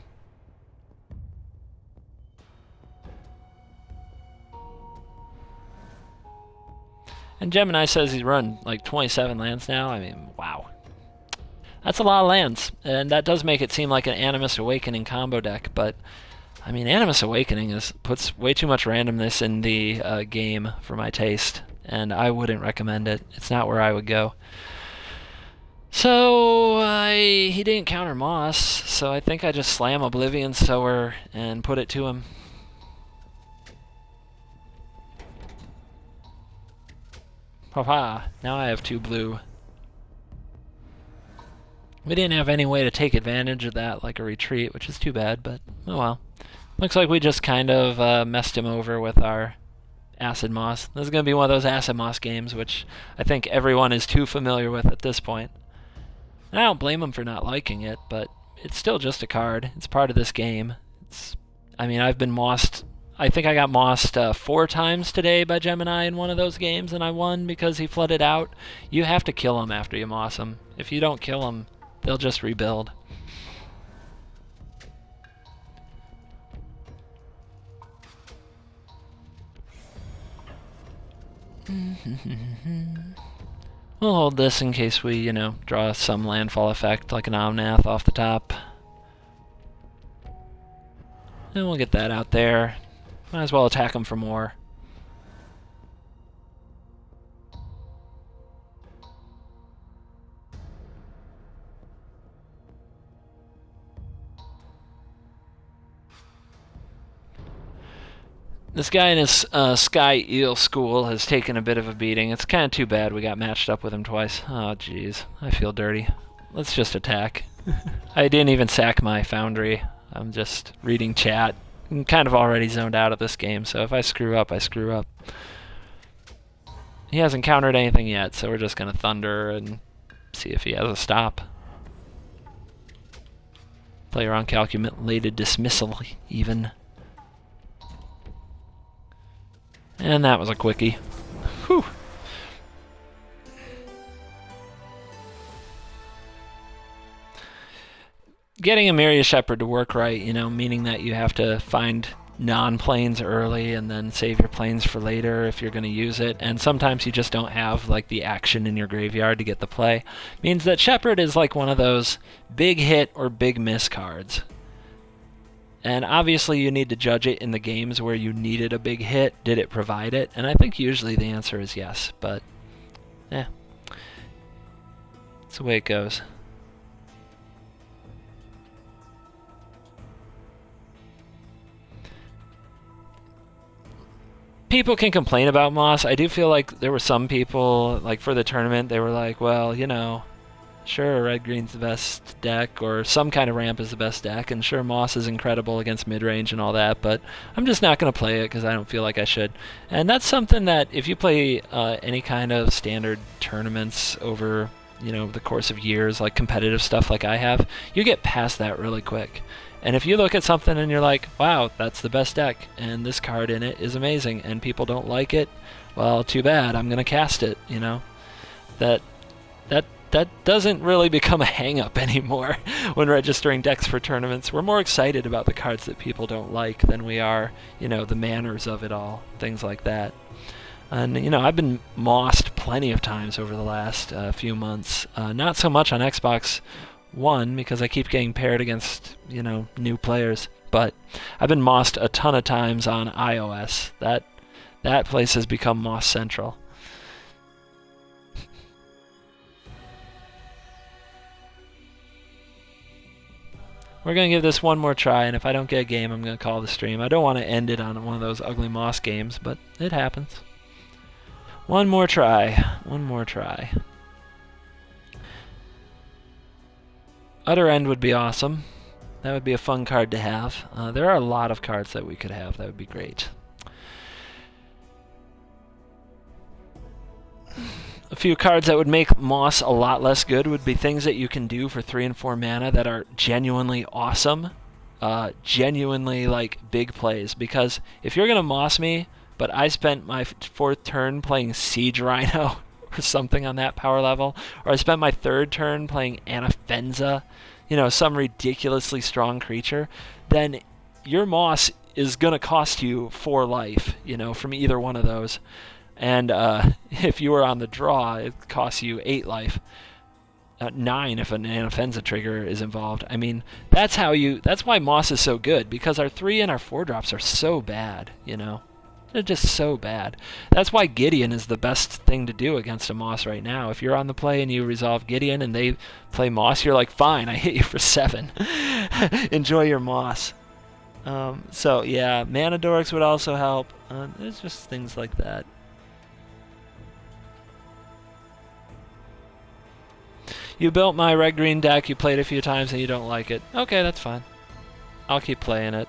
And Gemini says he's run like 27 lands now. I mean, wow. That's a lot of lands. And that does make it seem like an Animus Awakening combo deck, but I mean, Animus Awakening puts way too much randomness in the game for my taste, and I wouldn't recommend it. It's not where I would go. So, he didn't counter Moss, so I think I just slam Oblivion Sower and put it to him. Haha, now I have 2 blue. We didn't have any way to take advantage of that, like a retreat, which is too bad, but oh well. Looks like we just kind of messed him over with our Acid Moss. This is going to be one of those Acid Moss games, which I think everyone is too familiar with at this point. And I don't blame him for not liking it, but it's still just a card. It's part of this game. I've been mossed. I think I got mossed 4 times today by Gemini in one of those games, and I won because he flooded out. You have to kill him after you moss him. If you don't kill him, they'll just rebuild. We'll hold this in case we, draw some landfall effect like an Omnath off the top. And we'll get that out there. Might as well attack him for more. This guy in his Sky Eel school has taken a bit of a beating. It's kind of too bad we got matched up with him twice. Oh, jeez. I feel dirty. Let's just attack. I didn't even sack my Foundry. I'm just reading chat. I'm kind of already zoned out of this game, so if I screw up, I screw up. He hasn't countered anything yet, so we're just going to Thunder and see if he has a stop. Player uncalculated dismissal, even. And that was a quickie. Whew. Getting a Myria Shepherd to work right, meaning that you have to find non-planes early and then save your planes for later if you're going to use it, and sometimes you just don't have like the action in your graveyard to get the play, means that Shepherd is like one of those big hit or big miss cards. And obviously you need to judge it in the games where you needed a big hit. Did it provide it? And I think usually the answer is yes, but that's the way it goes. People can complain about Moss. I do feel like there were some people, like for the tournament, they were like, well, sure, red-green's the best deck, or some kind of ramp is the best deck, and sure, Moss is incredible against mid-range and all that, but I'm just not going to play it because I don't feel like I should. And that's something that if you play any kind of standard tournaments over, the course of years, like competitive stuff like I have, you get past that really quick. And if you look at something and you're like, wow, that's the best deck, and this card in it is amazing, and people don't like it, well, too bad, I'm going to cast it, That doesn't really become a hang-up anymore when registering decks for tournaments. We're more excited about the cards that people don't like than we are, the manners of it all, things like that. And, I've been mossed plenty of times over the last few months. Not so much on Xbox One, because I keep getting paired against, new players. But I've been mossed a ton of times on iOS. That place has become Moss Central. We're going to give this one more try, and if I don't get a game, I'm going to call the stream. I don't want to end it on one of those ugly Moss games, but it happens. One more try. One more try. Other End would be awesome. That would be a fun card to have. There are a lot of cards that we could have. That would be great. A few cards that would make Moss a lot less good would be things that you can do for 3 and 4 mana that are genuinely awesome. Genuinely, big plays. Because if you're going to Moss me, but I spent my 4th turn playing Siege Rhino or something on that power level, or I spent my 3rd turn playing Anafenza, some ridiculously strong creature, then your Moss is going to cost you 4 life, from either one of those. And if you were on the draw, it costs you 8 life. 9 if an Anafenza trigger is involved. I mean, that's why Moss is so good, because our 3 and our 4 drops are so bad, They're just so bad. That's why Gideon is the best thing to do against a Moss right now. If you're on the play and you resolve Gideon and they play Moss, you're like, fine, I hit you for 7. Enjoy your Moss. So yeah, Mana Dorks would also help. There's just things like that. You built my red-green deck, you played a few times, and you don't like it. Okay, that's fine. I'll keep playing it.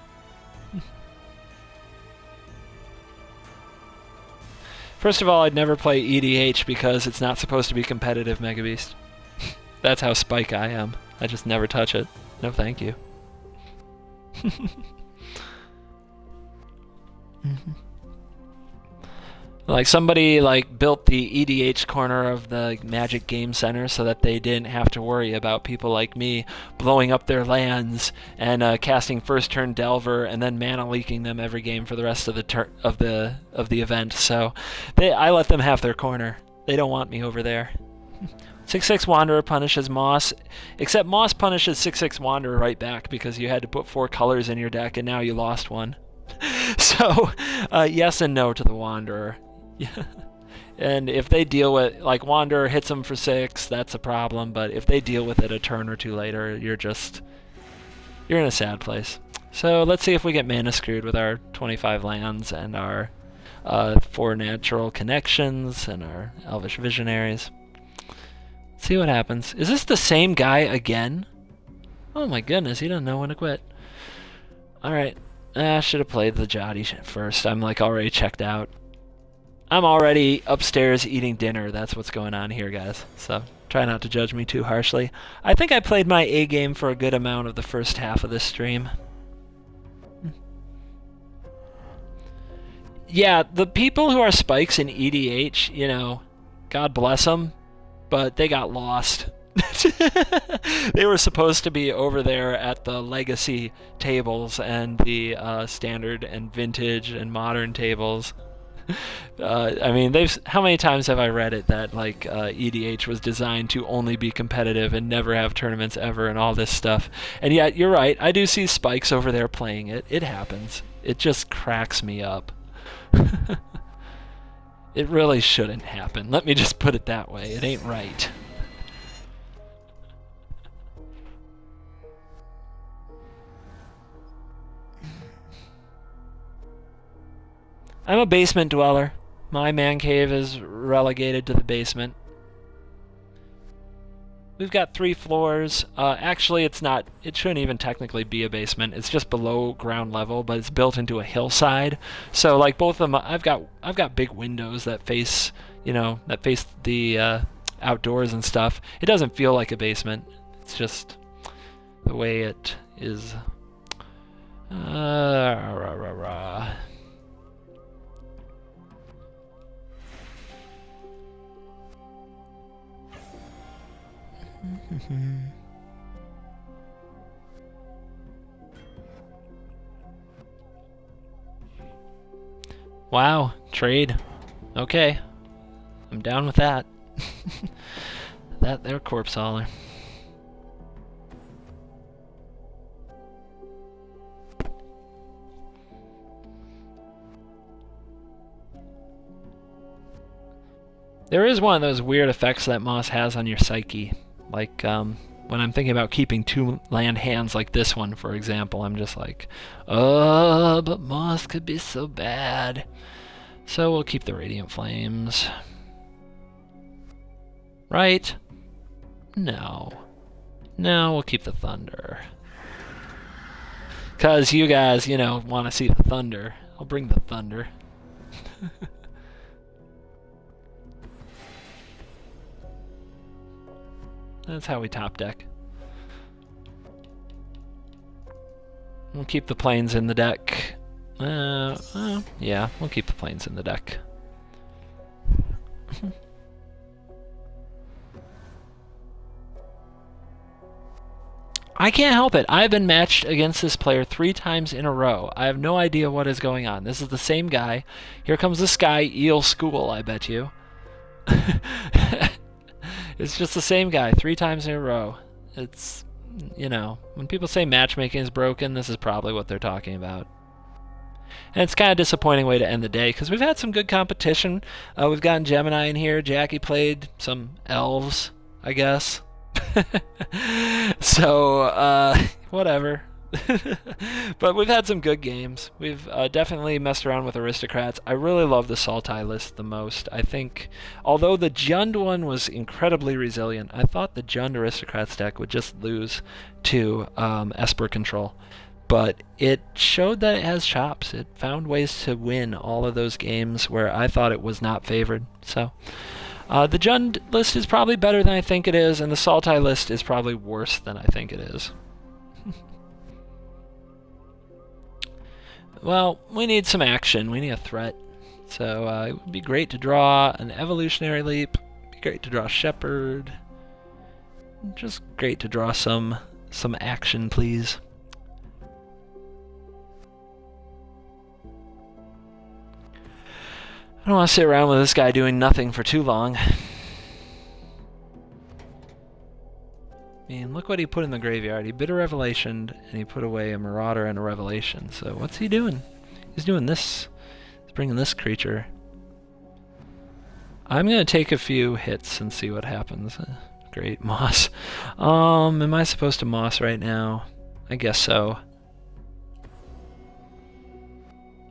First of all, I'd never play EDH because it's not supposed to be competitive, Mega Beast. That's how spike I am. I just never touch it. No thank you. Like somebody built the EDH corner of the Magic Game Center so that they didn't have to worry about people like me blowing up their lands and casting first turn Delver and then mana leaking them every game for the rest of the event. So I let them have their corner. They don't want me over there. 6/6 Wanderer punishes Moss, except Moss punishes 6/6 Wanderer right back because you had to put 4 colors in your deck and now you lost one. So yes and no to the Wanderer. Yeah. And if they deal with, Wanderer hits them for 6, that's a problem, but if they deal with it a turn or two later, you're in a sad place. So let's see if we get mana screwed with our 25 lands and our 4 natural connections and our Elvish Visionaries. Let's see what happens. Is this the same guy again? Oh my goodness, he doesn't know when to quit. Alright, I should have played the Jotty first. I'm already checked out. I'm already upstairs eating dinner. That's what's going on here, guys. So try not to judge me too harshly. I think I played my A game for a good amount of the first half of this stream. Yeah, the people who are spikes in EDH, God bless them, but they got lost. They were supposed to be over there at the legacy tables and the standard and vintage and modern tables. I mean, how many times have I read it that EDH was designed to only be competitive and never have tournaments ever and all this stuff. And yet, you're right, I do see spikes over there playing it. It happens. It just cracks me up. It really shouldn't happen. Let me just put it that way. It ain't right. I'm a basement dweller. My man cave is relegated to the basement. We've got 3 floors. Actually, it's not. It shouldn't even technically be a basement. It's just below ground level, but it's built into a hillside. So, both of them, I've got big windows that face, that face the outdoors and stuff. It doesn't feel like a basement. It's just the way it is. Wow, trade. Okay. I'm down with that. They're corpse hauler. There is one of those weird effects that Moss has on your psyche. When I'm thinking about keeping 2 land hands like this one, for example, I'm just oh, but Moss could be so bad. So we'll keep the Radiant Flames. Right? No. No, we'll keep the Thunder. Because you guys, want to see the Thunder. I'll bring the Thunder. That's how we top deck. We'll keep the planes in the deck. Yeah, we'll keep the planes in the deck. I can't help it. I've been matched against this player 3 times in a row. I have no idea what is going on. This is the same guy. Here comes this guy, Eel School, I bet you. It's just the same guy 3 times in a row. It's, when people say matchmaking is broken, this is probably what they're talking about. And it's kind of a disappointing way to end the day, because we've had some good competition. We've gotten Gemini in here. Jackie played some elves, I guess. So, whatever. But we've had some good games. We've definitely messed around with Aristocrats. I really love the Sultai list the most. I think, although the Jund one was incredibly resilient, I thought the Jund Aristocrats deck would just lose to Esper Control. But it showed that it has chops. It found ways to win all of those games where I thought it was not favored. So the Jund list is probably better than I think it is, and the Sultai list is probably worse than I think it is. Well, we need some action. We need a threat. So it would be great to draw an Evolutionary Leap. It'd be great to draw Shepherd. Just great to draw some action, please. I don't want to sit around with this guy doing nothing for too long. I mean, look what he put in the graveyard. He bid a Revelation, and he put away a Marauder and a Revelation. So what's he doing? He's doing this. He's bringing this creature. I'm going to take a few hits and see what happens. Great, Moss. Am I supposed to Moss right now? I guess so.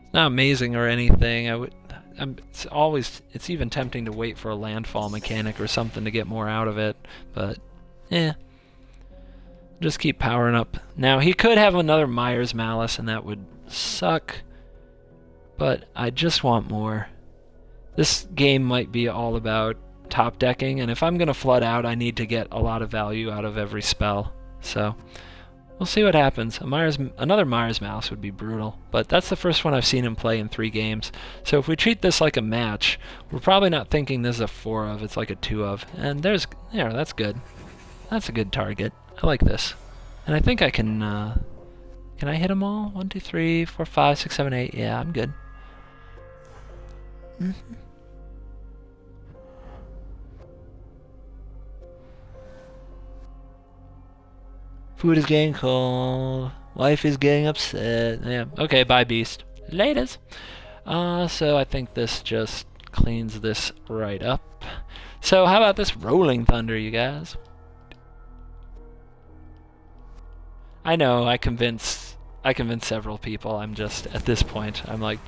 It's not amazing or anything. It's even tempting to wait for a landfall mechanic or something to get more out of it, but just keep powering up. Now, he could have another Myers Malice, and that would suck, but I just want more. This game might be all about top decking, and if I'm going to flood out, I need to get a lot of value out of every spell. So we'll see what happens. Another Myers Malice would be brutal, but that's the first one I've seen him play in 3 games. So if we treat this like a match, we're probably not thinking this is a 4 of, it's like a 2 of. And that's good. That's a good target. I like this. And I think I can I hit them all? 1, 2, 3, 4, 5, 6, 7, 8. Yeah, I'm good. Food is getting cold. Wife is getting upset. Yeah. Okay, bye, Beast. Laters. So I think this just cleans this right up. So how about this Rolling Thunder, you guys? I know, I convinced several people. I'm just, at this point, I'm like,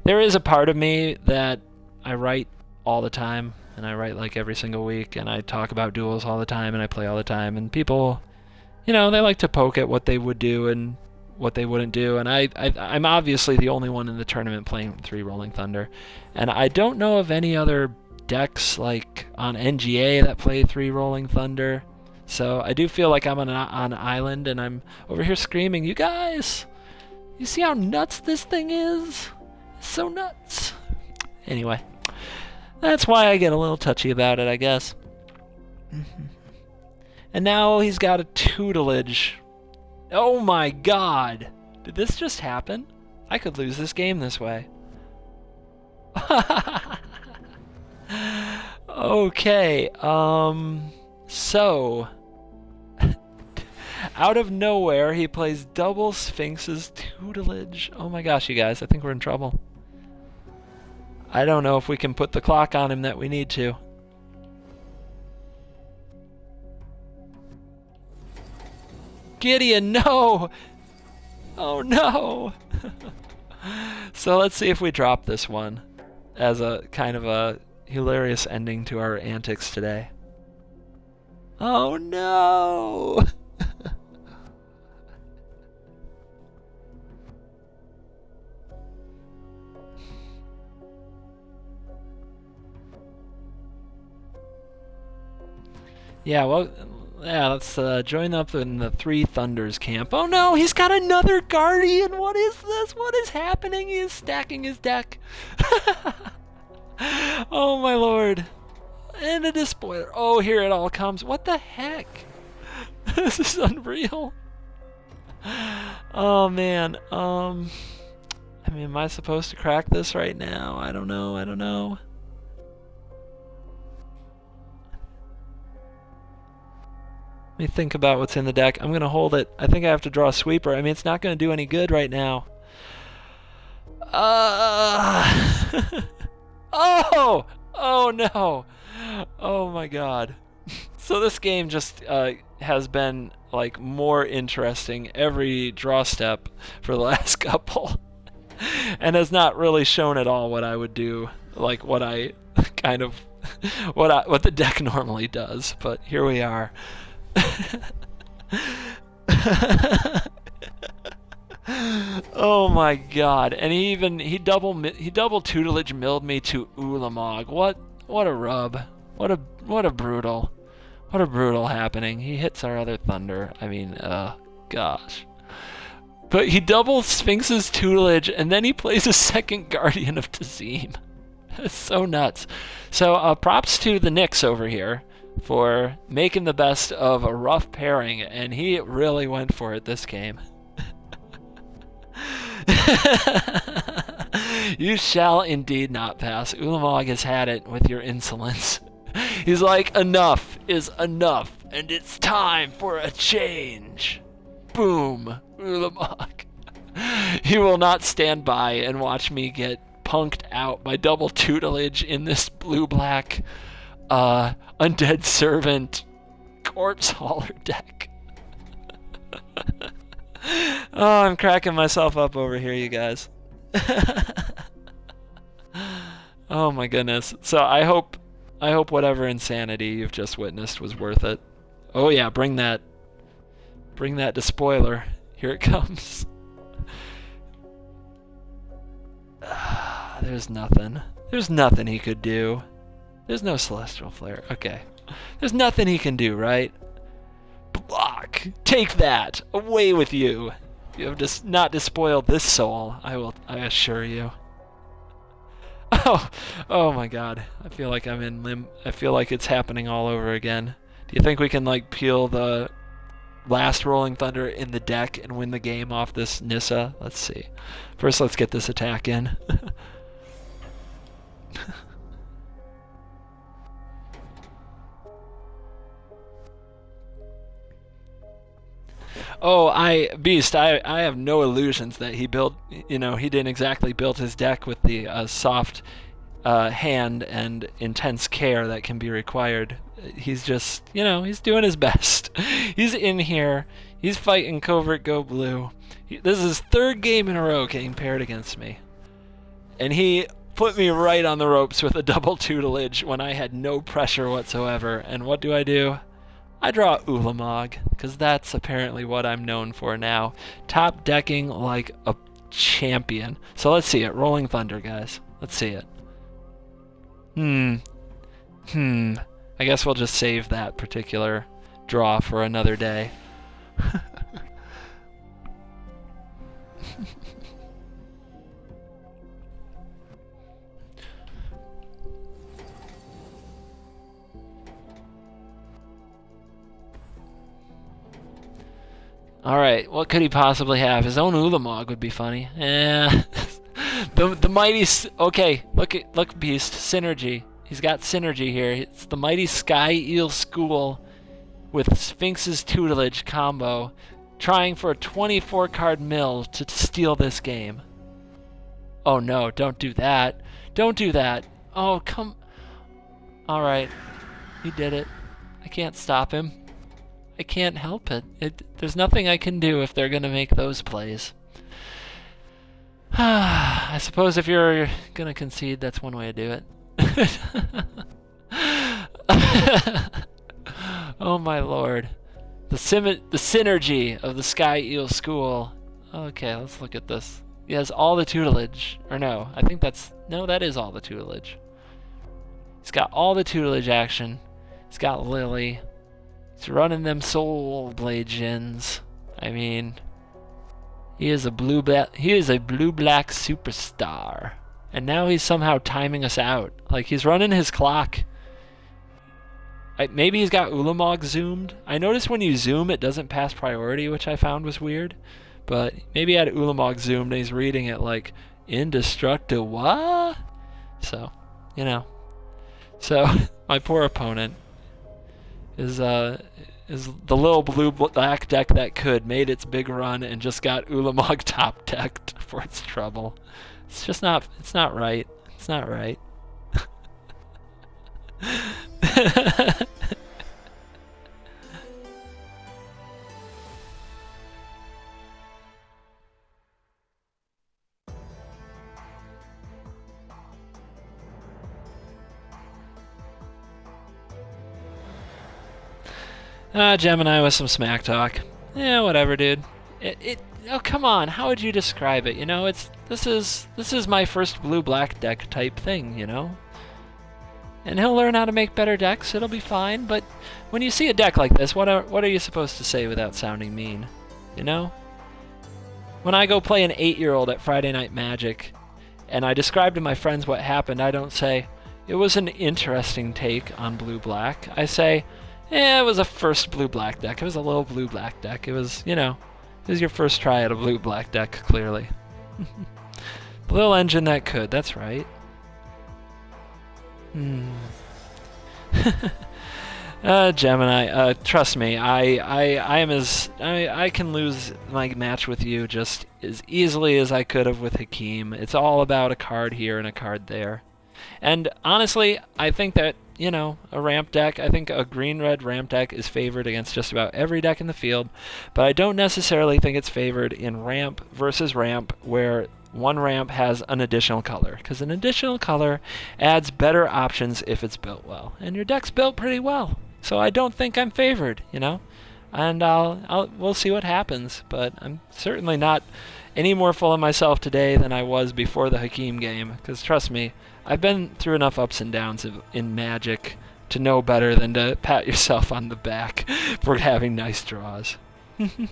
there is a part of me that I write all the time, and I write like every single week, and I talk about duels all the time, and I play all the time, and people, they like to poke at what they would do and what they wouldn't do, and I'm obviously the only one in the tournament playing 3 Rolling Thunder, and I don't know of any other decks like on NGA that play 3 Rolling Thunder. So I do feel like I'm on an island, and I'm over here screaming, you guys, you see how nuts this thing is? It's so nuts. Anyway, that's why I get a little touchy about it, I guess. And now he's got a tutelage. Oh my god! Did this just happen? I could lose this game this way. Okay, so, out of nowhere, he plays double Sphinx's tutelage. Oh my gosh, you guys, I think we're in trouble. I don't know if we can put the clock on him that we need to. Gideon, no! Oh no! So let's see if we drop this one as a kind of a hilarious ending to our antics today. Oh no! Yeah, well, let's join up in the 3 Thunders camp. Oh no, he's got another Guardian! What is this? What is happening? He is stacking his deck. Oh my lord. And a Despoiler. Oh, here it all comes. What the heck? This is unreal. Oh man. I mean, am I supposed to crack this right now? I don't know. Let me think about what's in the deck. I'm gonna hold it. I think I have to draw a sweeper. I mean, it's not gonna do any good right now. Oh! Oh no! Oh my god. So this game just has been like more interesting every draw step for the last couple, and has not really shown at all what I would do, like what I kind of what the deck normally does. But here we are. Oh my god! And he double tutelage milled me to Ulamog. What a rub! What a brutal happening. He hits our other Thunder. I mean, gosh. But he doubles Sphinx's tutelage, and then he plays a second Guardian of Tazim. It's so nuts. So props to the Knicks over here for making the best of a rough pairing, and he really went for it this game. You shall indeed not pass. Ulamog has had it with your insolence. He's like, enough is enough, and it's time for a change. Boom, Ulamog. He will not stand by and watch me get punked out by double tutelage in this blue-black Undead Servant Corpse Hauler deck. Oh, I'm cracking myself up over here, you guys. Oh my goodness. So I hope whatever insanity you've just witnessed was worth it. Oh yeah, bring that to spoiler. Here it comes. There's nothing. There's nothing he could do. There's no Celestial Flare. Okay. There's nothing he can do, right? Block! Take that! Away with you! You have just not despoiled this soul, I assure you. Oh my god. I feel like I'm in limb. I feel like it's happening all over again. Do you think we can like peel the last Rolling Thunder in the deck and win the game off this Nissa? Let's see. First, let's get this attack in. Oh, Beast, I have no illusions that he built, he didn't exactly build his deck with the soft hand and intense care that can be required. He's just, he's doing his best. He's in here. He's fighting CovertGoBlue. This is his third game in a row getting paired against me. And he put me right on the ropes with a double tutelage when I had no pressure whatsoever. And what do? I draw Ulamog, because that's apparently what I'm known for now. Top decking like a champion. So let's see it. Rolling Thunder, guys. Let's see it. I guess we'll just save that particular draw for another day. Alright, what could he possibly have? His own Ulamog would be funny. The mighty... Okay, look, Beast. Synergy. He's got synergy here. It's the mighty Sky Eel School with Sphinx's tutelage combo, trying for a 24-card mill to steal this game. Oh no, don't do that. Don't do that. Oh, come... Alright. He did it. I can't stop him. I can't help it. There's nothing I can do if they're going to make those plays. I suppose if you're going to concede, that's one way to do it. Oh my lord. The synergy of the Sky Eel School. Okay, let's look at this. He has all the tutelage. Or no, I think that is all the tutelage. He's got all the tutelage action. He's got Lily. He's running them Soul Blade Gens. I mean, he is a blue-black superstar. And now he's somehow timing us out. Like, he's running his clock. Maybe he's got Ulamog zoomed. I noticed when you zoom, it doesn't pass priority, which I found was weird. But maybe he had Ulamog zoomed and he's reading it like, indestructible. So, So, my poor opponent is the little blue-black deck that made its big run and just got Ulamog top decked for its trouble. It's not right. It's not right. Gemini with some smack talk. Yeah, whatever, dude. Oh, come on. How would you describe it? This is my first blue-black deck type thing, And he'll learn how to make better decks. It'll be fine. But when you see a deck like this, what are you supposed to say without sounding mean? When I go play an 8-year-old at Friday Night Magic, and I describe to my friends what happened, I don't say, it was an interesting take on blue-black. I say, it was a first blue-black deck. It was a little blue-black deck. It was, it was your first try at a blue-black deck, clearly. The little engine that could, that's right. Gemini, trust me, I can lose my match with you just as easily as I could have with Hakeem. It's all about a card here and a card there. And honestly, I think that, a ramp deck, I think a green-red ramp deck is favored against just about every deck in the field, but I don't necessarily think it's favored in ramp versus ramp where one ramp has an additional color, because an additional color adds better options if it's built well. And your deck's built pretty well, so I don't think I'm favored, And we'll see what happens, but I'm certainly not any more full of myself today than I was before the Hakeem game, because trust me, I've been through enough ups and downs in Magic to know better than to pat yourself on the back for having nice draws. You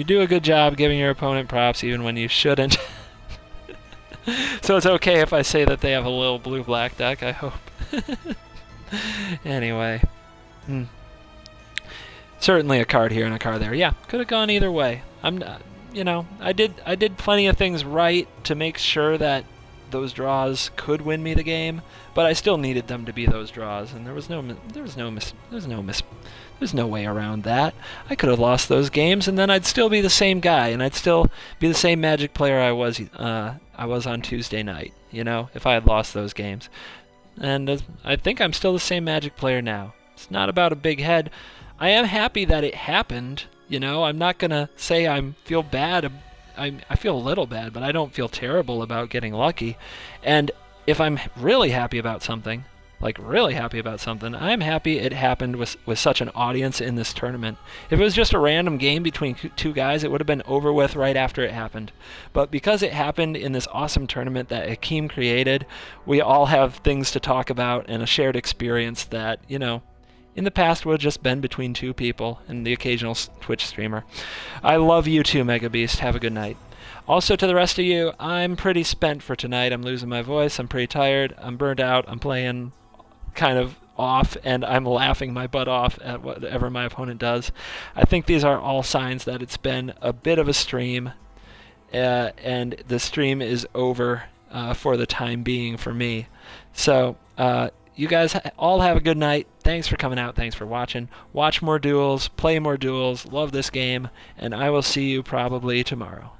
do a good job giving your opponent props even when you shouldn't. So it's okay if I say that they have a little blue-black deck, I hope. Anyway. Certainly a card here and a card there. Yeah, could have gone either way. I'm not, I did plenty of things right to make sure that those draws could win me the game, but I still needed them to be those draws, and there's no way around that. I could have lost those games, and then I'd still be the same guy, and I'd still be the same Magic player I was on Tuesday night. If I had lost those games, and I think I'm still the same Magic player now. It's not about a big head. I am happy that it happened. I'm not gonna say I feel bad. I feel a little bad, but I don't feel terrible about getting lucky. And if I'm really happy about something, I'm happy it happened with such an audience in this tournament. If it was just a random game between two guys, it would have been over with right after it happened. But because it happened in this awesome tournament that Hakeem created, we all have things to talk about and a shared experience that, in the past would have just been between two people and the occasional Twitch streamer. I love you too, Mega Beast. Have a good night. Also, to the rest of you, I'm pretty spent for tonight. I'm losing my voice. I'm pretty tired. I'm burned out. I'm playing kind of off, and I'm laughing my butt off at whatever my opponent does. I think these are all signs that it's been a bit of a stream, and the stream is over for the time being for me. So, you guys all have a good night. Thanks for coming out. Thanks for watching. Watch more duels. Play more duels. Love this game. And I will see you probably tomorrow.